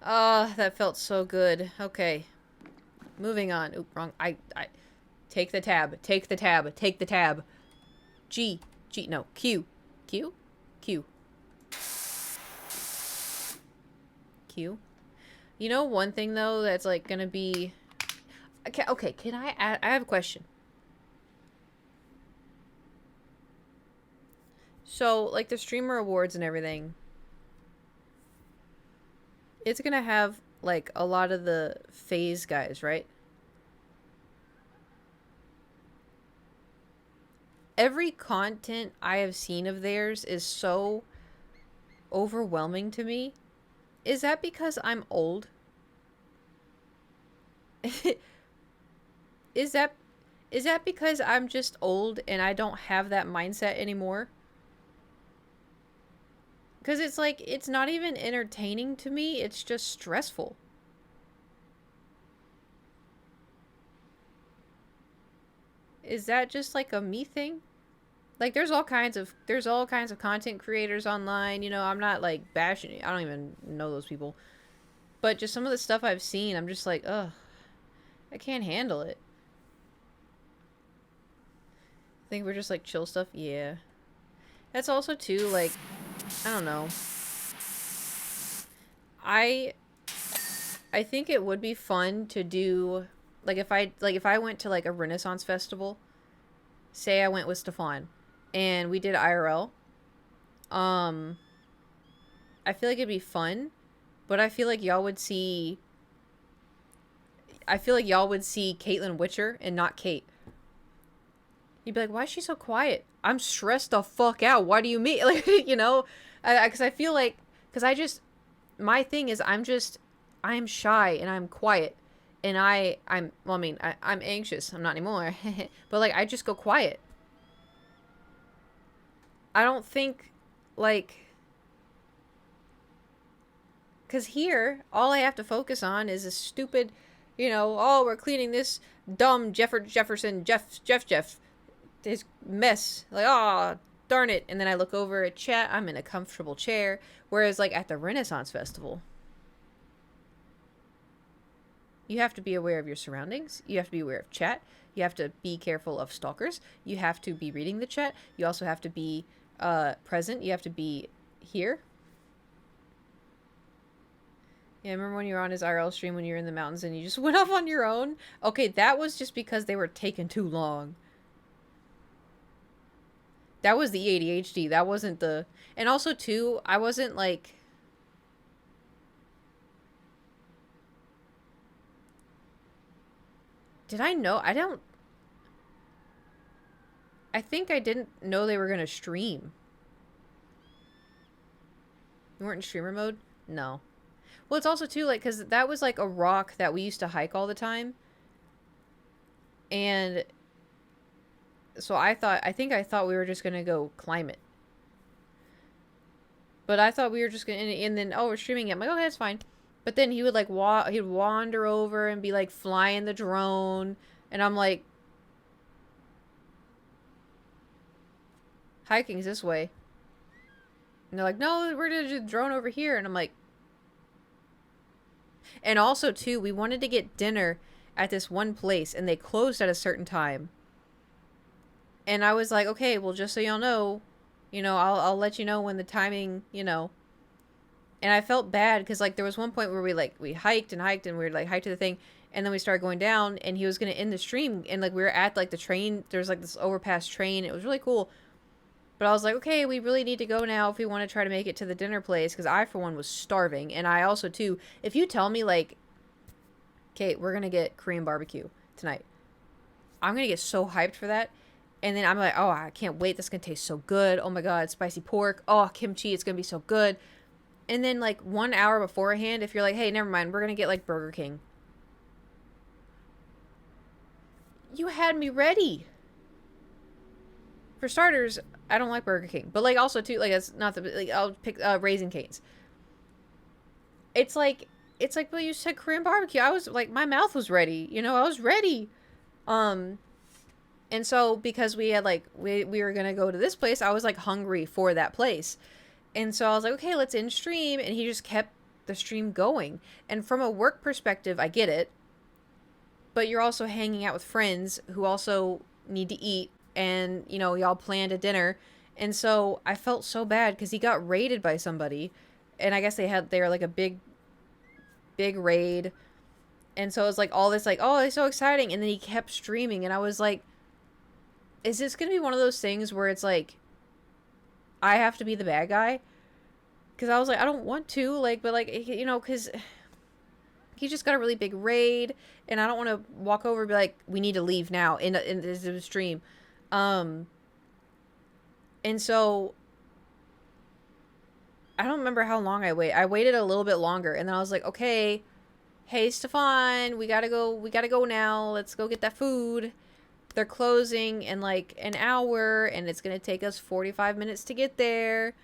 Oh, that felt so good. Okay. Moving on. Oop, wrong. I take the tab. Take the tab. Take the tab. G. No. Q. Q? Q. Q. You know one thing, though, that's, like, gonna be... Okay, can I add... I have a question. So, like, the streamer awards and everything... It's gonna have, like, a lot of the phase guys, right? Every content I have seen of theirs is so overwhelming to me. Is that because I'm old? Is that because I'm just old and I don't have that mindset anymore? Because it's like, it's not even entertaining to me, it's just stressful. Is that just like a me thing? Like, there's all kinds of content creators online, you know, I'm not like bashing it. I don't even know those people. But just some of the stuff I've seen, I'm just like, ugh, I can't handle it. I think we're just like chill stuff, yeah. That's also too, like, I don't know. I think it would be fun to do, like, if I went to like a Renaissance festival, say I went with Stefan and we did IRL, I feel like it'd be fun, but I feel like y'all would see kaitlinwitcher and not Kate. You'd be like, why is she so quiet? I'm stressed the fuck out. Why do you mean? Like, you know? Because I feel like... Because my thing is, I'm shy and I'm quiet. And I'm anxious. I'm not anymore. But, like, I just go quiet. I don't think, like... Because here, all I have to focus on is a stupid, you know, oh, we're cleaning this dumb Jefferson Jeff his mess. Like, oh, darn it. And then I look over at chat. I'm in a comfortable chair. Whereas, like, at the Renaissance Festival, you have to be aware of your surroundings. You have to be aware of chat. You have to be careful of stalkers. You have to be reading the chat. You also have to be present. You have to be here. Yeah, I remember when you were on his IRL stream when you were in the mountains and you just went off on your own? Okay, that was just because they were taking too long. That was the ADHD. That wasn't the... And also, too, I wasn't, like... Did I know? I don't... I think I didn't know they were going to stream. You weren't in streamer mode? No. Well, it's also, too, like, because that was, like, a rock that we used to hike all the time. And... so I think I thought we were just gonna go climb it. But I thought we were just gonna, and then, oh, we're streaming it. I'm like, okay, that's fine. But then he would like he'd wander over and be like flying the drone, and I'm like, hiking's this way. And they're like, no, we're gonna do the drone over here, and I'm like, and also too, we wanted to get dinner at this one place, and they closed at a certain time. And I was like, okay, well, just so y'all know, I'll let you know when the timing, And I felt bad because like there was one point where we hiked and hiked and we were like hiked to the thing, and then we started going down, and he was gonna end the stream, and like we were at like the train. There's like this overpass train. It was really cool. But I was like, okay, we really need to go now if we want to try to make it to the dinner place, because I, for one, was starving. And I also, too, if you tell me, like, Kate, we're going to get Korean barbecue tonight, I'm going to get so hyped for that. And then I'm like, oh, I can't wait. This is going to taste so good. Oh, my God, spicy pork. Oh, kimchi, it's going to be so good. And then, like, 1 hour beforehand, if you're like, hey, never mind, we're going to get, like, Burger King. You had me ready. For starters, I don't like Burger King. But, like, also, too, like, it's not the... Like, I'll pick Raisin Cane's. It's like, well, you said Korean barbecue. I was, like, my mouth was ready. I was ready. And so, because we had, like, we were gonna go to this place, I was, like, hungry for that place. And so I was like, okay, let's end stream. And he just kept the stream going. And from a work perspective, I get it. But you're also hanging out with friends who also need to eat. And, y'all planned a dinner. And so I felt so bad because he got raided by somebody. And I guess they were like a big raid. And so it was like all this like, oh, it's so exciting. And then he kept streaming. And I was like, is this going to be one of those things where it's like, I have to be the bad guy? Because I was like, I don't want to. Like, but like, because he just got a really big raid. And I don't want to walk over and be like, we need to leave now in the stream. And so I don't remember how long I waited. I waited a little bit longer, and then I was like, okay, hey, Stefan, we gotta go now. Let's go get that food. They're closing in like an hour, and it's gonna take us 45 minutes to get there.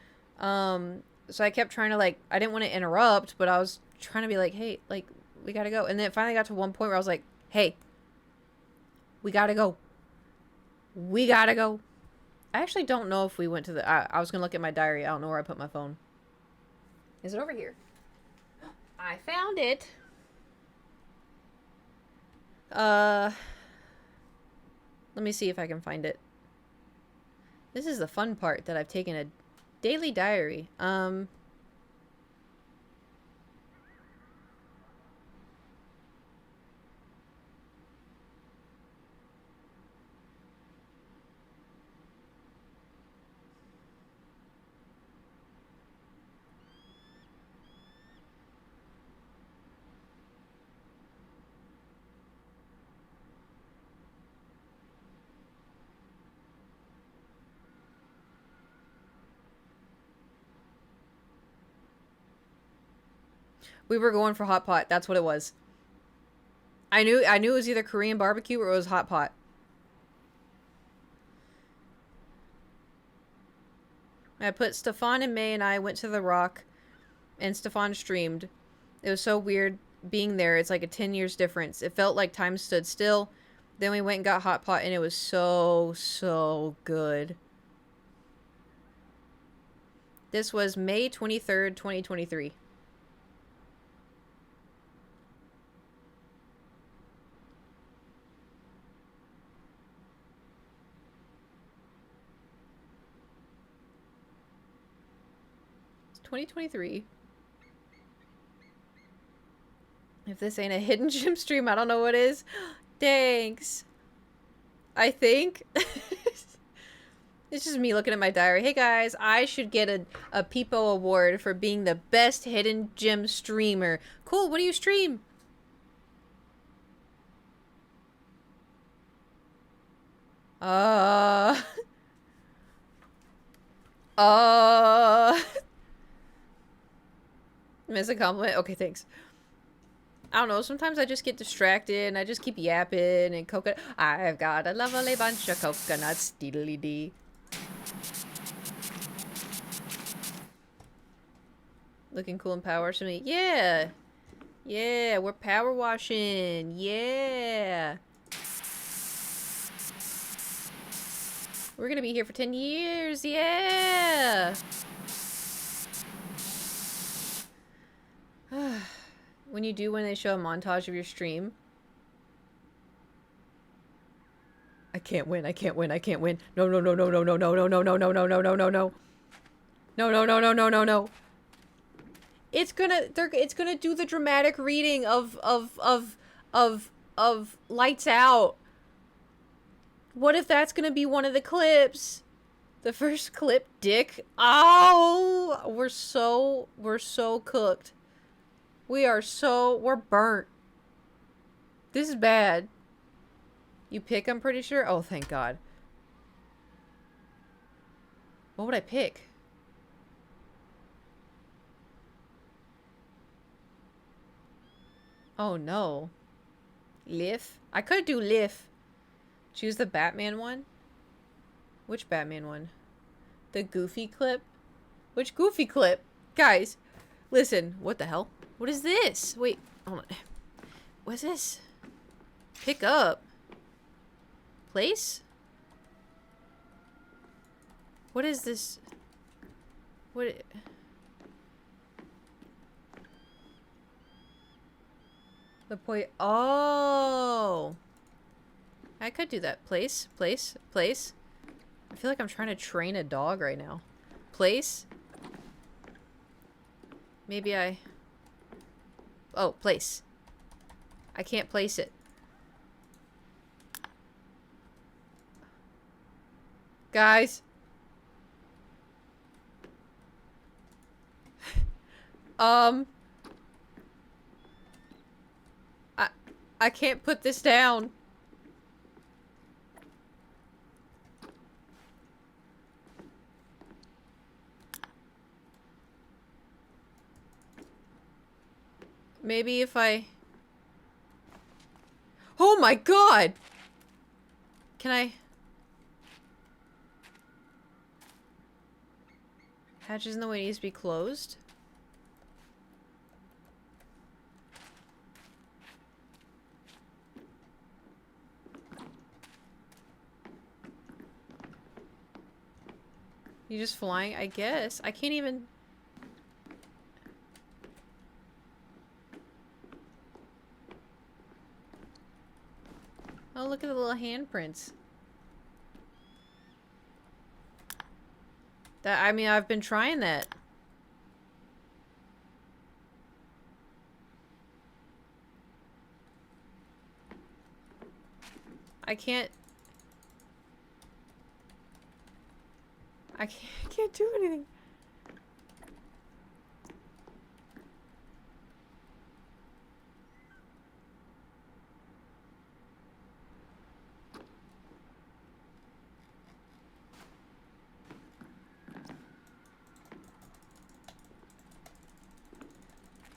So I kept trying to like, I didn't want to interrupt, but I was trying to be like, hey, like, we gotta go. And then it finally got to one point where I was like, hey, we gotta go. We gotta go. I actually don't know if we went to the... I was gonna look at my diary. I don't know where I put my phone. Is it over here? I found it. Let me see if I can find it. This is the fun part that I've taken a daily diary. We were going for hot pot. That's what it was. I knew it was either Korean barbecue or it was hot pot. I put Stefan and May and I went to the Rock, and Stefan streamed. It was so weird being there. It's like a 10 years difference. It felt like time stood still. Then we went and got hot pot, and it was so good. This was May 23rd, 2023. It's 2023. If this ain't a hidden gem stream, I don't know what is. Thanks. I think. It's just me looking at my diary. Hey guys, I should get a Peepo award for being the best hidden gem streamer. Cool, what do you stream? Miss a compliment? Okay, thanks. I don't know, sometimes I just get distracted and I just keep yapping and coconut. I've got a lovely bunch of coconuts, deedly dee. Looking cool and power to me. Yeah! Yeah, we're power washing. Yeah! We're gonna be here for 10 years. Yeah! When you do, when they show a montage of your stream. I can't win, I can't win, I can't win. No, no, no, no, no, no, no, no, no, no, no, no, no, no, no, no. No, no, no, no, no, no, no. It's gonna do the dramatic reading of Lights Out. What if that's gonna be one of the clips? The first clip, dick. Oh, we're so cooked. We're burnt. This is bad. You pick, I'm pretty sure. Oh, thank God. What would I pick? Oh no. Lift? I could do lift. Choose the Batman one? Which Batman one? The Goofy clip? Which Goofy clip? Guys, listen. What the hell? What is this? Wait, hold on. What's this? Pick up. Place? What is this? What? The point. Oh. I could do that. Place. Place. Place. I feel like I'm trying to train a dog right now. Place. Maybe I... Oh, place. I can't place it. Guys. I can't put this down. Maybe if I... Oh my God! Can I... Hatch isn't the way it needs to be closed? You just flying? I guess. I can't even... Oh, look at the little handprints. That, I mean, I've been trying that. I can't... I can't do anything.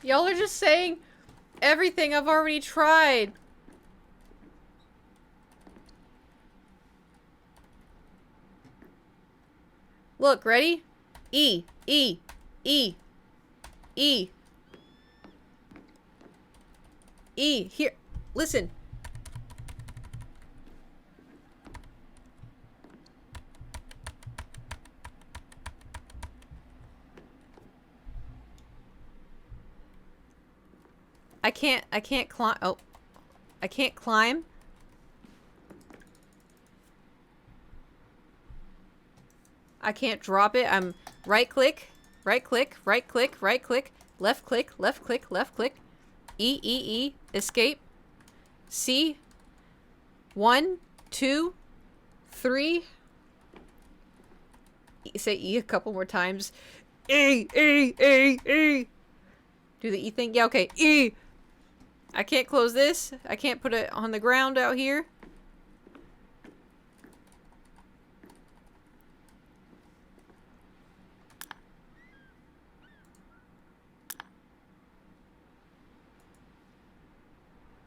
Y'all are just saying everything I've already tried. Look, ready? E, E, E, E. E, here, listen. I can't climb, oh. I can't climb. I can't drop it. I'm right click, right click, right click, right click, left click, left click, left click. E, E, E, escape. C. 1, 2, 3. Say E a couple more times. E, E, E, E. Do the E thing? Yeah, okay. E. I can't close this. I can't put it on the ground out here.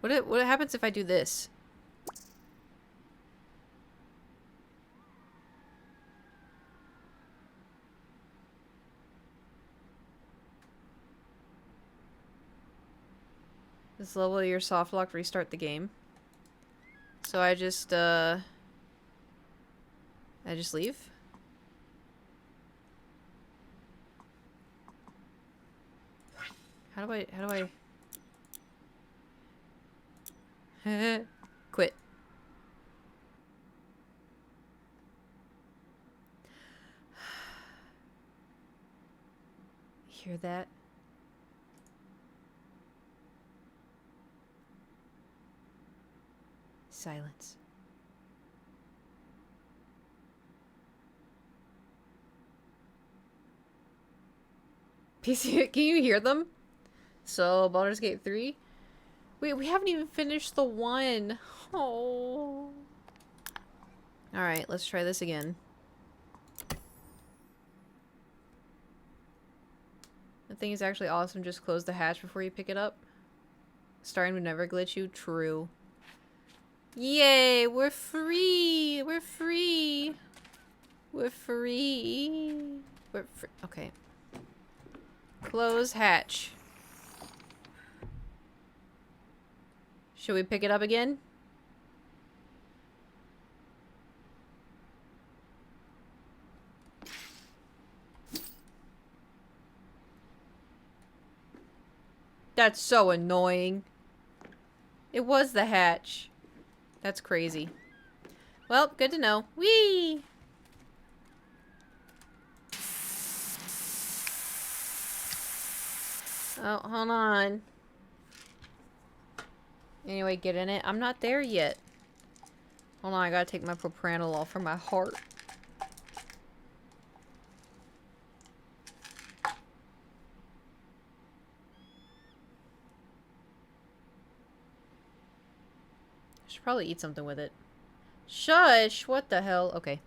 What happens if I do this? This level your soft lock restart the game. So I just leave. How do I quit? Hear that? Silence. PC, can you hear them? So, Baldur's Gate 3? Wait, we haven't even finished the one. Oh. Alright, let's try this again. The thing is actually awesome. Just close the hatch before you pick it up. Starting would never glitch you. True. Yay! We're free! We're free! We're free! We're free. Okay. Close hatch. Should we pick it up again? That's so annoying. It was the hatch. That's crazy. Well, good to know. Whee! Oh, hold on. Anyway, get in it. I'm not there yet. Hold on, I gotta take my propranolol for my heart. I should probably eat something with it. Shush! What the hell? Okay.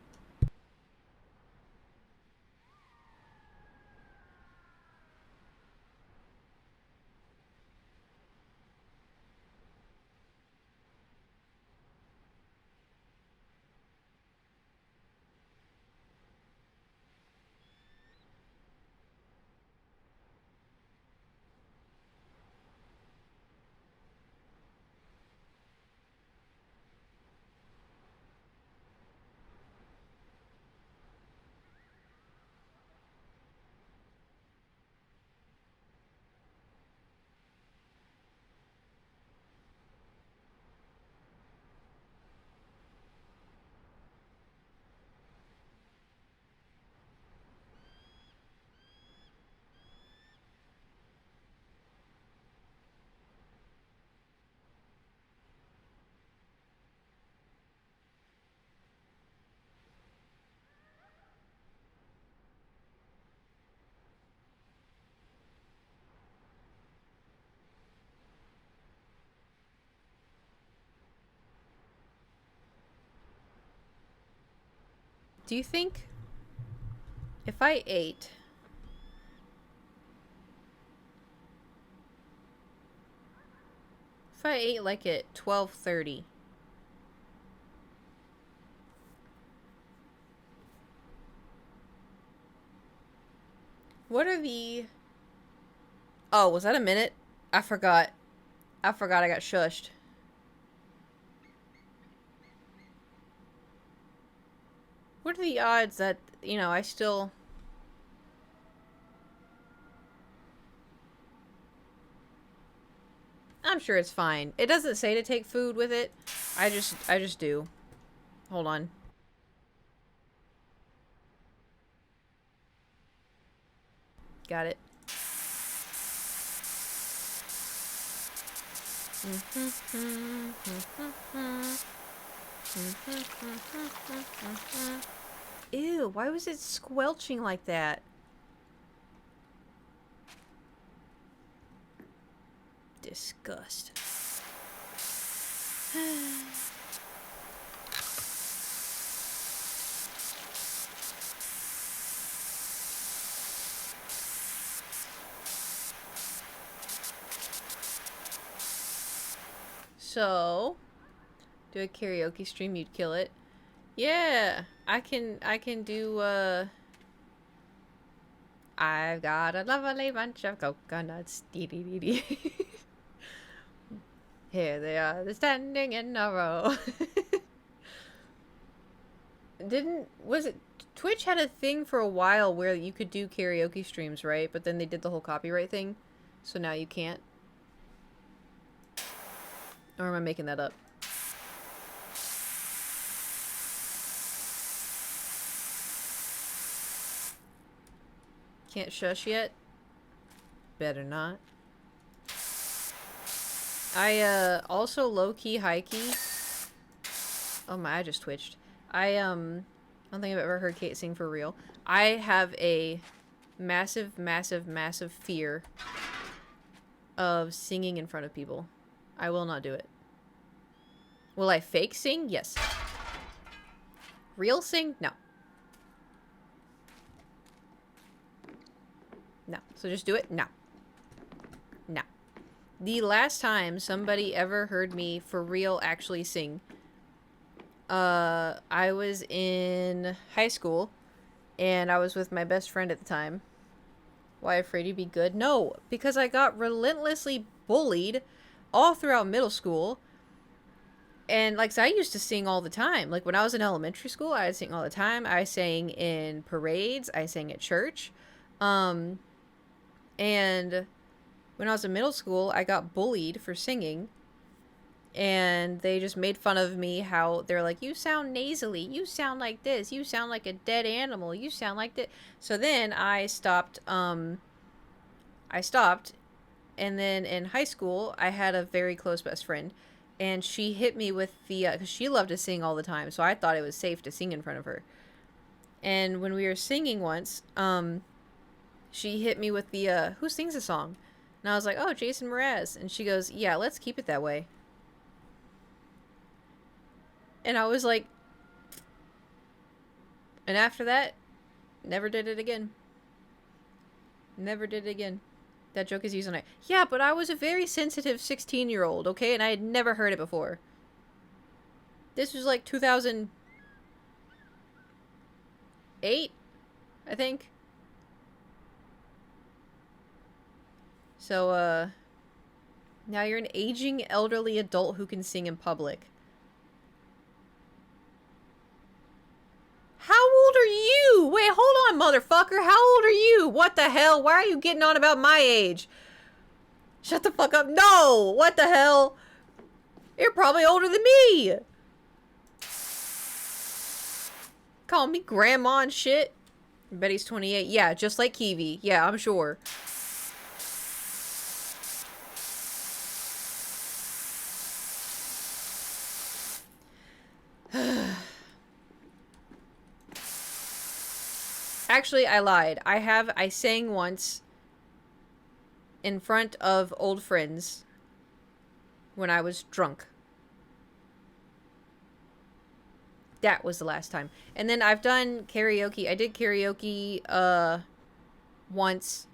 Do you think if I ate like at 12:30, what are the... Oh, was that a minute? I forgot. I got shushed. What are the odds that, you know, I still... I'm sure it's fine. It doesn't say to take food with it. I just do. Hold on. Got it. Ew, why was it squelching like that? Disgust. So, do a karaoke stream, you'd kill it. Yeah, I can do, I've got a lovely bunch of coconuts. Dee dee dee dee. Here they are, they're standing in a row. Was it, Twitch had a thing for a while where you could do karaoke streams, right? But then they did the whole copyright thing, so now you can't. Or am I making that up? Can't shush yet? Better not. I, also low-key, high-key. Oh my, I just twitched. I don't think I've ever heard Kate sing for real. I have a massive, massive, massive fear of singing in front of people. I will not do it. Will I fake sing? Yes. Real sing? No. No. So just do it? No. No. The last time somebody ever heard me for real actually sing, I was in high school, and I was with my best friend at the time. Why afraid to be good? No, because I got relentlessly bullied all throughout middle school. And, like, so I used to sing all the time. Like, when I was in elementary school, I would sing all the time. I sang in parades. I sang at church. And when I was in middle school, I got bullied for singing. And they just made fun of me, how they're like, you sound nasally. You sound like this. You sound like a dead animal. You sound like that. So then I stopped. And then in high school, I had a very close best friend. And she hit me with the, because she loved to sing all the time, so I thought it was safe to sing in front of her. And when we were singing once, she hit me with the, who sings a song? And I was like, oh, Jason Mraz. And she goes, yeah, let's keep it that way. And I was like, and after that, never did it again. Never did it again. That joke is used on it. Yeah, but I was a very sensitive 16-year-old, okay? And I had never heard it before. This was like 2008, I think. So, now you're an aging elderly adult who can sing in public. How old are you? Wait, hold on, motherfucker. How old are you? What the hell? Why are you getting on about my age? Shut the fuck up. No! What the hell? You're probably older than me. Call me grandma and shit. I bet he's 28. Yeah, just like Kiwi. Yeah, I'm sure. Actually, I lied. I sang once in front of old friends when I was drunk. That was the last time. And then I've done karaoke. I did karaoke once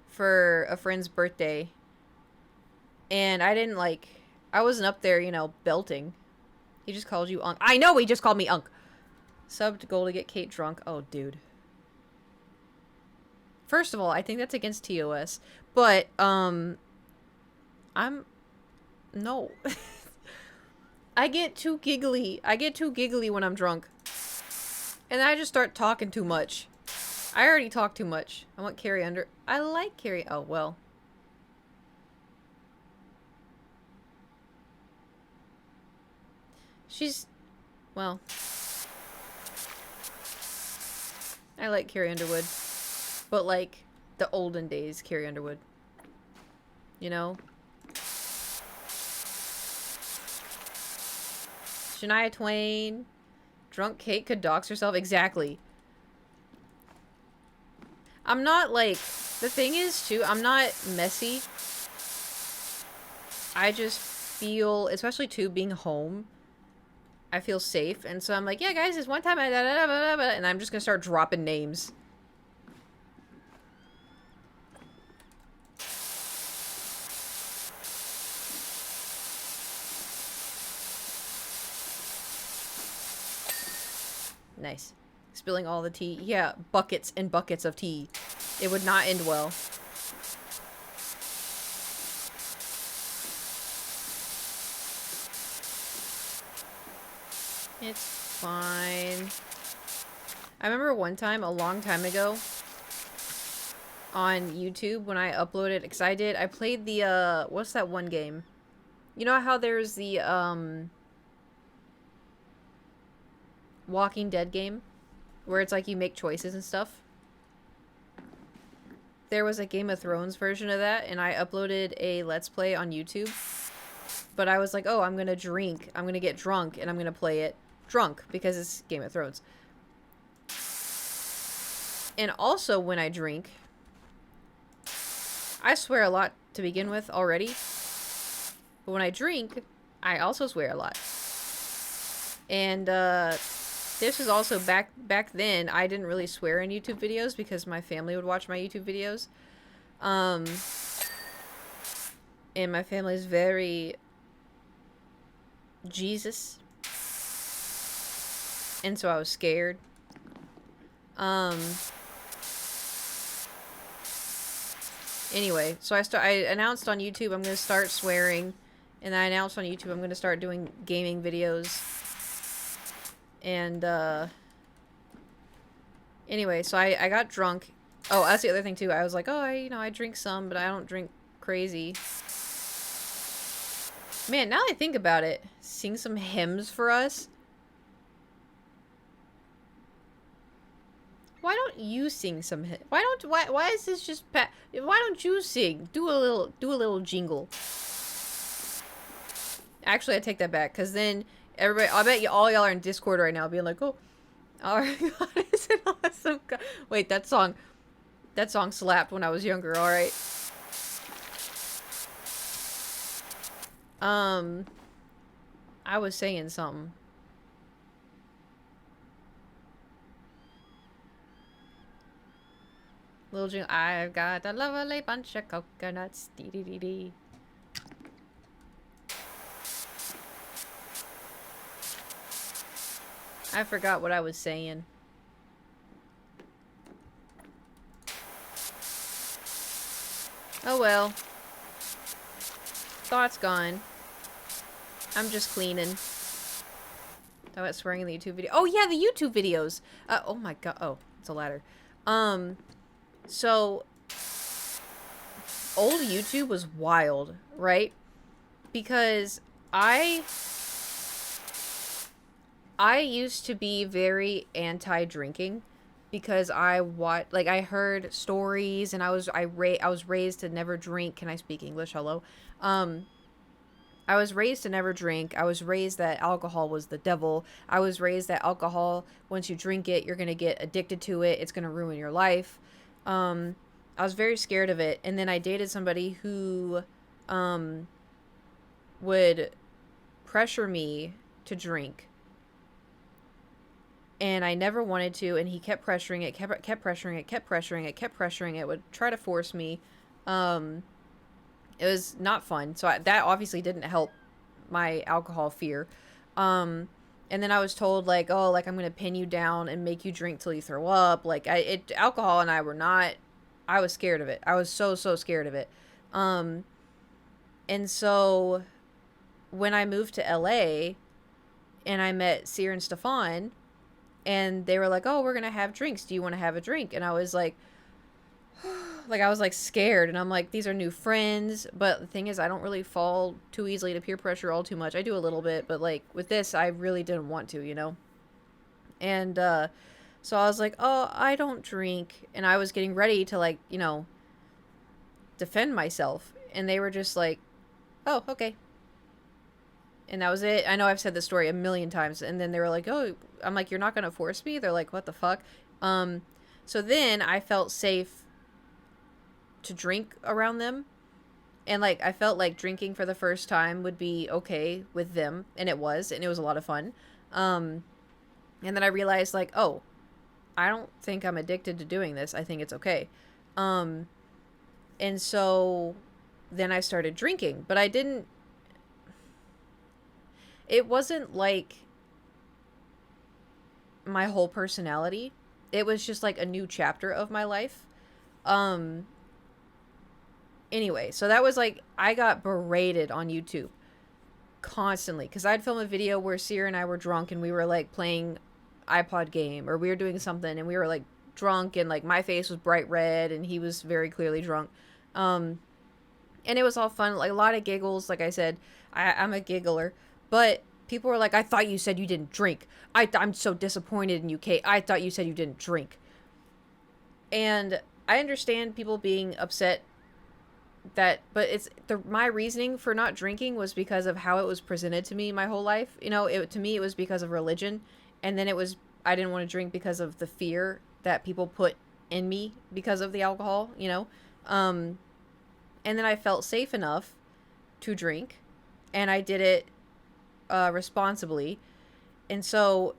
for a friend's birthday. And I didn't I wasn't up there, you know, belting. He just called you Unk. I know he just called me Unk. Sub to goal to get Kate drunk. Oh, dude. First of all, I think that's against TOS. But, no. I get too giggly. I get too giggly when I'm drunk. And I just start talking too much. I already talk too much. I want Carrie under. I like Carrie. Oh, well. She's, well. I like Carrie Underwood. But, like, the olden days Carrie Underwood. You know? Shania Twain. Drunk Kate could dox herself. Exactly. I'm not, like... The thing is, too, I'm not messy. I just feel... Especially, too, being home. I feel safe. And so I'm like, yeah, guys, this one time I... And I'm just gonna start dropping names. Nice. Spilling all the tea. Yeah, buckets and buckets of tea. It would not end well. It's fine. I remember one time, a long time ago, on YouTube when I uploaded, because I played the, what's that one game? You know how there's the, Walking Dead game? Where it's like you make choices and stuff? There was a Game of Thrones version of that, and I uploaded a Let's Play on YouTube. But I was like, oh, I'm gonna drink. I'm gonna get drunk, and I'm gonna play it drunk, because it's Game of Thrones. And also, when I drink, I swear a lot to begin with already. But when I drink, I also swear a lot. And, this is also back then, I didn't really swear in YouTube videos because my family would watch my YouTube videos. And my family is very Jesus. And so I was scared. Anyway, so I announced on YouTube I'm going to start swearing. And I announced on YouTube I'm going to start doing gaming videos. And, anyway, so I got drunk. Oh, that's the other thing, too. I was like, oh, I drink some, but I don't drink crazy. Man, now that I think about it, sing some hymns for us. Why don't you sing some hymns? Why is this just why don't you sing? Do a little jingle. Actually, I take that back, because then everybody, I bet all y'all are in Discord right now being like, oh, our God is an awesome God. Wait, that song slapped when I was younger, alright. I was saying something. Little jingle, I've got a lovely bunch of coconuts, dee dee dee dee. I forgot what I was saying. Oh well. Thoughts gone. I'm just cleaning. Talk about swearing in the YouTube video. Oh yeah, the YouTube videos. Oh my god. Oh, it's a ladder. So old YouTube was wild, right? Because I used to be very anti-drinking because I heard stories and I was raised to never drink. Can I speak English? Hello. I was raised to never drink. I was raised that alcohol was the devil. I was raised that alcohol, once you drink it, you're going to get addicted to it. It's going to ruin your life. I was very scared of it. And then I dated somebody who would pressure me to drink. And I never wanted to, and he kept pressuring it, kept pressuring it, kept pressuring it, kept pressuring it, would try to force me. It was not fun. So that obviously didn't help my alcohol fear. And then I was told, like, oh, like, I'm going to pin you down and make you drink till you throw up. Like, alcohol and I were not, I was scared of it. I was so scared of it. And so when I moved to LA and I met Seer and Stefan, and they were like, oh, we're going to have drinks. Do you want to have a drink? And I was like, I was like scared, and I'm like, these are new friends. But the thing is, I don't really fall too easily to peer pressure all too much. I do a little bit, but like with this, I really didn't want to, you know? And, so I was like, oh, I don't drink. And I was getting ready to, like, you know, defend myself. And they were just like, oh, okay. And that was it. I know I've said this story a million times. And then they were like, oh, I'm like, you're not going to force me? They're like, what the fuck? So then I felt safe to drink around them. And, like, I felt like drinking for the first time would be okay with them. And it was a lot of fun. And then I realized, like, oh, I don't think I'm addicted to doing this. I think it's okay. And so then I started drinking. But it wasn't like my whole personality. It was just like a new chapter of my life. Anyway, so that was like, I got berated on YouTube constantly because I'd film a video where Sierra and I were drunk and we were like playing iPod game, or we were doing something and we were like drunk, and like my face was bright red and he was very clearly drunk. And it was all fun, like a lot of giggles. Like I said, I'm a giggler, but people were like, I thought you said you didn't drink. I'm so disappointed in you, Kate. I thought you said you didn't drink. And I understand people being upset that, but it's my reasoning for not drinking was because of how it was presented to me my whole life. You know, to me it was because of religion, and then it was, I didn't want to drink because of the fear that people put in me because of the alcohol, you know. And then I felt safe enough to drink, and I did it responsibly. And so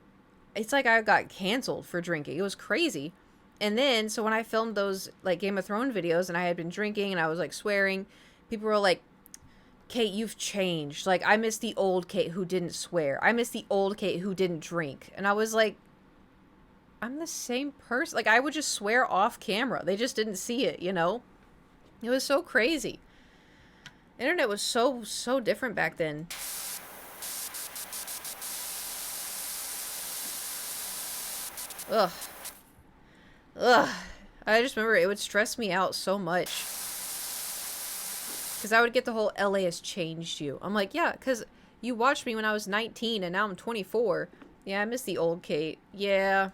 it's like I got canceled for drinking. It was crazy. And then, so when I filmed those, like, Game of Thrones videos and I had been drinking and I was, like, swearing, people were like, Kate, you've changed. Like, I miss the old Kate who didn't swear. I miss the old Kate who didn't drink. And I was like, I'm the same person. Like, I would just swear off camera. They just didn't see it, you know? It was so crazy. Internet was so different back then. Ugh. I just remember it would stress me out so much. Because I would get the whole LA has changed you. I'm like, yeah, because you watched me when I was 19 and now I'm 24. Yeah, I miss the old Kate. Yeah.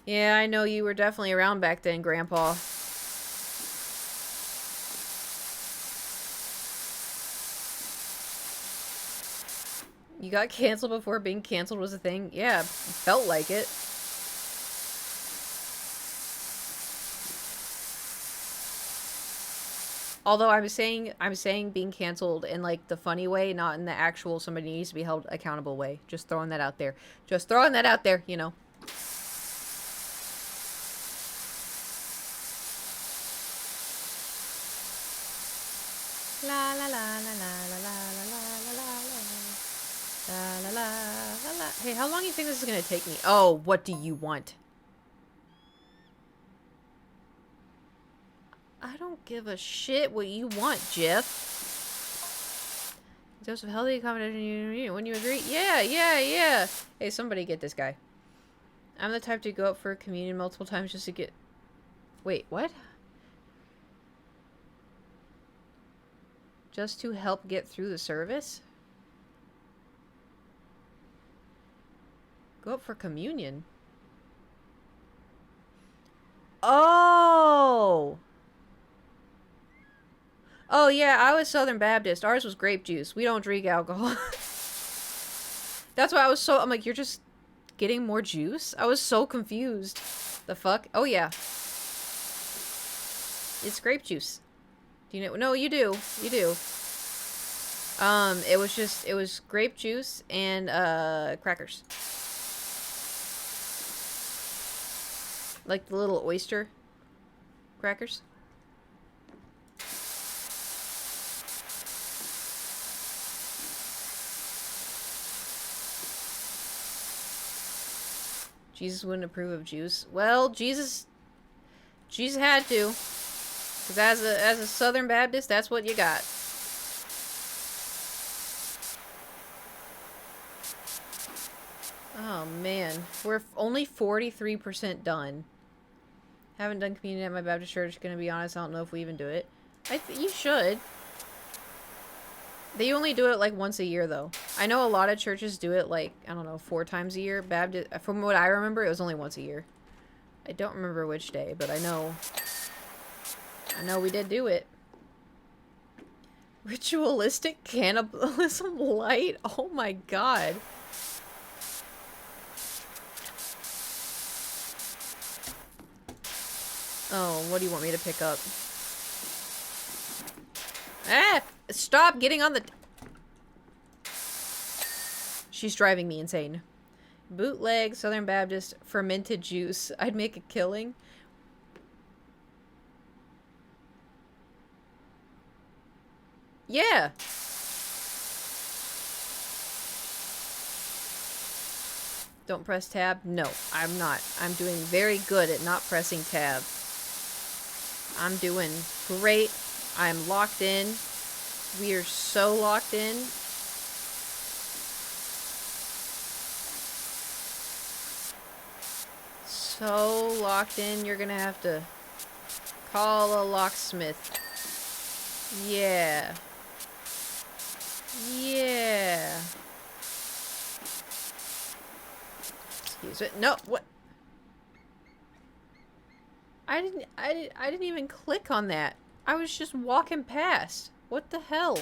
Yeah, I know you were definitely around back then, Grandpa. You got canceled before being canceled was a thing? Yeah, felt like it. Although I'm saying being canceled in like the funny way, not in the actual somebody needs to be held accountable way. Just throwing that out there. Just throwing that out there, you know. La la la la la la la la la la la la la. Hey, how long do you think this is gonna take me? Oh, what do you want? I don't give a shit what you want, Jeff. Joseph, healthy accommodation. When you agree? Yeah. Hey, somebody get this guy. I'm the type to go up for communion multiple times just to get... Wait, what? Just to help get through the service? Go up for communion? Oh! Oh, yeah, I was Southern Baptist. Ours was grape juice. We don't drink alcohol. That's why I was so... I'm like, you're just getting more juice? I was so confused. The fuck? Oh, yeah. It's grape juice. Do you know? No, you do. You do. It was grape juice and, crackers. Like the little oyster crackers. Jesus wouldn't approve of juice. Well, Jesus had to. Because as a Southern Baptist, that's what you got. Oh, man. We're only 43% done. Haven't done communion at my Baptist church. Gonna be honest, I don't know if we even do it. You should. They only do it like once a year, though. I know a lot of churches do it like, I don't know, 4 times a year. Baptist, from what I remember, it was only once a year. I don't remember which day, but I know we did do it. Ritualistic cannibalism light? Oh my god. Oh, what do you want me to pick up? Ah! Stop getting on the... She's driving me insane. Bootleg, Southern Baptist, fermented juice. I'd make a killing. Yeah. Don't press tab? No, I'm not. I'm doing very good at not pressing tab. I'm doing great. I'm locked in. We are so locked in. So locked in, you're gonna have to call a locksmith. Yeah. Yeah. Excuse it. No, what? I didn't even click on that. I was just walking past. What the hell?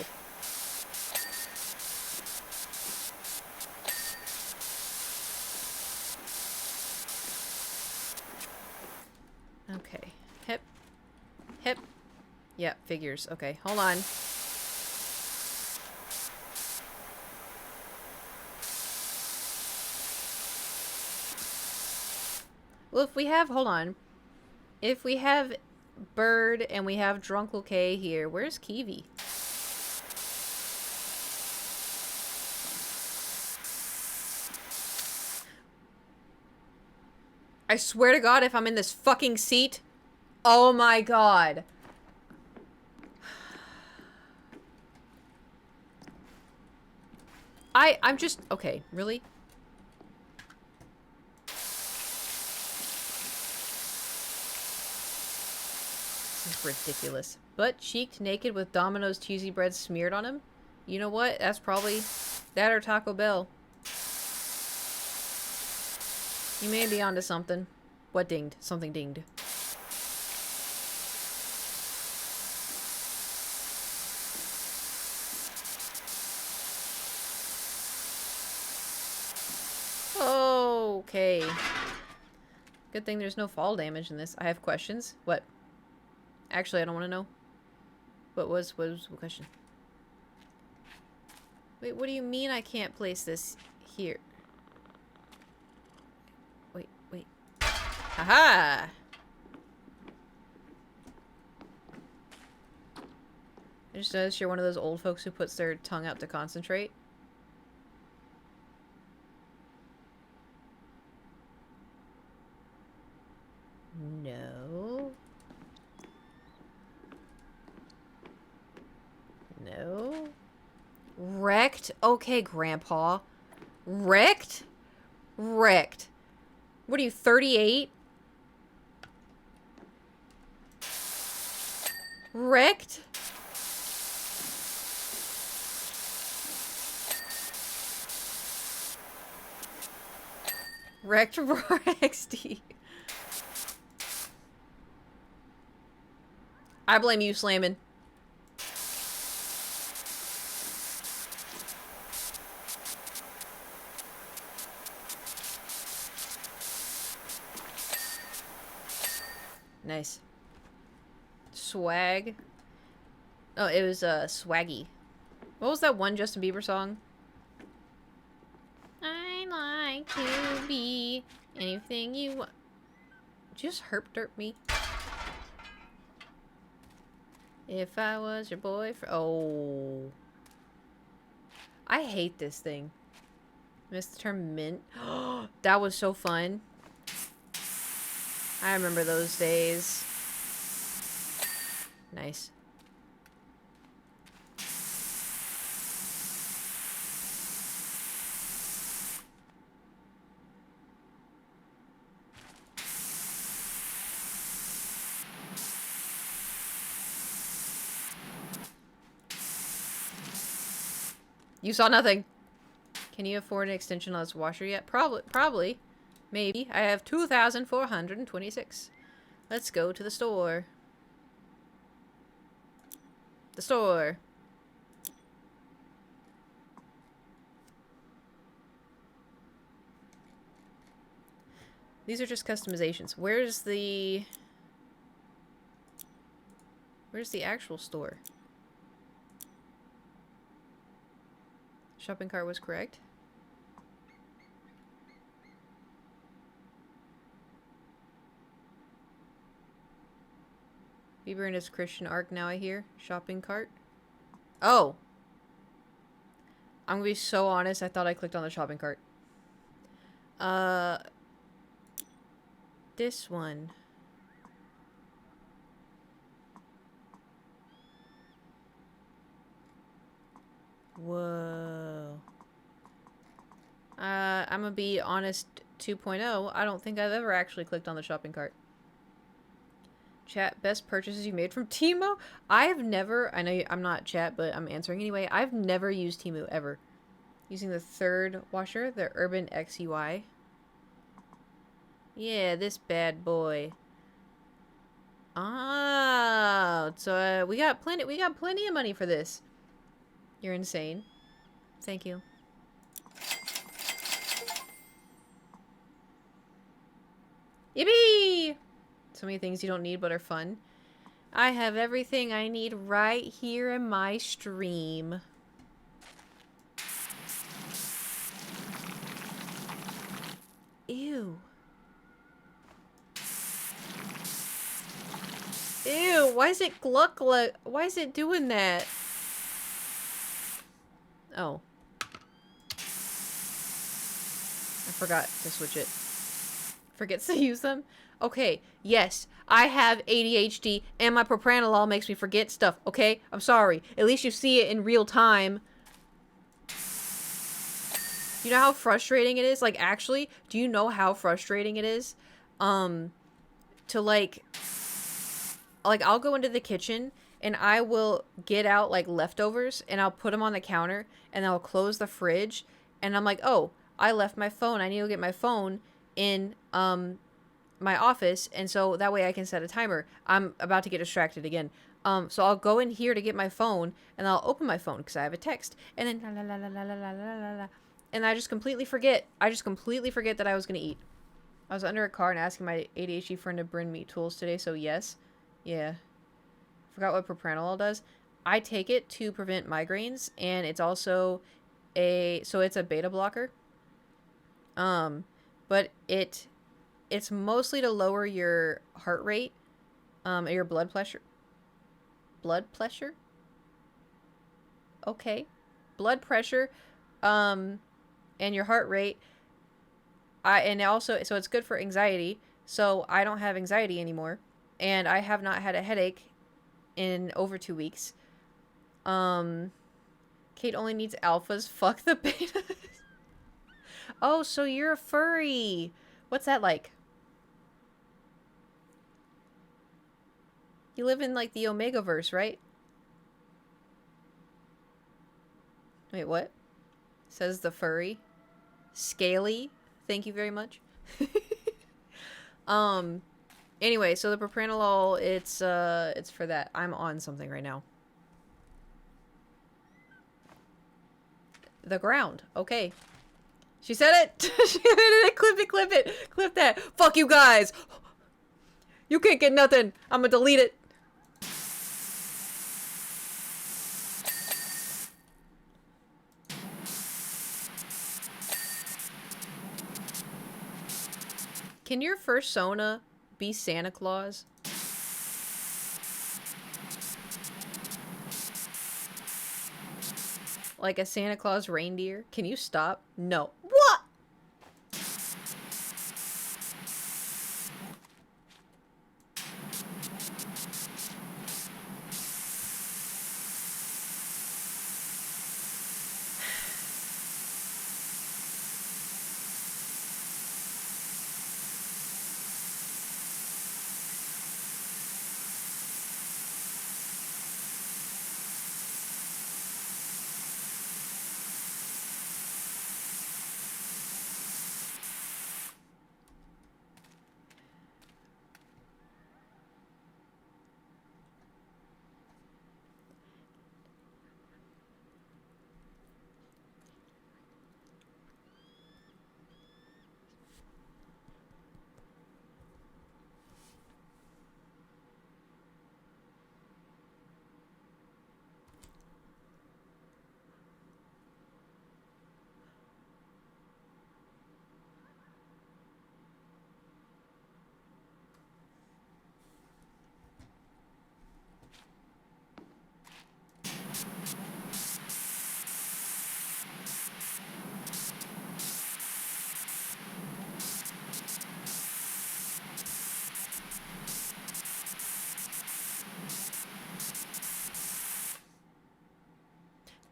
Okay. Hip. Hip. Yeah, figures. Okay, hold on. Well, if we have, hold on. If we have Bird and we have Drunkle K here, where's Kiwi? I swear to God, if I'm in this fucking seat, oh my God. I'm just, okay, really? This is ridiculous. Butt-cheeked naked with Domino's cheesy bread smeared on him? You know what? That's probably that or Taco Bell. You may be onto something. What dinged? Something dinged. Okay. Good thing there's no fall damage in this. I have questions. What? Actually, I don't want to know. What was the question? Wait, what do you mean I can't place this here? Wait. Haha! I just noticed you're one of those old folks who puts their tongue out to concentrate. No. No. Wrecked? Okay, Grandpa. Wrecked? Wrecked. What are you, 38? Wrecked? Wrecked for XD. I blame you, slamming. Nice. Swag. Oh, it was Swaggy. What was that one Justin Bieber song? I like to be anything you want. Just herp derp me. If I was your boyfriend. Oh. I hate this thing. Mr. Mint. That was so fun. I remember those days. Nice. You saw nothing. Can you afford an extension on this washer yet? Probably. Maybe. I have 2,426. Let's go to the store. The store. These are just customizations. Where's the actual store? Shopping cart was correct. Bieber and his Christian arc now, I hear. Shopping cart. Oh! I'm gonna be so honest, I thought I clicked on the shopping cart. Uh, this one. Whoa. I'm gonna be honest 2.0. I don't think I've ever actually clicked on the shopping cart. Chat, best purchases you made from Temu? I have never, I know I'm not chat, but I'm answering anyway. I've never used Temu ever. Using the third washer, the Urban XUI. Yeah, this bad boy. Ah, so we got plenty of money for this. You're insane. Thank you. Yippee! So many things you don't need but are fun. I have everything I need right here in my stream. Ew. Ew, why is it gluck gluck? Why is it doing that? Oh. I forgot to switch it. Forgets to use them? Okay, yes, I have ADHD and my propranolol makes me forget stuff, okay? I'm sorry. At least you see it in real time. You know how frustrating it is? Like, actually, do you know how frustrating it is? To like, I'll go into the kitchen and I will get out, like, leftovers and I'll put them on the counter and I'll close the fridge and I'm like, oh, I left my phone. I need to get my phone in, my office, and so that way I can set a timer. I'm about to get distracted again. So I'll go in here to get my phone, and I'll open my phone because I have a text, and then la la la la la la la la la, and I just completely forget. I just completely forget that I was gonna eat. I was under a car and asking my ADHD friend to bring me tools today, so yes, yeah. Forgot what propranolol does. I take it to prevent migraines, and it's also it's a beta blocker. But it's mostly to lower your heart rate, your blood pressure. Blood pressure? Okay. Blood pressure, and your heart rate. And also, so it's good for anxiety. So I don't have anxiety anymore. And I have not had a headache in over 2 weeks. Kate only needs alphas. Fuck the betas. Oh, so you're a furry. What's that like? You live in, like, the Omegaverse, right? Wait, what? Says the furry. Scaly. Thank you very much. Anyway, so the propranolol, it's for that. I'm on something right now. The ground. Okay. She said it! She said it! Clip it, clip it! Clip that! Fuck you guys! You can't get nothing! I'm gonna delete it! Can your fursona be Santa Claus? Like a Santa Claus reindeer? Can you stop? No. What?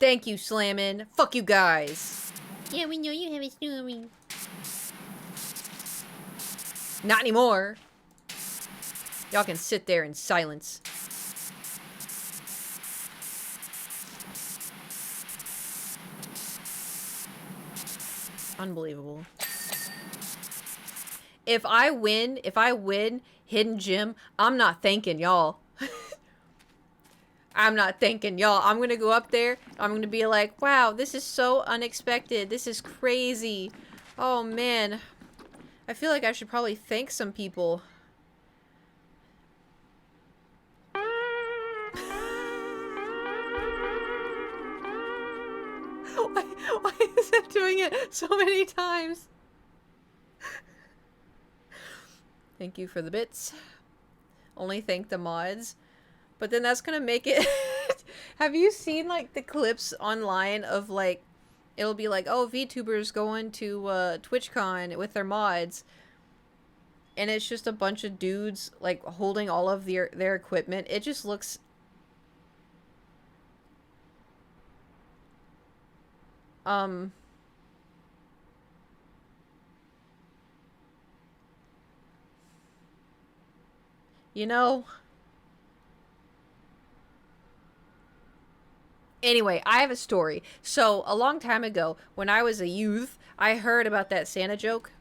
Thank you, Slammin'. Fuck you guys. Yeah, we know you have a story. Not anymore. Y'all can sit there in silence. Unbelievable. If I win Hidden Gem, I'm not thanking y'all. I'm not thanking y'all. I'm gonna go up there. I'm gonna be like, wow, this is so unexpected. This is crazy. Oh, man. I feel like I should probably thank some people. Why is it doing it so many times? Thank you for the bits. Only thank the mods. But then that's gonna make it... Have you seen, like, the clips online of, like... It'll be like, oh, VTubers going to TwitchCon with their mods. And it's just a bunch of dudes, like, holding all of their equipment. It just looks... You know... Anyway, I have a story. So, a long time ago, when I was a youth, I heard about that Santa joke.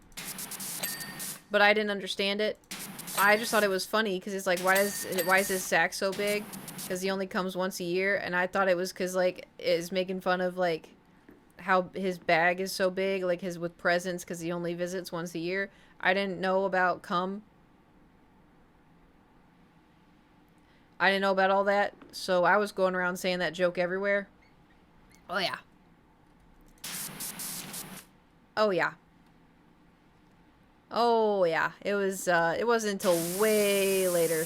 But I didn't understand it. I just thought it was funny, because it's like, why is his sack so big? Because he only comes once a year, and I thought it was because, like, it's making fun of, like, how his bag is so big, like, his with presents, because he only visits once a year. I didn't know about cum. I didn't know about all that, so I was going around saying that joke everywhere. Oh, yeah. Oh, yeah. Oh, yeah. It wasn't until way later.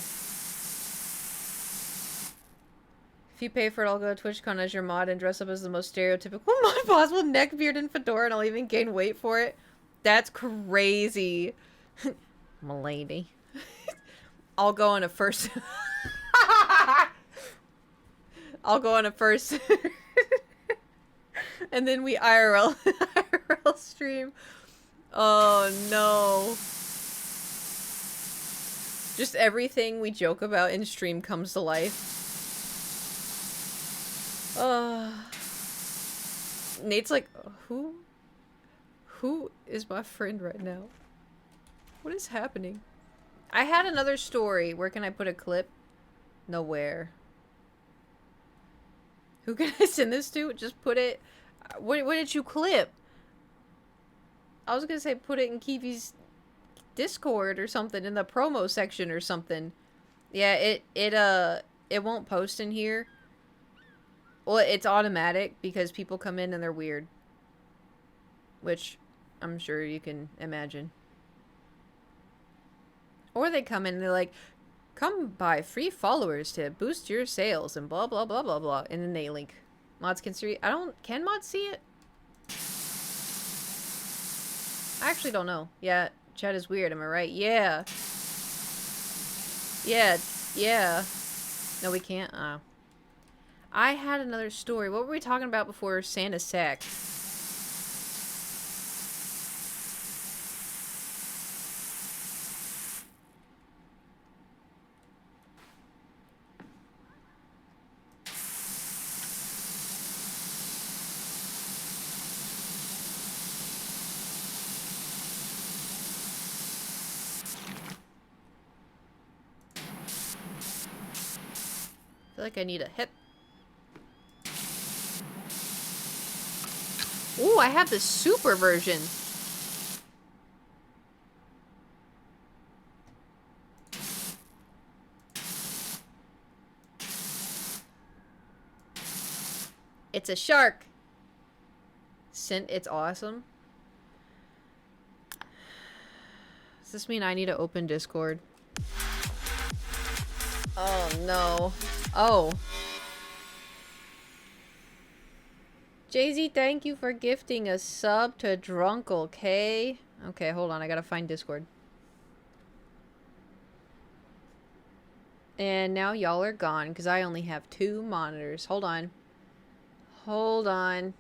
If you pay for it, I'll go to TwitchCon as your mod and dress up as the most stereotypical mod possible. Neck, beard, and fedora, and I'll even gain weight for it. That's crazy. M'lady. I'll go on a first... I'll go on a first... and then we IRL stream. Oh, no. Just everything we joke about in stream comes to life. Nate's like, who is my friend right now? What is happening? I had another story. Where can I put a clip? Nowhere. Who can I send this to? Just put it... What did you clip? I was gonna say put it in Kiwi's Discord or something, in the promo section or something. Yeah, it won't post in here. Well, it's automatic because people come in and they're weird. Which I'm sure you can imagine. Or they come in and they're like, come buy free followers to boost your sales and blah, blah, blah, blah, blah. And then they link. Mods can see it. Can mods see it? I actually don't know. Yeah, chat is weird, am I right? Yeah. Yeah. No, we can't? I had another story. What were we talking about before Santa's sack? I feel like I need a hip. Ooh, I have the super version. It's a shark. It's awesome. Does this mean I need to open Discord? Oh, no. Oh. Jay-Z, thank you for gifting a sub to Drunkle, K. Okay, hold on. I gotta find Discord. And now y'all are gone because I only have 2 monitors. Hold on. Hold on.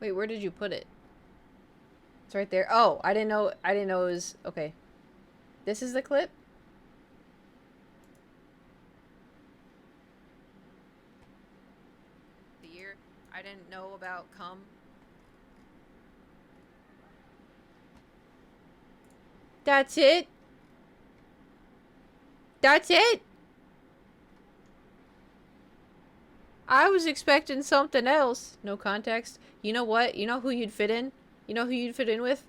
Wait, where did you put it? It's right there. Oh, I didn't know it was okay. This is the clip? The year I didn't know about cum. That's it? That's it? I was expecting something else. No context. You know what? You know who you'd fit in? You know who you'd fit in with?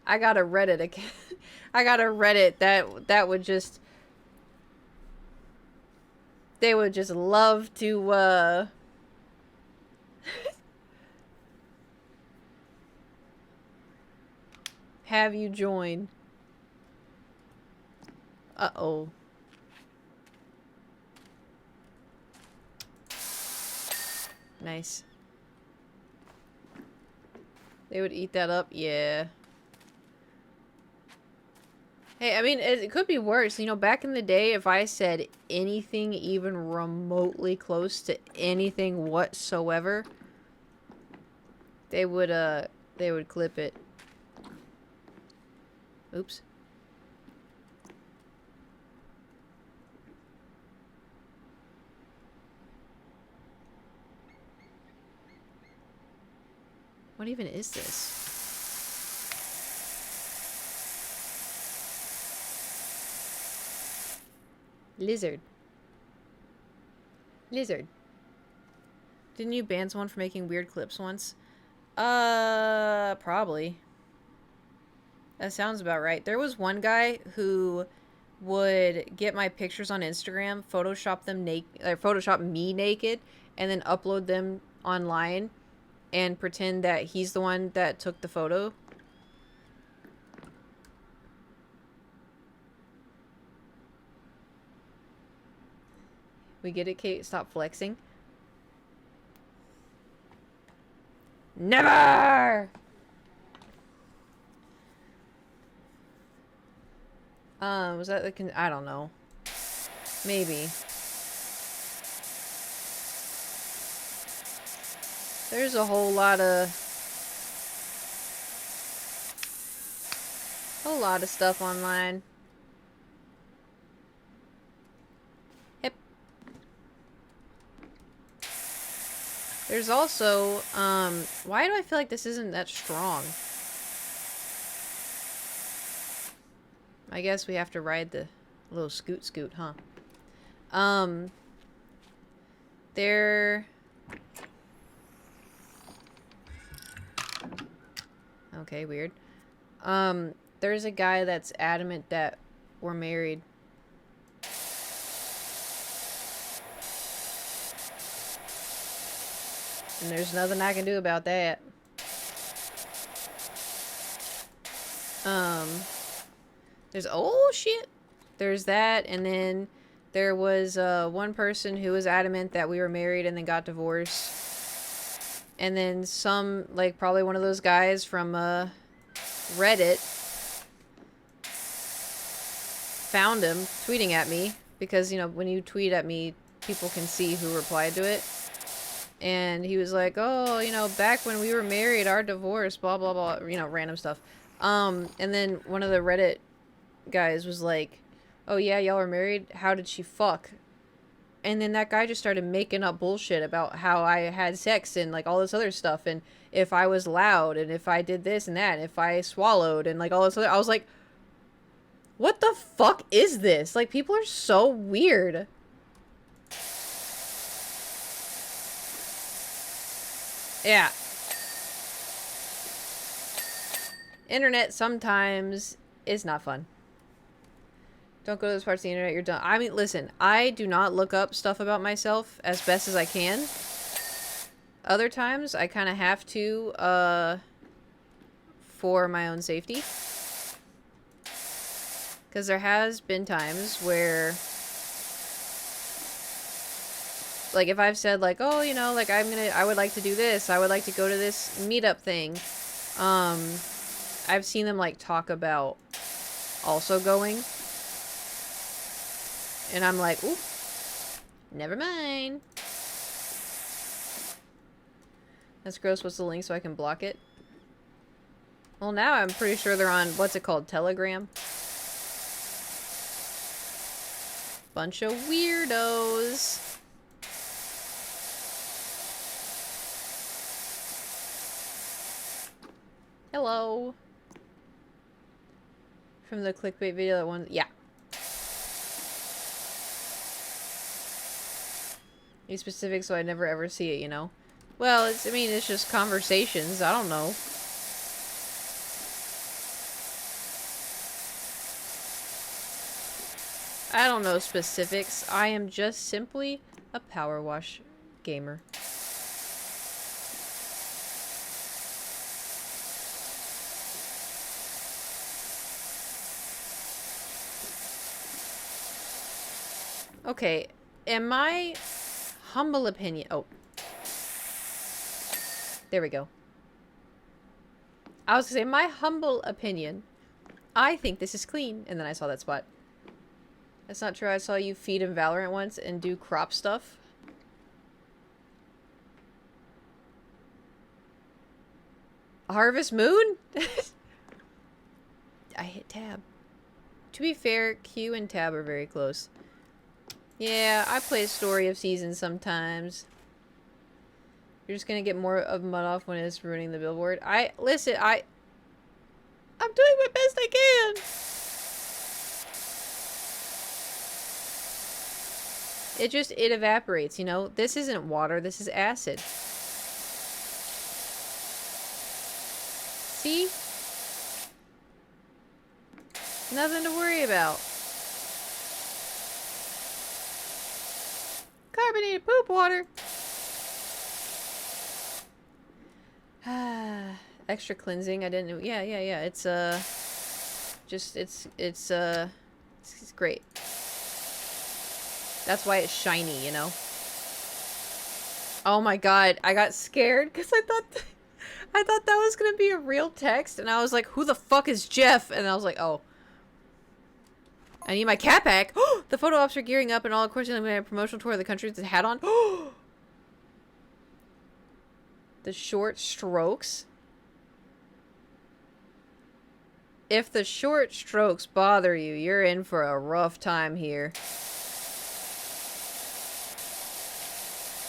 I got a Reddit account. I got a Reddit that would just... They would just love to, have you join. Uh-oh. Nice. They would eat that up? Yeah. Hey, I mean, it could be worse. You know, back in the day, if I said anything even remotely close to anything whatsoever, they would clip it. Oops. What even is this? Lizard. Lizard. Didn't you ban someone for making weird clips once? Probably. That sounds about right. There was one guy who would get my pictures on Instagram, Photoshop them Photoshop me naked, and then upload them online and pretend that he's the one that took the photo. We get it, Kate? Stop flexing. Never! Was that the I don't know. Maybe. There's a whole lot of stuff online. Yep. There's also, why do I feel like this isn't that strong? I guess we have to ride the little scoot, huh? There... Okay, weird. There's a guy that's adamant that we're married. And there's nothing I can do about that. There's, oh shit! There's that, and then there was, one person who was adamant that we were married and then got divorced. And then some, like, probably one of those guys from, Reddit found him tweeting at me. Because, you know, when you tweet at me, people can see who replied to it. And he was like, oh, you know, back when we were married, our divorce, blah, blah, blah, you know, random stuff. And then one of the Reddit guys was like, oh yeah, y'all were married? How did she fuck? And then that guy just started making up bullshit about how I had sex and, like, all this other stuff. And if I was loud, and if I did this and that, and if I swallowed, and, like, all this other... I was like, what the fuck is this? Like, people are so weird. Yeah. Internet sometimes is not fun. Don't go to those parts of the internet, you're done. I mean, listen, I do not look up stuff about myself as best as I can. Other times, I kind of have to, for my own safety. Because there has been times where, like, if I've said, like, oh, you know, like, I would like to do this, I would like to go to this meetup thing, I've seen them like talk about also going. And I'm like, oop, never mind. That's gross. What's the link so I can block it? Well, now I'm pretty sure they're on, what's it called, Telegram? Bunch of weirdos. Hello. From the clickbait video that one, yeah. Be specific so I never ever see it, you know? Well, it's, I mean, it's just conversations. I don't know. I don't know specifics. I am just simply a power wash gamer. Okay, in my humble opinion... Oh. There we go. I was gonna say, my humble opinion, I think this is clean. And then I saw that spot. That's not true. I saw you feed in Valorant once and do crop stuff. Harvest Moon? I hit tab. To be fair, Q and tab are very close. Yeah, I play Story of Seasons sometimes. You're just gonna get more of mud off when it's ruining the billboard. Listen, I'm doing my best I can! It evaporates, you know? This isn't water, this is acid. See? Nothing to worry about. Carbonated poop water. Extra cleansing. I didn't know. Yeah. It's it's great. That's why it's shiny, you know. Oh my god, I got scared because I thought that was gonna be a real text, and I was like, "Who the fuck is Jeff?" And I was like, "Oh." I need my cat back. The photo ops are gearing up, and all, of course, I'm going to have a promotional tour of the country with the hat on. The short strokes. If the short strokes bother you, you're in for a rough time here.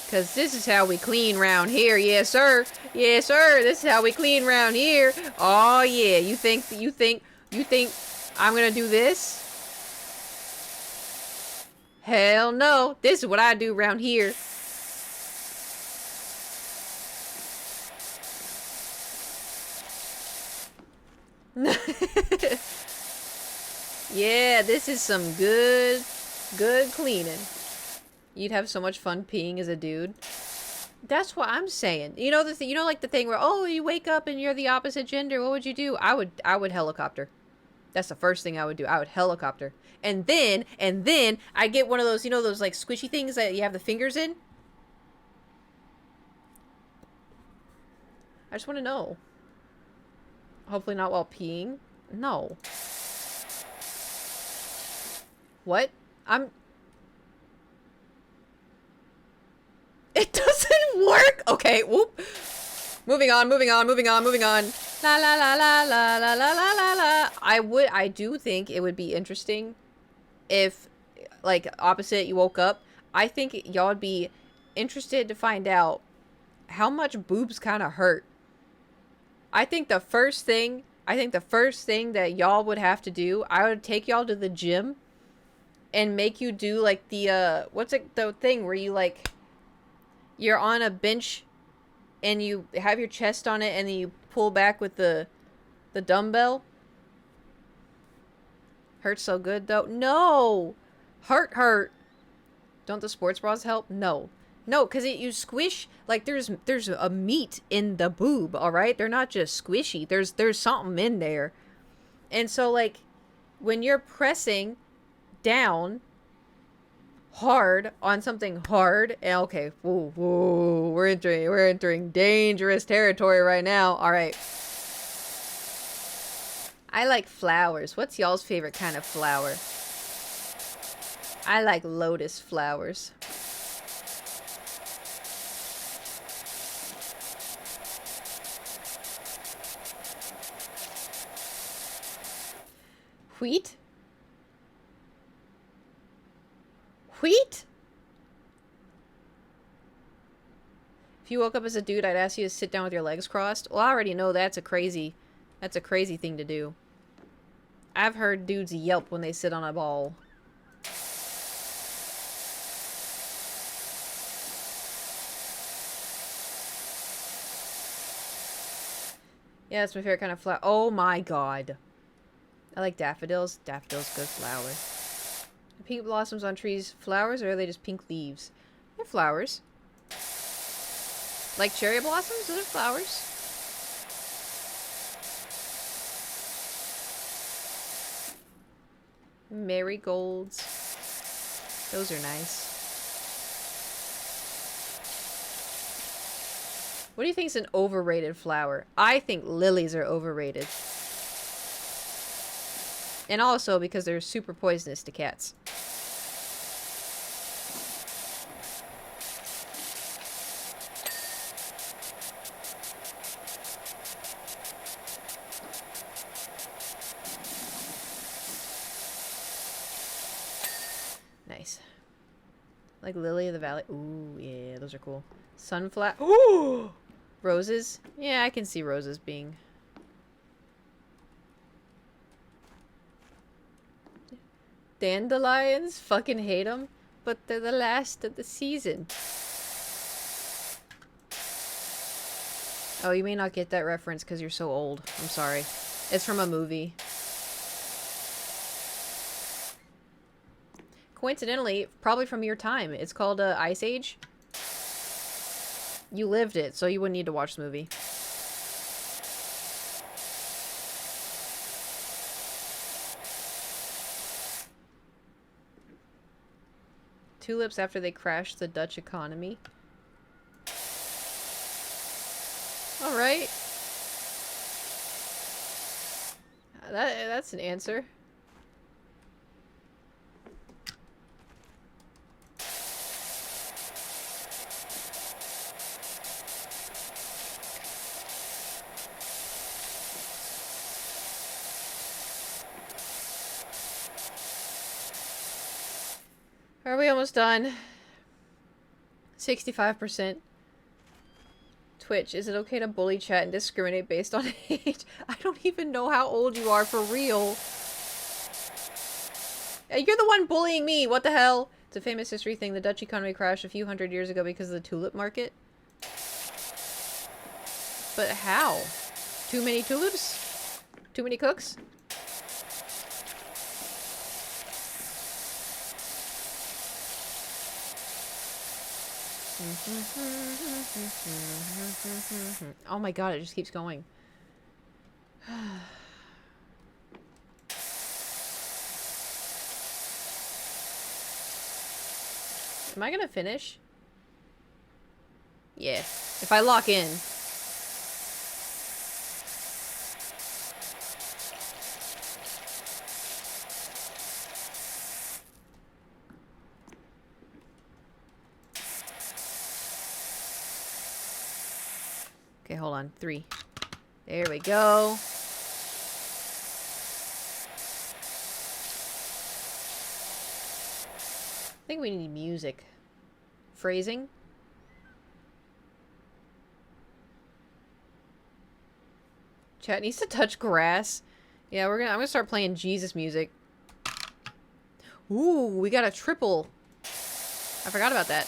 Because this is how we clean round here. Yes, sir. Yes, sir. This is how we clean round here. Oh, yeah. You think I'm going to do this? Hell no. This is what I do around here. Yeah, this is some good cleaning. You'd have so much fun peeing as a dude. That's what I'm saying. You know like the thing where, oh, you wake up and you're the opposite gender. What would you do? I would helicopter. That's the first thing I would do. I would helicopter. And then I get one of those, those like squishy things that you have the fingers in. I just want to know. Hopefully not while peeing. No. What? It doesn't work! Okay, whoop. Moving on. La la la la la la la la la. I do think it would be interesting if, like, opposite, you woke up. I think y'all would be interested to find out how much boobs kind of hurt. I think the first thing that y'all would have to do, I would take y'all to the gym and make you do, like, the, the thing where you, like, you're on a bench and you have your chest on it and then you pull back with the dumbbell. Hurts so good, though. No! Hurt. Don't the sports bras help? No, because you squish, like, there's a meat in the boob, alright? They're not just squishy. There's something in there. And so, like, when you're pressing down hard on something hard, and okay, whoa, we're entering dangerous territory right now. Alright. I like flowers. What's y'all's favorite kind of flower? I like lotus flowers. Wheat? Wheat? If you woke up as a dude, I'd ask you to sit down with your legs crossed. Well, I already know that's a crazy thing to do. I've heard dudes yelp when they sit on a ball. Yeah, that's my favorite kind of flower. Oh my god. I like daffodils. Daffodils, good flower. Pink blossoms on trees, flowers, or are they just pink leaves? They're flowers. Like cherry blossoms? Those are flowers. Marigolds. Those are nice. What do you think is an overrated flower? I think lilies are overrated. And also because they're super poisonous to cats. Nice. Like lily of the valley. Ooh, yeah, those are cool. Sunflower. Ooh! Roses? Yeah, I can see roses being... Dandelions? Fucking hate them. But they're the last of the season. Oh, you may not get that reference because you're so old. I'm sorry. It's from a movie. Coincidentally, probably from your time. It's called Ice Age. You lived it, so you wouldn't need to watch the movie. Tulips after they crashed the Dutch economy. Alright. That's an answer. Are we almost done? 65%. Twitch, is it okay to bully chat and discriminate based on age? I don't even know how old you are for real. You're the one bullying me. What the hell? It's a famous history thing. The Dutch economy crashed a few hundred years ago because of the tulip market. But how? Too many tulips? Too many cooks? Oh my god, it just keeps going. Am I gonna finish? Yeah. If I lock in. Okay, hold on. 3. There we go. I think we need music. Phrasing. Chat needs to touch grass. Yeah, I'm gonna start playing Jesus music. Ooh, we got a triple. I forgot about that.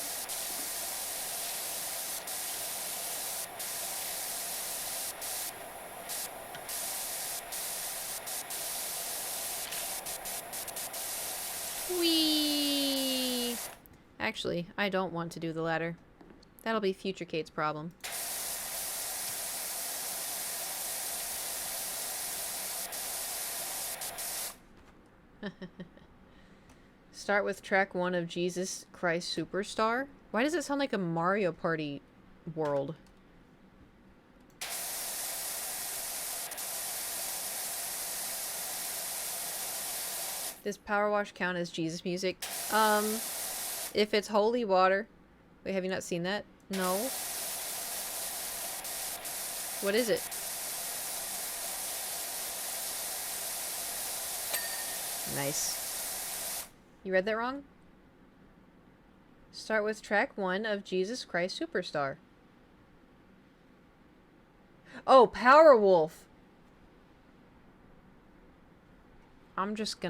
Whee! Actually, I don't want to do the ladder. That'll be future Kate's problem. Start with track 1 of Jesus Christ Superstar. Why does it sound like a Mario Party world? Does Power Wash count as Jesus music? If it's holy water. Wait, have you not seen that? No. What is it? Nice. You read that wrong? Start with track 1 of Jesus Christ Superstar. Oh, Powerwolf. I'm just...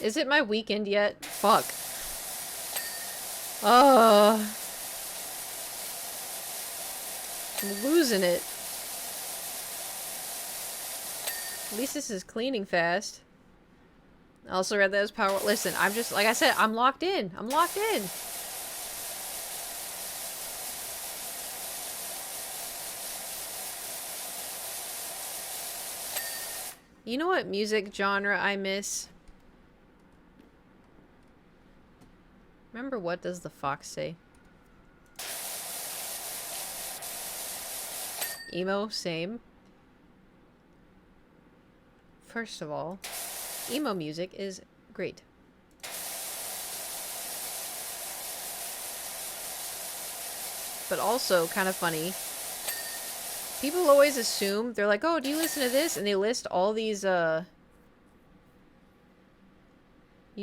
Is it my weekend yet? Fuck. I'm losing it. At least this is cleaning fast. I also read that as power. Listen, I'm just, like I said, I'm locked in. I'm locked in. You know what music genre I miss? Remember, what does the fox say? Emo, same. First of all, emo music is great. But also kind of funny. People always assume, they're like, oh, do you listen to this? And they list all these, you,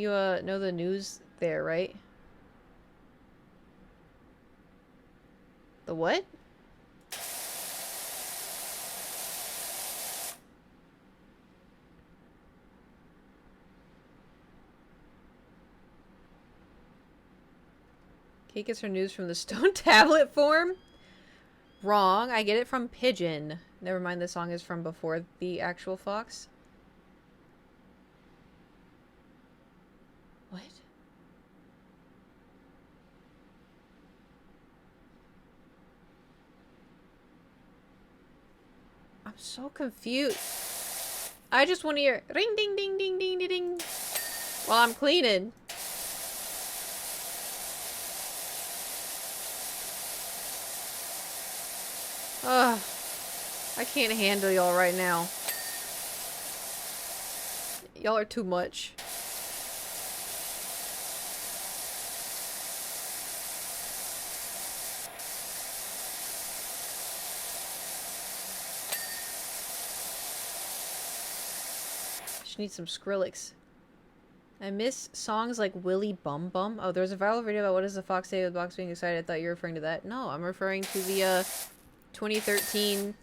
know the news there, right? The what? Kate gets her news from the stone tablet form? Wrong. I get it from Pigeon. Never mind, the song is from before the actual fox. What? I'm so confused. I just want to hear ring ding ding ding ding ding ding while I'm cleaning. Ugh. I can't handle y'all right now. Y'all are too much. Just need some Skrillex. I miss songs like Willy Bum Bum. Oh, there's a viral video about what does the fox say with the box being excited. I thought you were referring to that. No, I'm referring to the 2013.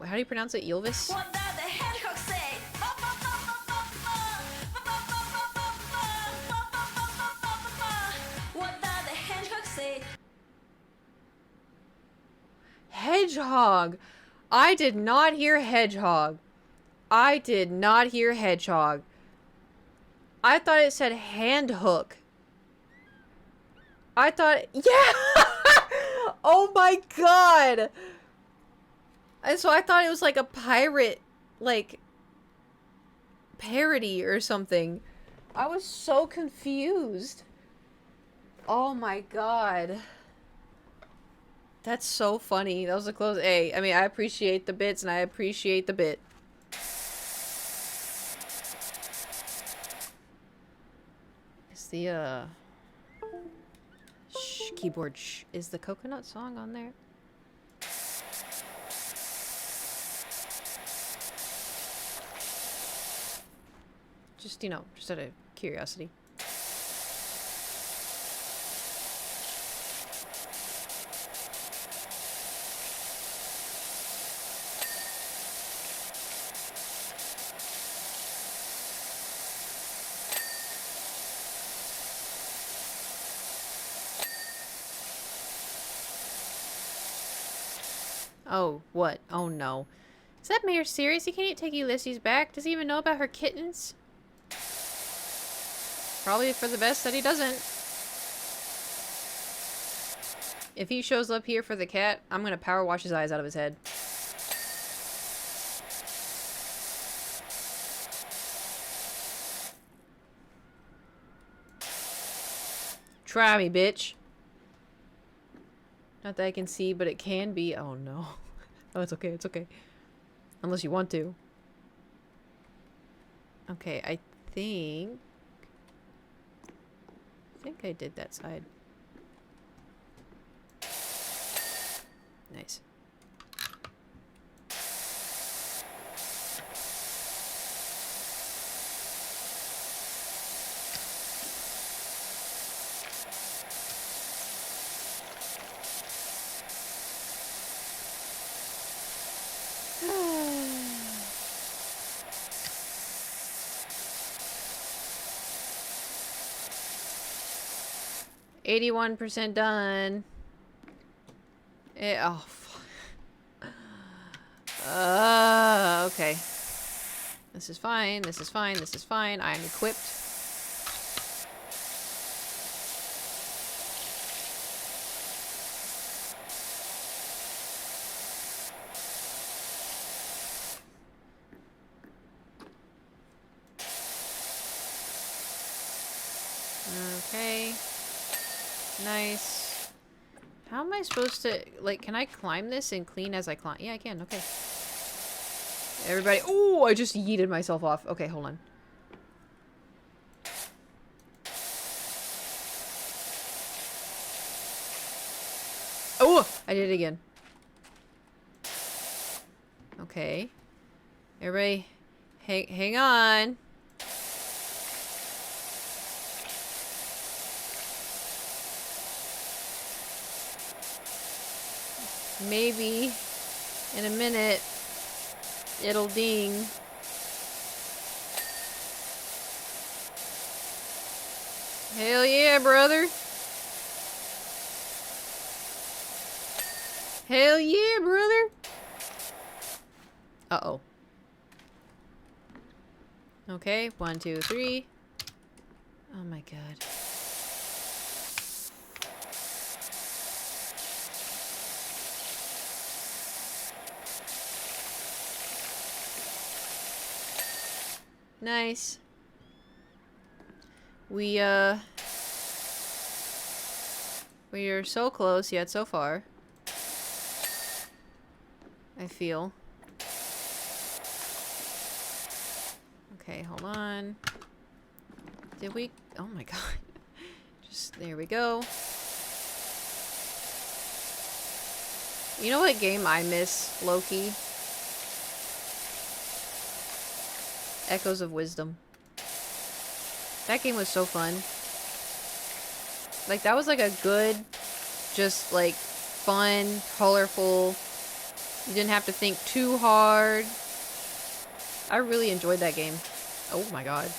How do you pronounce it? Ylvis? What does the hedgehog say? What does the hedgehog say? Hedgehog. I did not hear hedgehog. I did not hear hedgehog. I thought it said hand hook. I thought, yeah. Oh my god. And so I thought it was like a pirate, like, parody or something. I was so confused. Oh my god. That's so funny. That was a close A. I mean, I appreciate the bits and I appreciate the bit. Is the, keyboard is the coconut song on there? Just, you know, just out of curiosity. Oh, what? Oh no. Is that mayor serious? He can't take Ulysses back. Does he even know about her kittens? Probably for the best that he doesn't. If he shows up here for the cat, I'm gonna power wash his eyes out of his head. Try me, bitch. Not that I can see, but it can be. Oh no. Oh, it's okay. It's okay. Unless you want to. Okay, I think I did that side. Nice. %81 done. Oh, fuck. Okay. This is fine. This is fine. This is fine. I am equipped. Okay. Nice. How am I supposed to, like, can I climb this and clean as I climb? Yeah, I can. Okay. Everybody. Oh, I just yeeted myself off. Okay, hold on. Oh, I did it again. Okay. Everybody, hang on. Maybe in a minute it'll ding. Hell yeah, brother. Hell yeah, brother. Uh-oh. Okay, 1, 2, 3. Oh my god. Nice. We are so close yet so far. I feel. Okay, hold on. Did we? Oh my god. Just, there we go. You know what game I miss, Loki? Echoes of Wisdom. That game was so fun. Like, that was like a good, just like, fun, colorful. You didn't have to think too hard. I really enjoyed that game. Oh my god.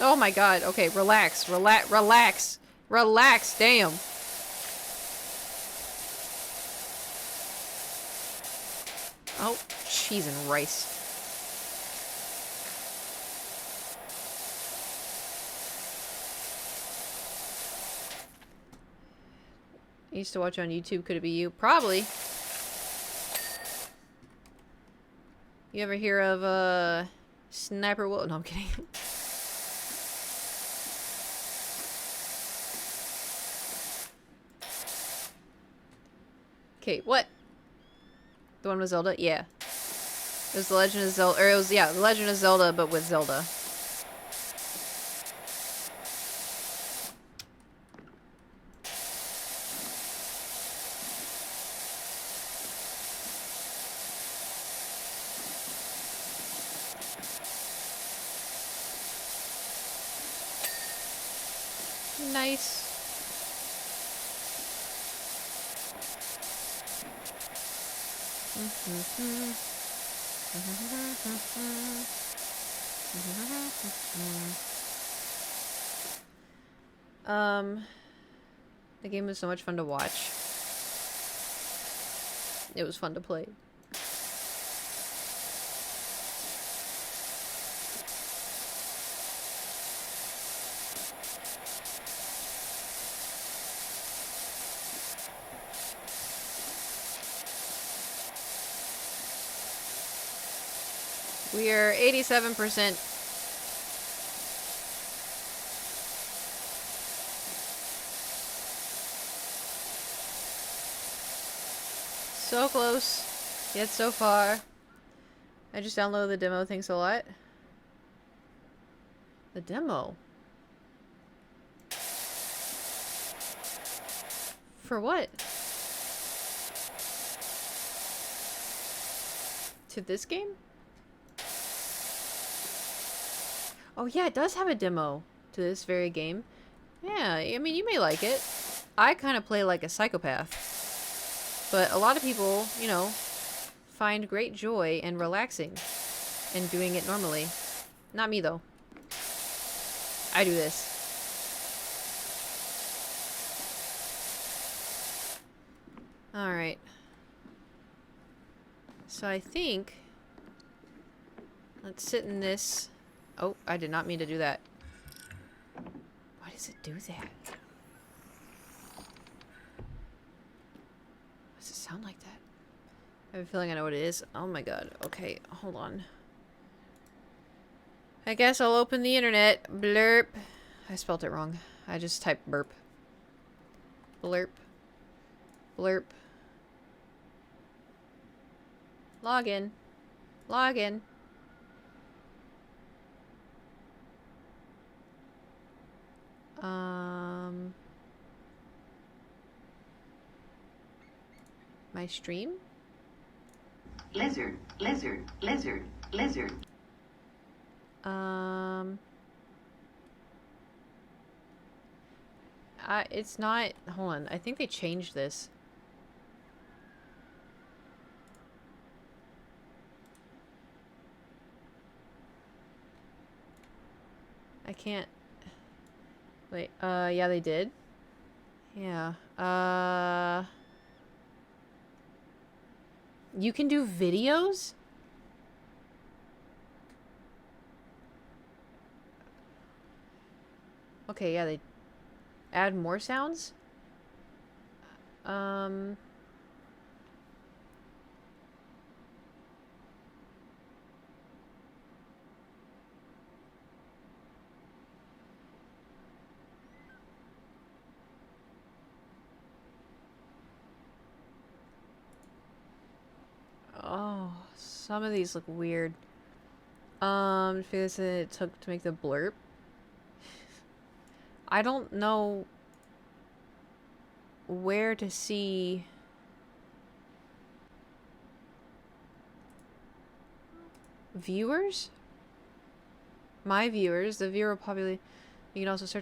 Oh my god. Okay, relax. Relax. Relax. Damn. Oh, cheese and rice. I used to watch on YouTube. Could it be you? Probably. You ever hear of, Sniper Wolf? No, I'm kidding. Okay, what? The one with Zelda? Yeah. It was The Legend of Zelda, or it was, yeah, The Legend of Zelda, but with Zelda. Nice. The game was so much fun to watch. It was fun to play. We are 87%. So close, yet so far. I just downloaded the demo, thanks a lot. The demo? For what? To this game? Oh yeah, it does have a demo to this very game. Yeah, I mean, you may like it. I kind of play like a psychopath. But a lot of people, you know, find great joy and relaxing in doing it normally. Not me, though. I do this. Alright. So I think... Let's sit in this... Oh, I did not mean to do that. Why does it do that? Why does it sound like that? I have a feeling I know what it is. Oh my god. Okay, hold on. I guess I'll open the internet. Blurp. I spelled it wrong. I just typed burp. Blurp. Blurp. Login. Login. My stream? Lizard, lizard, lizard, lizard. It's not... Hold on. I think they changed this. I can't... Wait, yeah, they did. Yeah, you can do videos? Okay, yeah, they add more sounds? Oh, some of these look weird. Because it took to make the blurb. I don't know where to see viewers? My viewers, the viewer population. You can also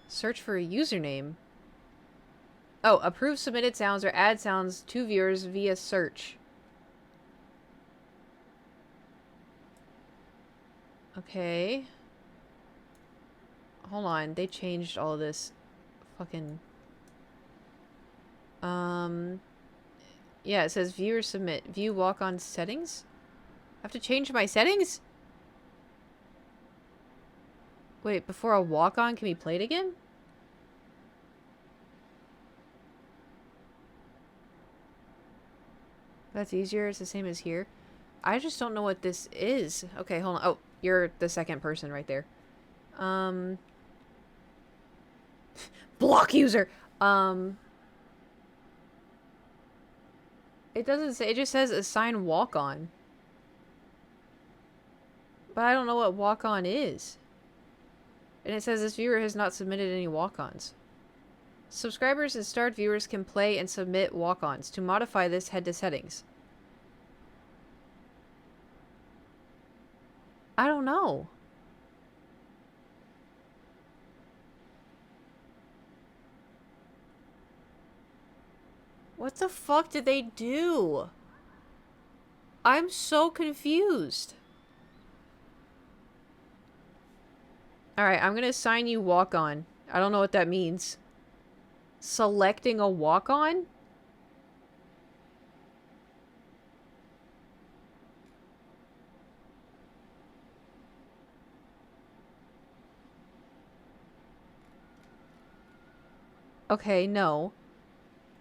search for a username. Oh, approve submitted sounds or add sounds to viewers via search. Okay. Hold on, they changed all of this. Fucking... Yeah, it says viewer submit. View walk-on settings? I have to change my settings? Wait, before a walk-on can be played again? That's easier. It's the same as here. I just don't know what this is. Okay, hold on. Oh, you're the second person right there. Block user. It doesn't say. It just says assign walk-on. But I don't know what walk-on is. And it says this viewer has not submitted any walk-ons. Subscribers and starred viewers can play and submit walk-ons. To modify this, head to settings. I don't know. What the fuck did they do? I'm so confused. Alright, I'm gonna assign you walk-on. I don't know what that means. Selecting a walk-on? Okay, no.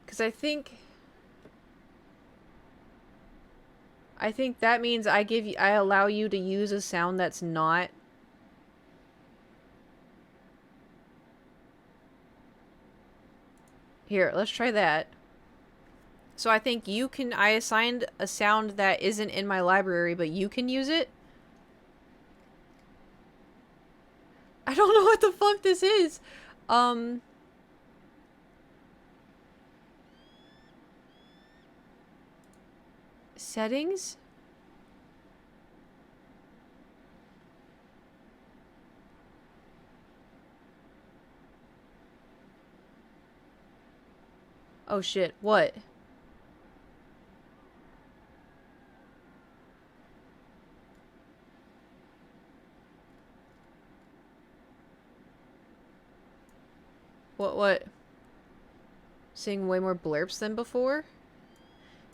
Because I think that means I allow you to use a sound that's not... Here, let's try that. So I think I assigned a sound that isn't in my library, but you can use it. I don't know what the fuck this is. Settings? Oh shit, what? What? Seeing way more blurps than before?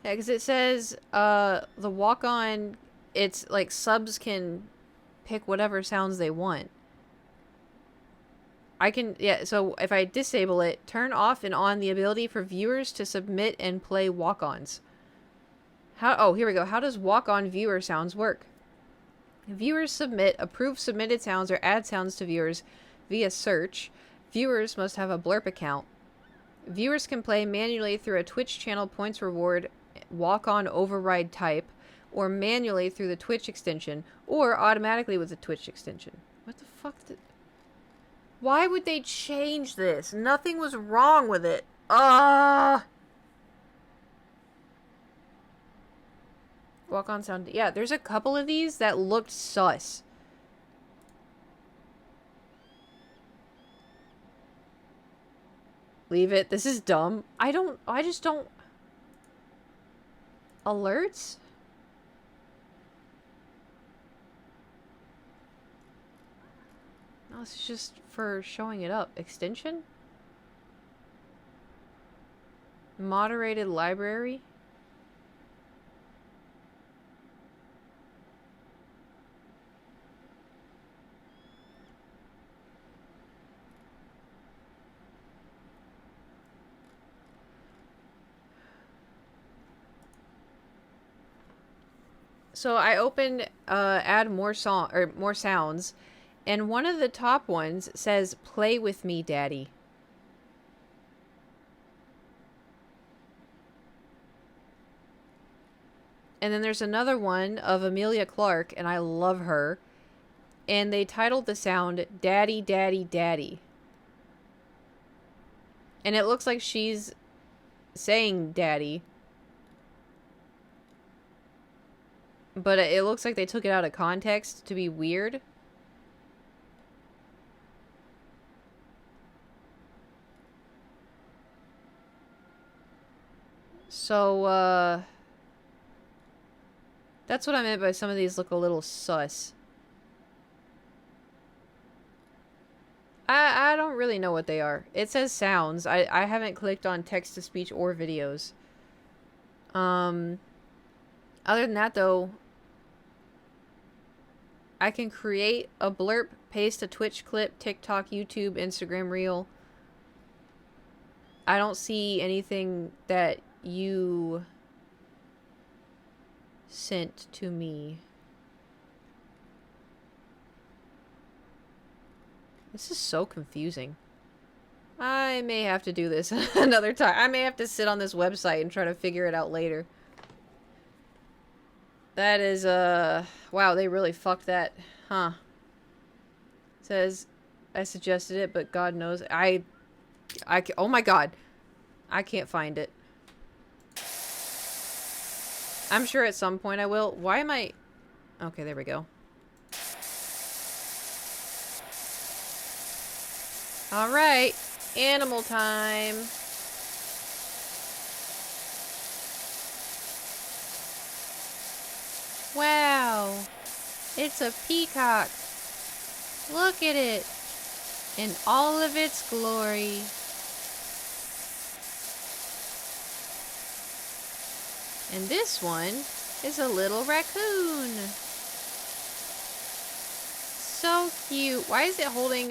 Yeah, because it says, the walk-on, it's like subs can pick whatever sounds they want. So if I disable it, turn off and on the ability for viewers to submit and play walk-ons. Here we go. How does walk-on viewer sounds work? Viewers submit approved submitted sounds or add sounds to viewers via search. Viewers must have a blurp account. Viewers can play manually through a Twitch channel points reward walk-on override type, or manually through the Twitch extension, or automatically with the Twitch extension. What the fuck did... Why would they change this? Nothing was wrong with it. Walk-on sound... Yeah, there's a couple of these that looked sus. Leave it. This is dumb. I just don't... Alerts? No, this is just for showing it up. Extension? Moderated library? So I opened add more sounds, and one of the top ones says "Play with me, Daddy." And then there's another one of Amelia Clark, and I love her. And they titled the sound "Daddy, Daddy, Daddy." And it looks like she's saying "Daddy." But it looks like they took it out of context to be weird. So, that's what I meant by some of these look a little sus. I don't really know what they are. It says sounds. I haven't clicked on text-to-speech or videos. Other than that, though, I can create a blurb, paste a Twitch clip, TikTok, YouTube, Instagram reel. I don't see anything that you sent to me. This is so confusing. I may have to do this another time. I may have to sit on this website and try to figure it out later. That is, wow, they really fucked that, huh? Says, I suggested it, but God knows, oh my God. I can't find it. I'm sure at some point I will. Why am I... Okay, there we go. Alright, animal time. Wow, it's a peacock. Look at it in all of its glory. And this one is a little raccoon. So cute. Why is it holding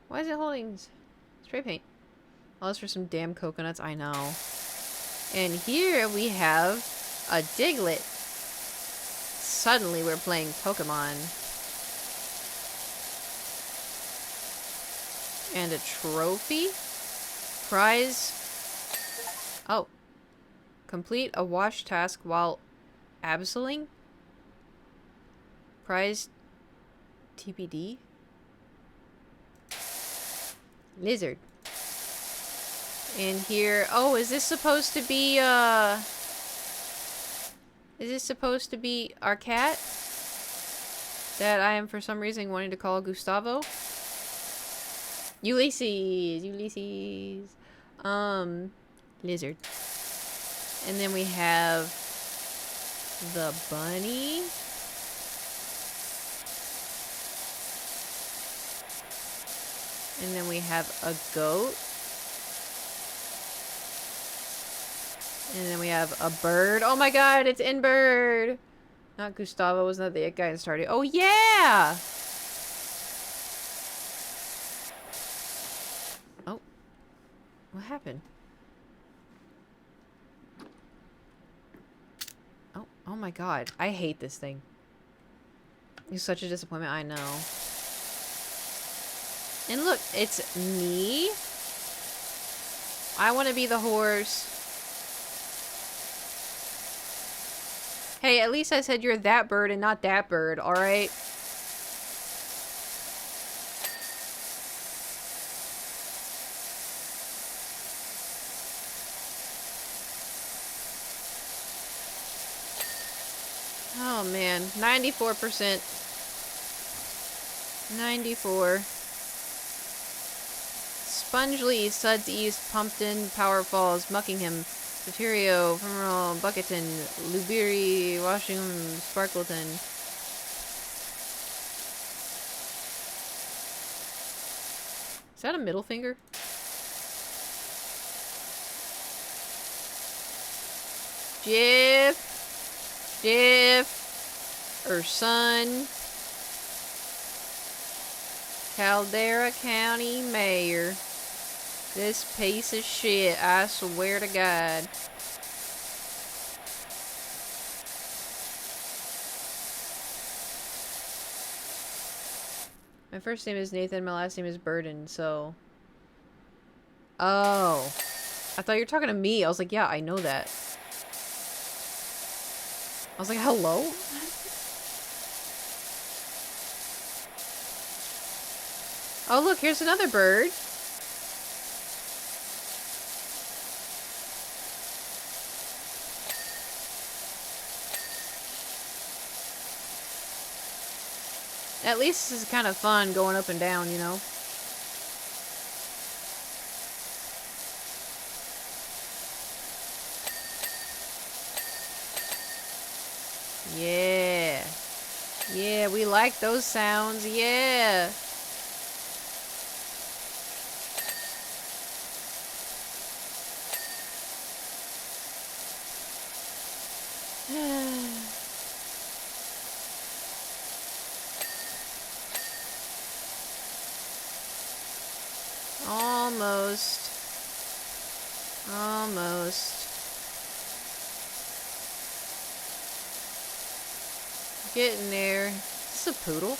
Why is it holding spray paint? Oh, that's for some damn coconuts. I know. And here we have a Diglett. Suddenly we're playing Pokemon. And a trophy? Prize Oh. Complete a wash task while absoling? Prize TPD? Lizard. And here... Oh, is this supposed to be, Is this supposed to be our cat? That I am for some reason wanting to call Gustavo? Ulysses! Ulysses! Lizard. And then we have... the bunny. And then we have a goat. And then we have a bird. Oh my god, it's Inbird! Not Gustavo, wasn't that the guy that started? Oh yeah! Oh. What happened? Oh, oh my god. I hate this thing. It's such a disappointment, I know. And look, it's me. I want to be the horse. Hey, at least I said you're that bird and not that bird, alright? Oh man, 94%. 94. Spongely, Suds East, Pumpton, Power Falls, Muckingham, Soterio, Femoral, Bucketon, Lubiri, Washington, Sparkleton. Is that a middle finger? Jeff, or son, Caldera County Mayor. This piece of shit, I swear to God. My first name is Nathan, my last name is Burden, so... Oh. I thought you were talking to me. I was like, yeah, I know that. I was like, hello? Oh, look, here's another bird. At least this is kind of fun going up and down, you know? Yeah. Yeah, we like those sounds. Yeah. Almost. Almost. Getting there. Is this a poodle?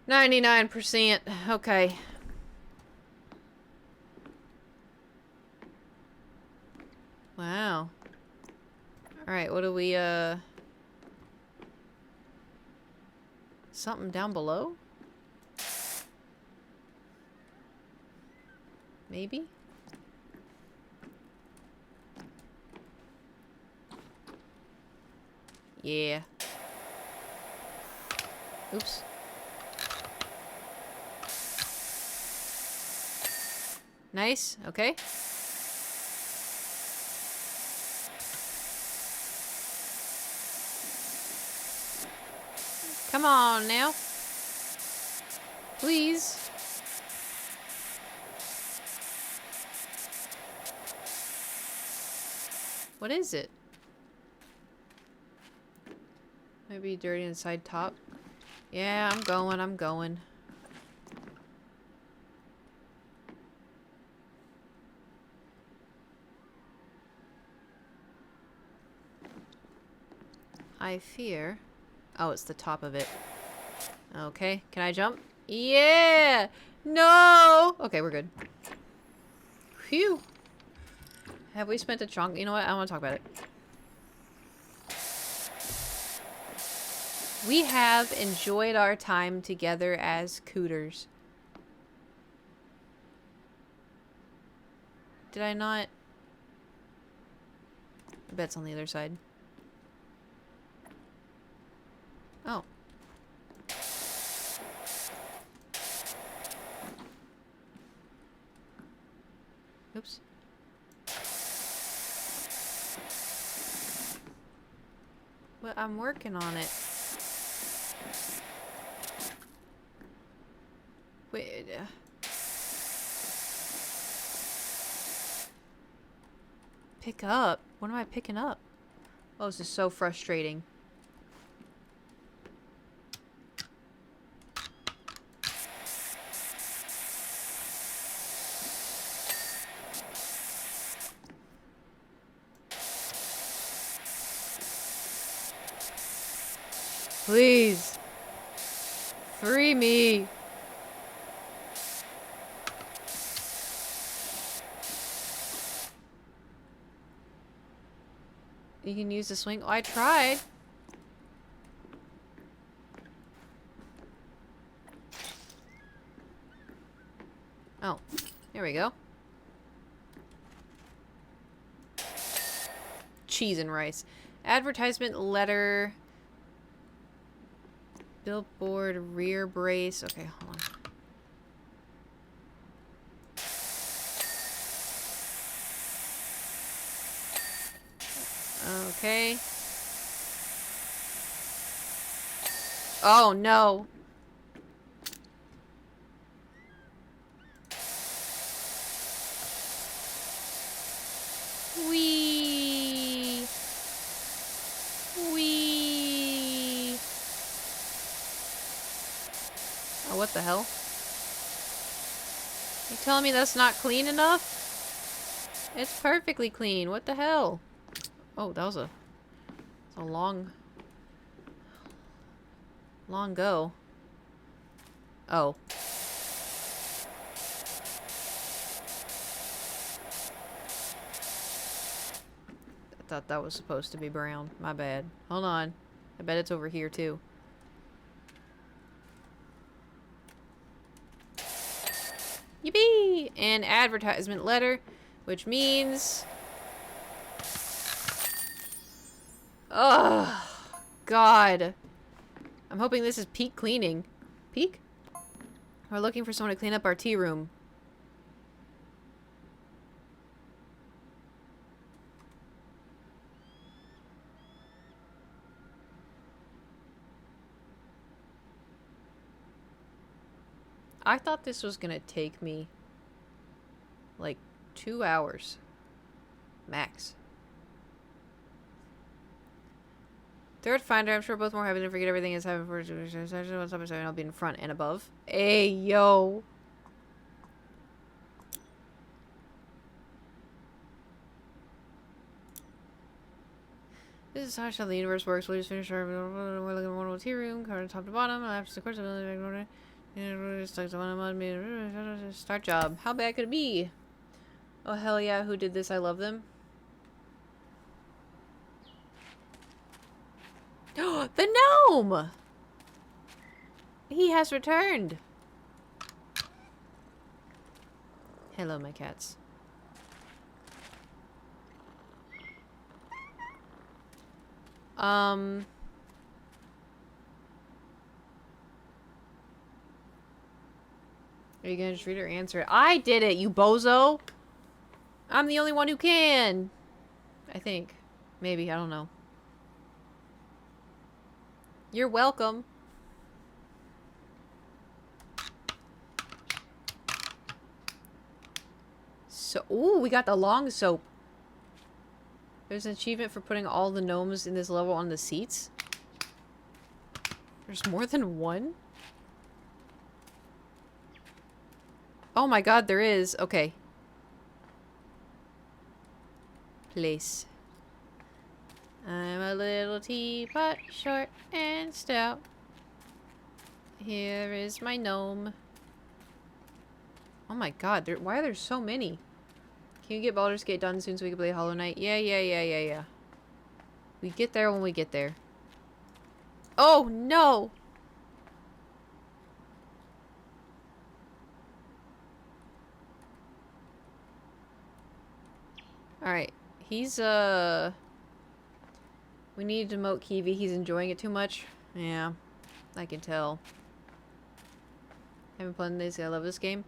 99%. Okay. Wow. Alright, what do we, something down below? Maybe? Yeah. Oops. Nice. Okay. Come on now. Please. What is it? Maybe dirty inside top. Yeah, I'm going, I'm going. I fear... Oh, it's the top of it. Okay, can I jump? Yeah! No! Okay, we're good. Phew. Have we spent a chunk? You know what? I want to talk about it. We have enjoyed our time together as cooters. Did I not? I bet it's on the other side. Oh. Oops. Well, I'm working on it. Wait. Pick up? What am I picking up? Oh, this is so frustrating. Please. Free me. You can use the swing. Oh, I tried. Oh, here we go. Cheese and rice. Advertisement letter. Billboard rear brace. Okay, hold on. Okay. Oh no. Wee. Wee. Oh, what the hell? You telling me that's not clean enough? It's perfectly clean. What the hell? Oh, that was a long go. Oh. I thought that was supposed to be brown. My bad. Hold on. I bet it's over here too. Yippee! An advertisement letter, which means... Oh, God. I'm hoping this is peak cleaning. Peak? We're looking for someone to clean up our tea room. I thought this was gonna take me like 2 hours max. Third finder, I'm sure both more happy to forget everything is having for I'll be in front and above. Hey yo. This is how the universe works. We'll just finish our we're looking at one tea room, covered top to bottom, after the course of start job. How bad could it be? Oh hell yeah, who did this? I love them. The gnome! He has returned. Hello, my cats. Are you gonna just read it or answer it? I did it, you bozo! I'm the only one who can! I think. Maybe, I don't know. You're welcome. So, ooh, we got the long soap. There's an achievement for putting all the gnomes in this level on the seats. There's more than one? Oh my god, there is. Okay. Place. I'm a little teapot, short and stout. Here is my gnome. Oh my god, why are there so many? Can you get Baldur's Gate done soon so we can play Hollow Knight? Yeah. We get there when we get there. Oh, no! Alright. He's, we need to demote Kiwi. He's enjoying it too much. Yeah. I can tell. Haven't played this. I love this game.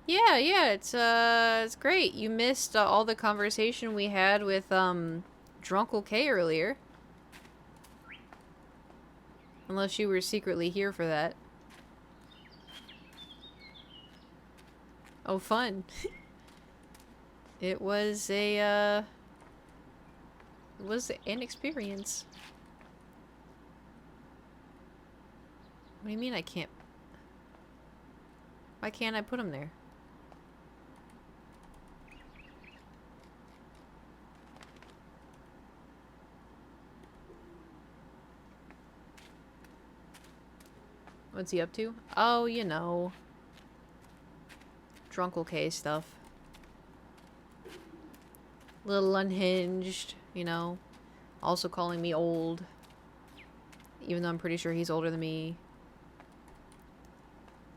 Yeah, it's great. You missed all the conversation we had with, Drunkle K earlier. Unless you were secretly here for that. Oh, fun. It was an experience. What do you mean I can't? Why can't I put him there? What's he up to? Oh, you know. Drunkle K stuff. Little unhinged, you know. Also calling me old. Even though I'm pretty sure he's older than me.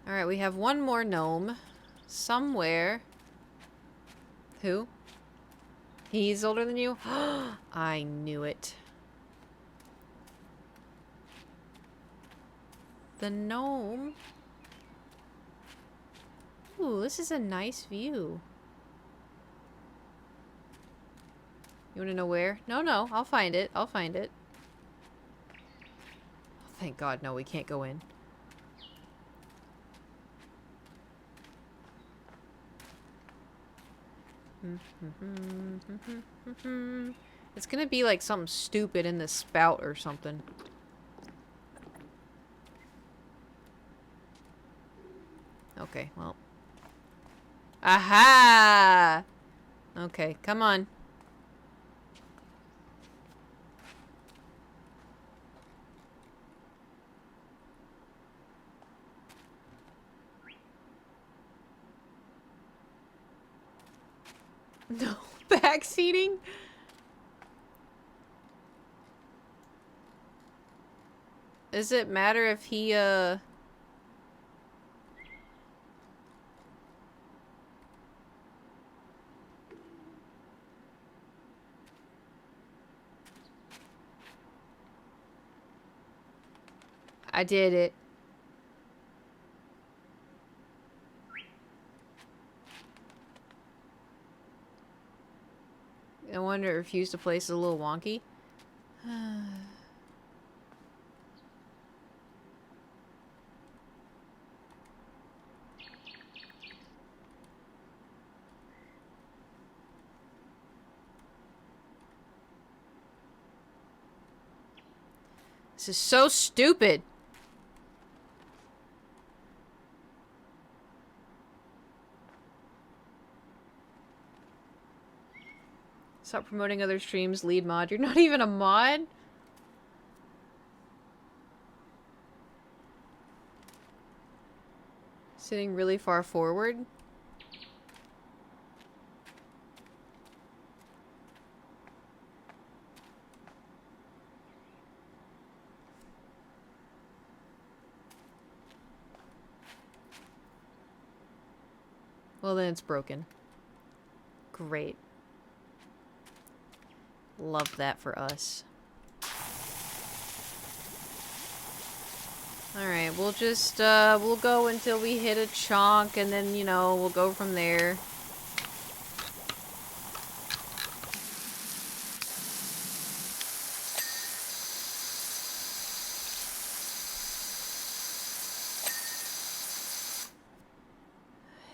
Alright, we have one more gnome. Somewhere. Who? He's older than you? I knew it. The gnome. Ooh, this is a nice view. You want to know where? No, I'll find it. I'll find it. Oh, thank God, no, we can't go in. It's gonna be like something stupid in the spout or something. Okay, well. Aha! Okay, come on. No, backseating? Does it matter if he, I did it. I wonder if refuse to place is a little wonky. This is so stupid. Stop promoting other streams, lead mod. You're not even a mod? Sitting really far forward? Well, then it's broken. Great. Love that for us. Alright, we'll just, we'll go until we hit a chonk, and then, you know, we'll go from there.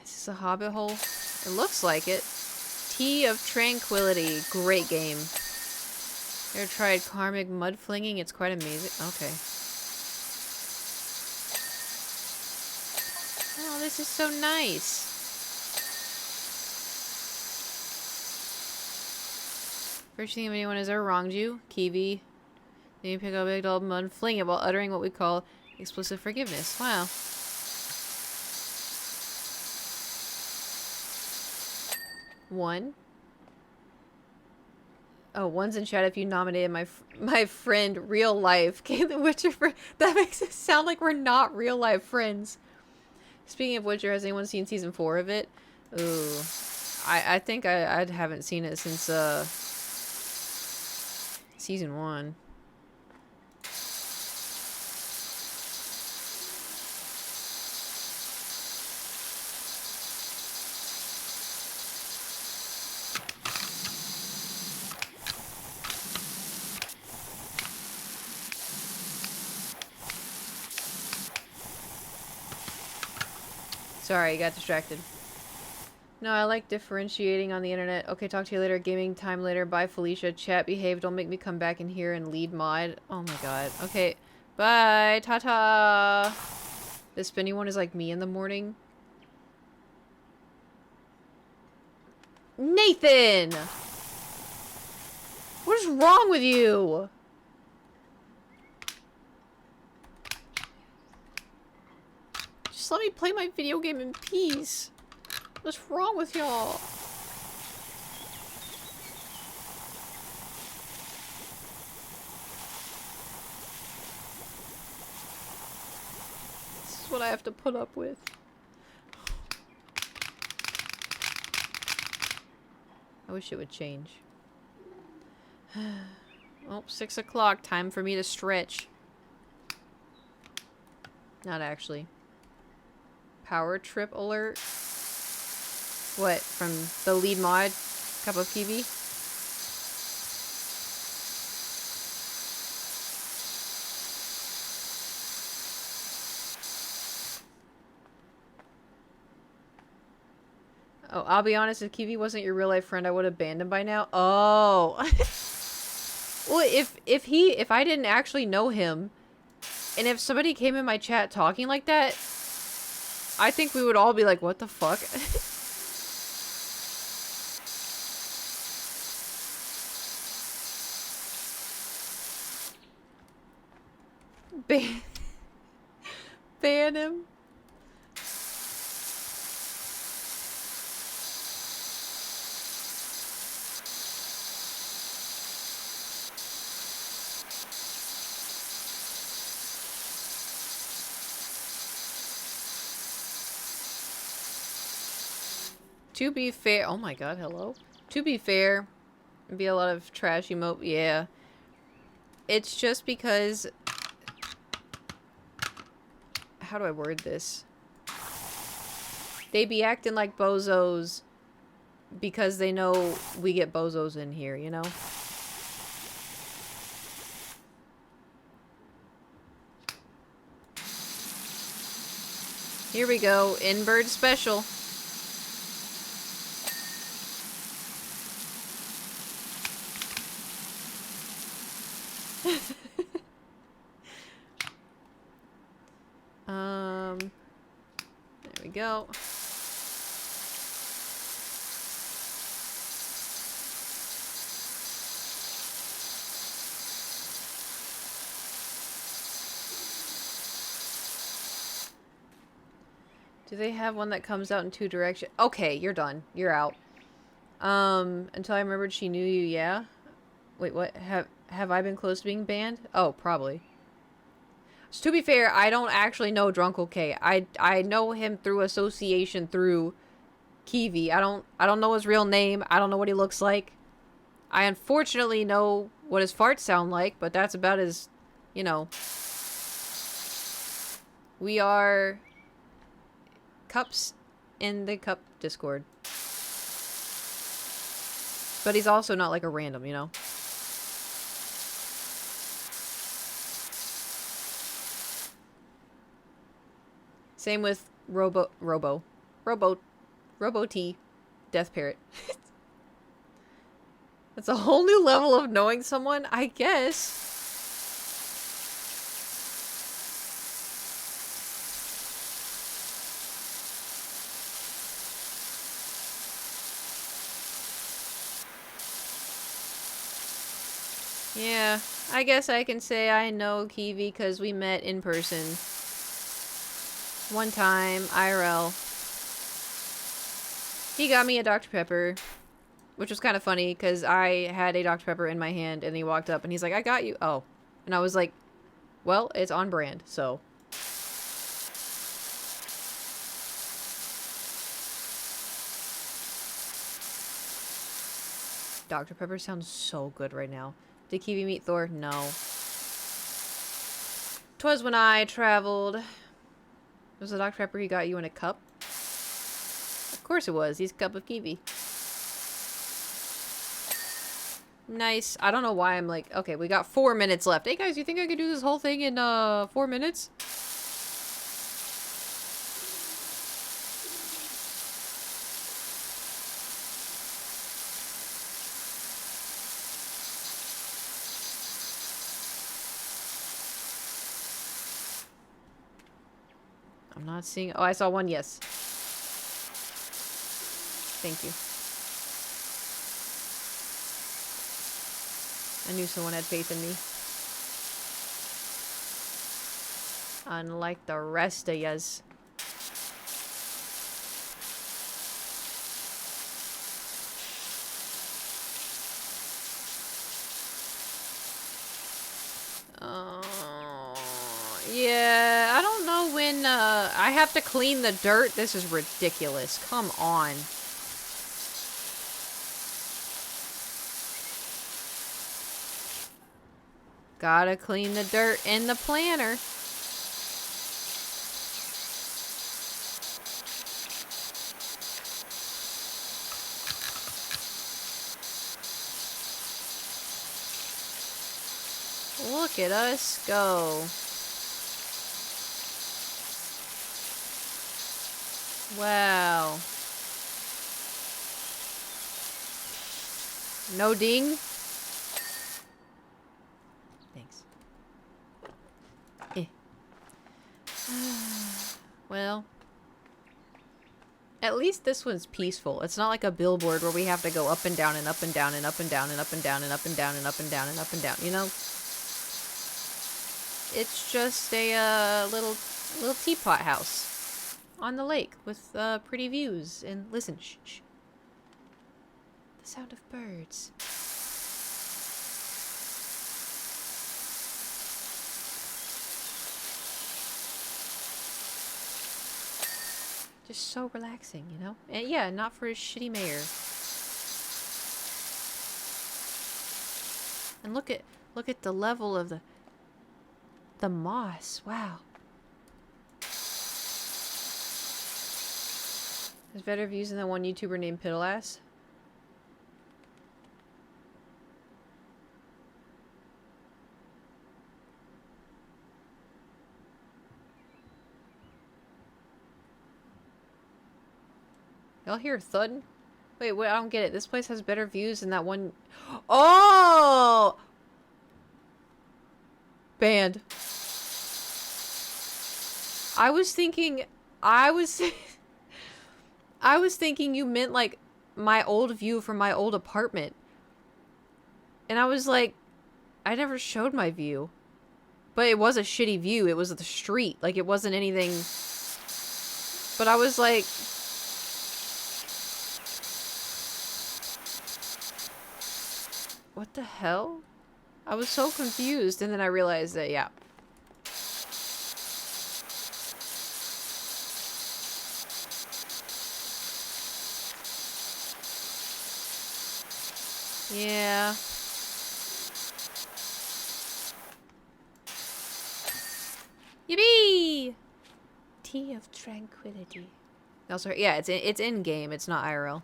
Is this a hobbit hole? It looks like it. Tea of Tranquility. Great game. Ever tried karmic mud flinging? It's quite amazing. Okay. Oh, this is so nice. First thing anyone has ever wronged you, Kiwi. Then you pick up a big doll mud and fling it while uttering what we call explicit forgiveness. Wow. One. Oh, one's in chat if you nominated my friend real life. Kaitlinwitcher friend. That makes it sound like we're not real life friends. Speaking of Witcher, has anyone seen season 4 of it? Ooh. I think I haven't seen it since season 1. Sorry, got distracted. No, I like differentiating on the internet. Okay, talk to you later. Gaming time later. Bye, Felicia. Chat, behave. Don't make me come back in here and lead mod. Oh my god. Okay. Bye. Ta-ta. The spinny one is like me in the morning. Nathan! What is wrong with you? Just let me play my video game in peace. What's wrong with y'all? This is what I have to put up with. I wish it would change. Oh, 6 o'clock. Time for me to stretch. Not actually. Power trip alert. What? From the lead mod? Cup of Kiwi? Oh, I'll be honest, if Kiwi wasn't your real life friend, I would have banned him by now. Oh. Well, if I didn't actually know him, and if somebody came in my chat talking like that, I think we would all be like, what the fuck? Ban him. To be fair, oh my god, hello. To be fair, it'd be a lot of trash emote, yeah. It's just because, how do I word this? They be acting like bozos because they know we get bozos in here, you know? Here we go, Inbird special. There we go. Do they have one that comes out in 2 directions? Okay, you're done. You're out. Until I remembered she knew you, yeah? Wait, what? Have I been close to being banned? Oh, probably. So to be fair, I don't actually know Drunkle K. I know him through association through Kiwi. I don't know his real name. I don't know what he looks like. I unfortunately know what his farts sound like, but that's about as, you know. We are cups in the cup Discord. But he's also not like a random, you know. Same with Robo T, Death Parrot. That's a whole new level of knowing someone, I guess. Yeah, I guess I can say I know Kiwi because we met in person. One time, IRL. He got me a Dr. Pepper. Which was kind of funny because I had a Dr. Pepper in my hand and he walked up and he's like, I got you. Oh. And I was like, well, it's on brand, so. Dr. Pepper sounds so good right now. Did Kiwi meet Thor? No. 'Twas when I traveled. Was the Dr. Pepper he got you in a cup? Of course it was. He's a cup of Kiwi. Nice. I don't know why I'm like, okay, we got 4 minutes left. Hey guys, you think I could do this whole thing in 4 minutes? I'm not seeing. Oh, I saw one. Yes. Thank you. I knew someone had faith in me. Unlike the rest of yas. Yeah, I don't know when, I have to clean the dirt. This is ridiculous. Come on. Gotta clean the dirt in the planter. Look at us go. Wow. No ding? Thanks. Eh. Well. At least this one's peaceful. It's not like a billboard where we have to go up and down and up and down and up and down and up and down and up and down and up and down and up and down, you know? It's just a little teapot house on the lake with pretty views. And listen, shh, shh. The sound of birds. Just so relaxing, you know? And yeah, not for a shitty mayor. And look at the level of the moss. Wow. There's better views than that one YouTuber named Piddleass. Y'all hear thudding? Wait, I don't get it. This place has better views than that one. Oh! Banned. I was thinking you meant like my old view from my old apartment. And I was like, I never showed my view. But it was a shitty view. It was the street. Like, it wasn't anything. But I was like, what the hell? I was so confused, and then I realized that, yeah. Yeah. Yippee! Tea of tranquility. Also, yeah, it's in game. It's not IRL.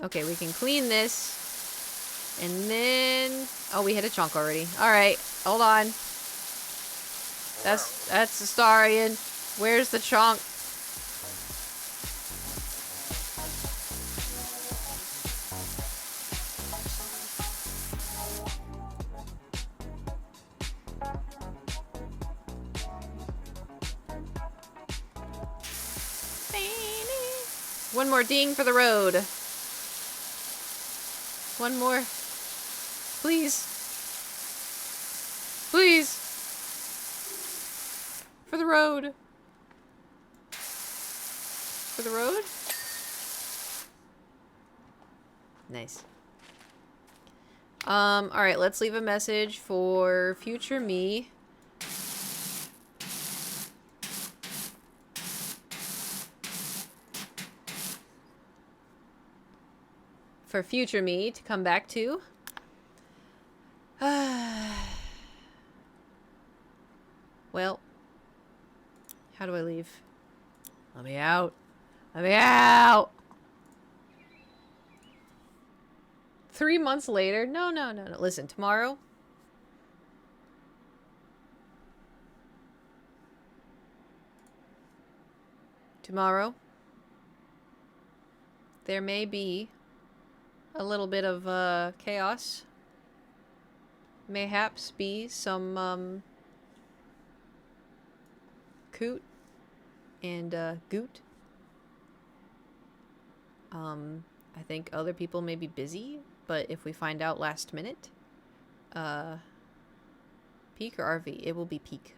Okay, we can clean this. And then... Oh, we hit a chunk already. Alright, hold on. That's the Starian. Where's the chunk? One more ding for the road. One more. Please. Please. For the road. for the road. Nice. Alright, let's leave a message for future me. For future me to come back to. Well, how do I leave? Let me out. Let me out! 3 months later? No. Listen, tomorrow. Tomorrow. There may be a little bit of chaos. Mayhaps be some coot and goot. I think other people may be busy, but if we find out last minute, Peak or RV? It will be Peak.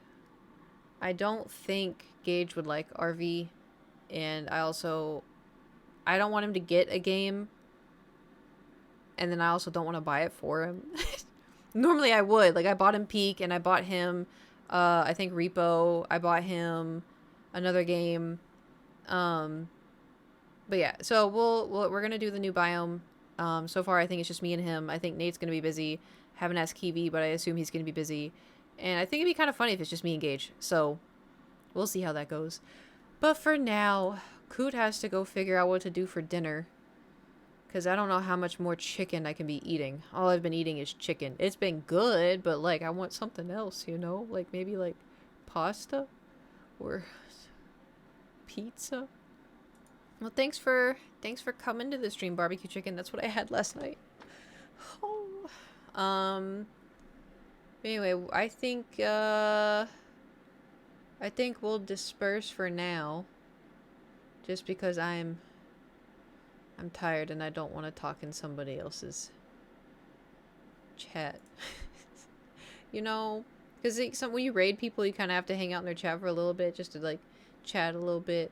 I don't think Gage would like RV, and I don't want him to get a game, and then I also don't want to buy it for him. Normally I would. Like, I bought him Peak, and I bought him, I think Repo. I bought him another game. But yeah, so we're gonna do the new biome. So far I think it's just me and him. I think Nate's gonna be busy. Haven't asked Kiwi, but I assume he's gonna be busy. And I think it'd be kind of funny if it's just me and Gage. So we'll see how that goes. But for now, Coot has to go figure out what to do for dinner. Because I don't know how much more chicken I can be eating. All I've been eating is chicken. It's been good, but like I want something else, you know? Like maybe like pasta or pizza. Well, thanks for coming to the stream, barbecue chicken. That's what I had last night. Oh. Anyway, I think we'll disperse for now. Just because I'm tired and I don't want to talk in somebody else's chat. You know, because when you raid people, you kind of have to hang out in their chat for a little bit just to like chat a little bit.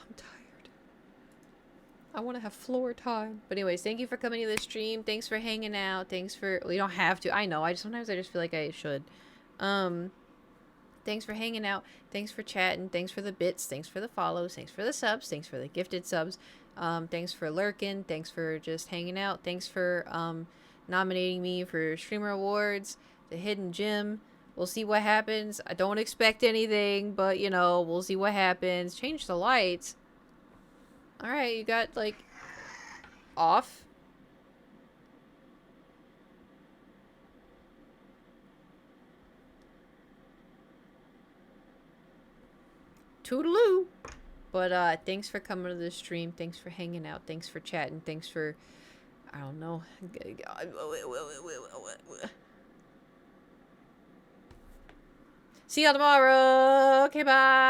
I'm tired. I want to have floor time. But anyways, thank you for coming to the stream. Thanks for hanging out. Thanks for... Well, you don't have to. I know. Sometimes I just feel like I should. Thanks for hanging out. Thanks for chatting. Thanks for the bits. Thanks for the follows. Thanks for the subs. Thanks for the gifted subs. Thanks for lurking. Thanks for just hanging out. Thanks for nominating me for Streamer Awards. The Hidden Gem. We'll see what happens. I don't expect anything, but, you know, we'll see what happens. Change the lights. Alright, you got, like, off. Toodaloo. But, thanks for coming to the stream. Thanks for hanging out. Thanks for chatting. Thanks for, I don't know. See y'all tomorrow. Okay, bye.